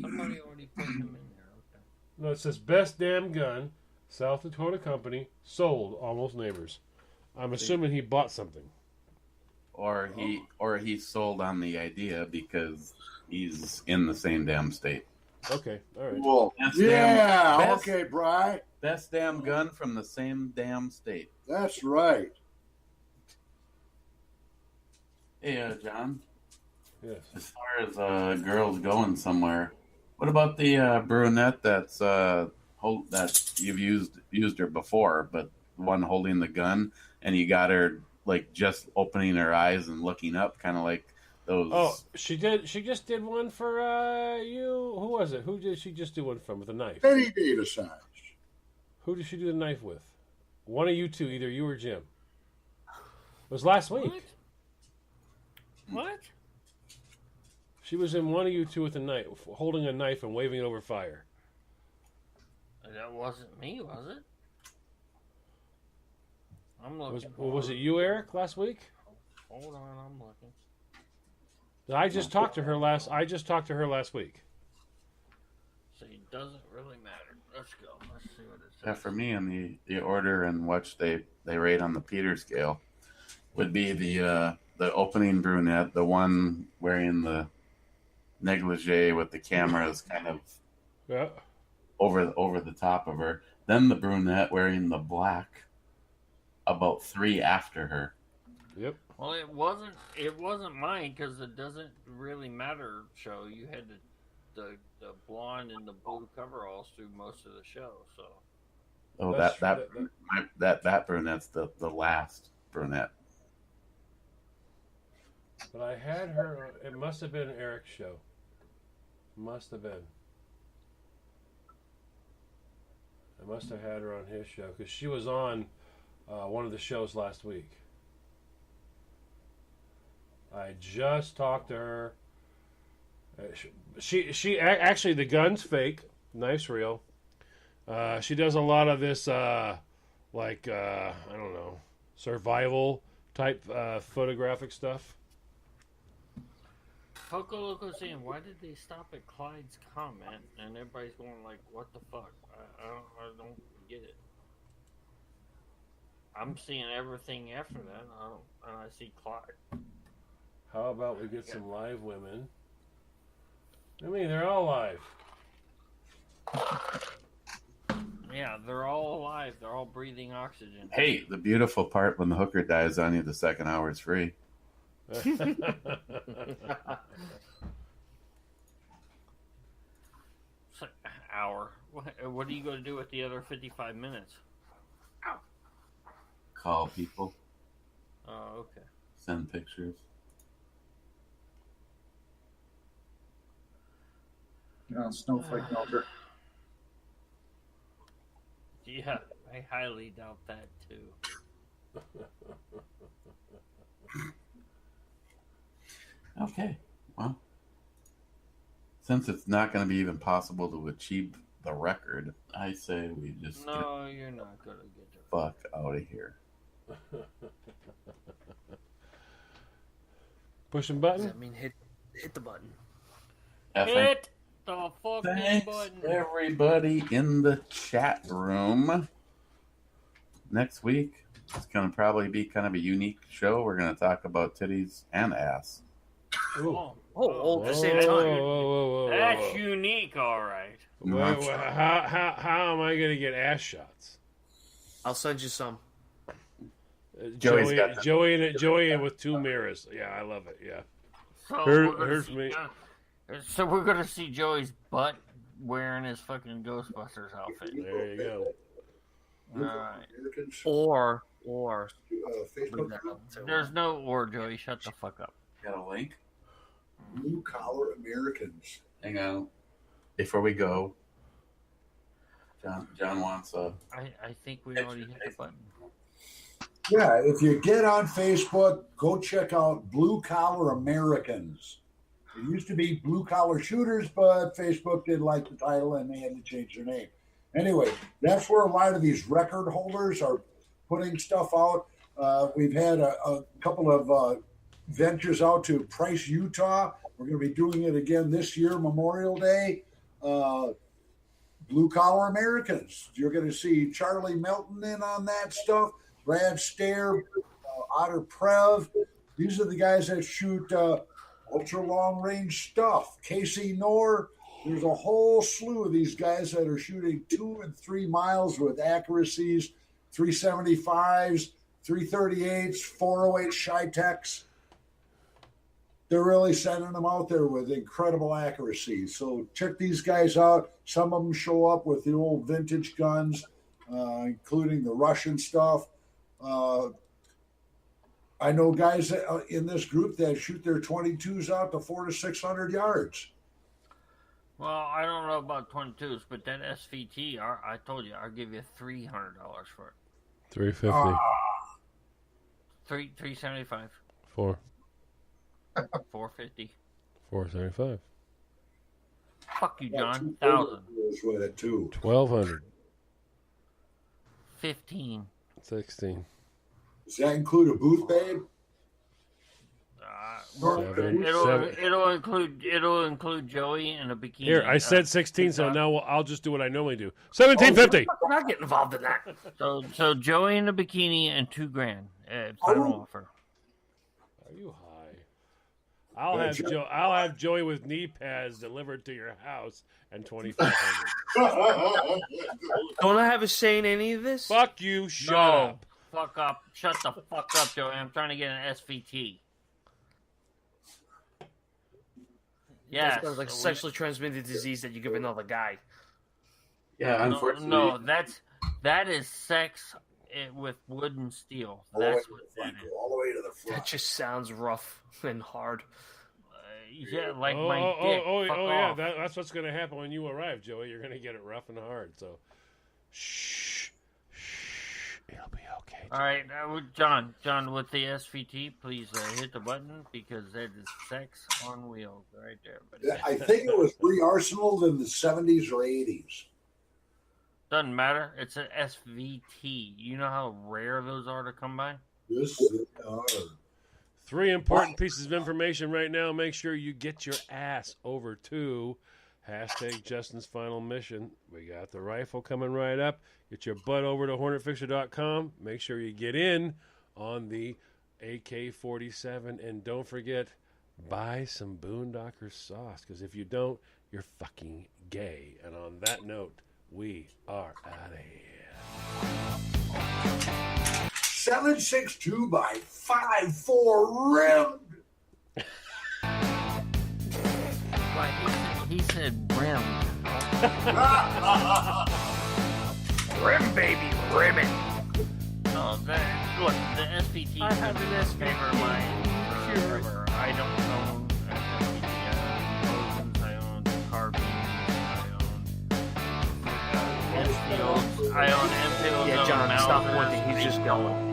Somebody already put him in there. Okay. No, it says best damn gun South Dakota company sold. Almost neighbors. I'm assuming he bought something. Or he sold on the idea because he's in the same damn state. Okay, all right. Cool. Okay, Bri. Best damn gun from the same damn state. That's right. Hey, John. Yes. As far as girls going somewhere, what about the brunette that you've used her before, but the one holding the gun, and you got her like just opening her eyes and looking up, kind of like those. Oh, she did. She just did one for you. Who was it? Who did she just do one from with a knife? Betty Davis size. Who did she do the knife with? One of you two, either you or Jim. It was last week. What? She was in one of you two with a knife, holding a knife and waving it over fire. That wasn't me, was it? I'm looking. Was it you, Eric, last week? Hold on, I'm looking. I just talked to her last week. See, it doesn't really matter. Let's go. Let's see what it says. Yeah, for me, in the order in which they rate on the Peter scale would be the opening brunette, the one wearing the negligee with the cameras kind of over the top of her. Then the brunette wearing the black, about 3 after her. Yep. Well, it wasn't mine because it doesn't really matter. Show you had the blonde and the blue coveralls through most of the show. So. Oh, that brunette's the last brunette. But I had her. It must have been Eric's show. Must have been. I must have had her on his show because she was on one of the shows last week. I just talked to her. She actually, the gun's fake, knife's real. She does a lot of this I don't know, survival type photographic stuff. Coco Loco saying, why did they stop at Clyde's comment? And everybody's going like, what the fuck? I don't get it. I'm seeing everything after that, and I see Clyde. How about we get some live women? I mean, they're all live. Yeah, they're all alive. They're all breathing oxygen. Hey, the beautiful part when the hooker dies on you, the second hour is free. Hour. What are you going to do with the other 55 minutes? Call people. Oh, okay. Send pictures. Snowflake melter. Yeah, I highly doubt that too. Okay, well, since it's not going to be even possible to achieve the record, I say we just you're not going to get the fuck out of here. Pushing button? Does that mean hit the button? Hit the fucking Thanks, button. everybody in the chat room. Next week, it's going to probably be kind of a unique show. We're going to talk about titties and ass. At the same time. Whoa. That's unique, all right. How am I going to get ass shots? I'll send you some. Joey with 2 mirrors. Yeah, I love it. Yeah. So Here's me. So we're gonna see Joey's butt wearing his fucking Ghostbusters outfit. There you go. All right. Or There's no or, Joey. Shut the fuck up. Got a link? Blue collar Americans. Hang on. Before we go, John wants a. I think we already hit the button. Yeah, if you get on Facebook, go check out Blue Collar Americans. It used to be Blue Collar Shooters, but Facebook didn't like the title and they had to change their name. Anyway, that's where a lot of these record holders are putting stuff out. We've had a couple of ventures out to Price, Utah. We're going to be doing it again this year, Memorial Day. Blue Collar Americans. You're going to see Charlie Melton in on that stuff. Brad Stair, Otter Prev. These are the guys that shoot ultra long range stuff. Casey Knorr. There's a whole slew of these guys that are shooting 2 and 3 miles with accuracies, 375s, 338s, 408 Shytex. They're really sending them out there with incredible accuracy. So check these guys out. Some of them show up with the old vintage guns, including the Russian stuff. I know guys in this group that shoot their 22s out to 400 to 600 yards. Well, I don't know about 22s, but that SVT, I told you, I'll give you $300 for it. $350. $375. $4. $450. $475. Fuck you, John. 1,000. With it too. $1,200. 15. 16. Does that include a booth, babe? It'll include Joey and a bikini. Here, I said 16, so now I'll just do what I normally do. $1,750. I'm not getting involved in that. So Joey in a bikini and $2,000. Final offer. Are you high? I'll have Joey with knee pads delivered to your house and $2,500. Don't I have a say in any of this? Fuck you! Shut up. Fuck up! Shut the fuck up, Joey. I'm trying to get an SVT. Yeah, it's like sexually transmitted disease that you give another guy. Yeah, unfortunately. No, that is sex with wood and steel. That's what that is. All the way to the front. That just sounds rough and hard. Yeah, like my dick. Yeah, that's what's going to happen when you arrive, Joey. You're going to get it rough and hard. So, shh, it'll be okay. All right, John, with the SVT, please hit the button because that is sex on wheels right there. Buddy. I think it was re-arsenaled in the 70s or 80s. Doesn't matter. It's an SVT. You know how rare those are to come by? Yes. 3 important pieces of information right now. Make sure you get your ass over to #Justin's Final Mission. We got the rifle coming right up. Get your butt over to HornetFixer.com. Make sure you get in on the AK-47. And don't forget, buy some Boondocker sauce. Because if you don't, you're fucking gay. And on that note, we are out of here. 7.62 by 5.4 rimmed. Right, he said rim. Rim, baby, rim it. No, look, the SVT. I have an SVT. Of mine forever. I don't own SVT. I own carbine. I own MPOs. Yeah, John, stop pointing. He's just going.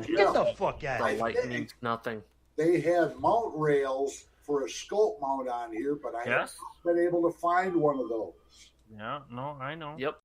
Get the fuck out. The light means nothing. They have mount rails for a scope mount on here, but I haven't been able to find one of those. Yeah, no, I know. Yep.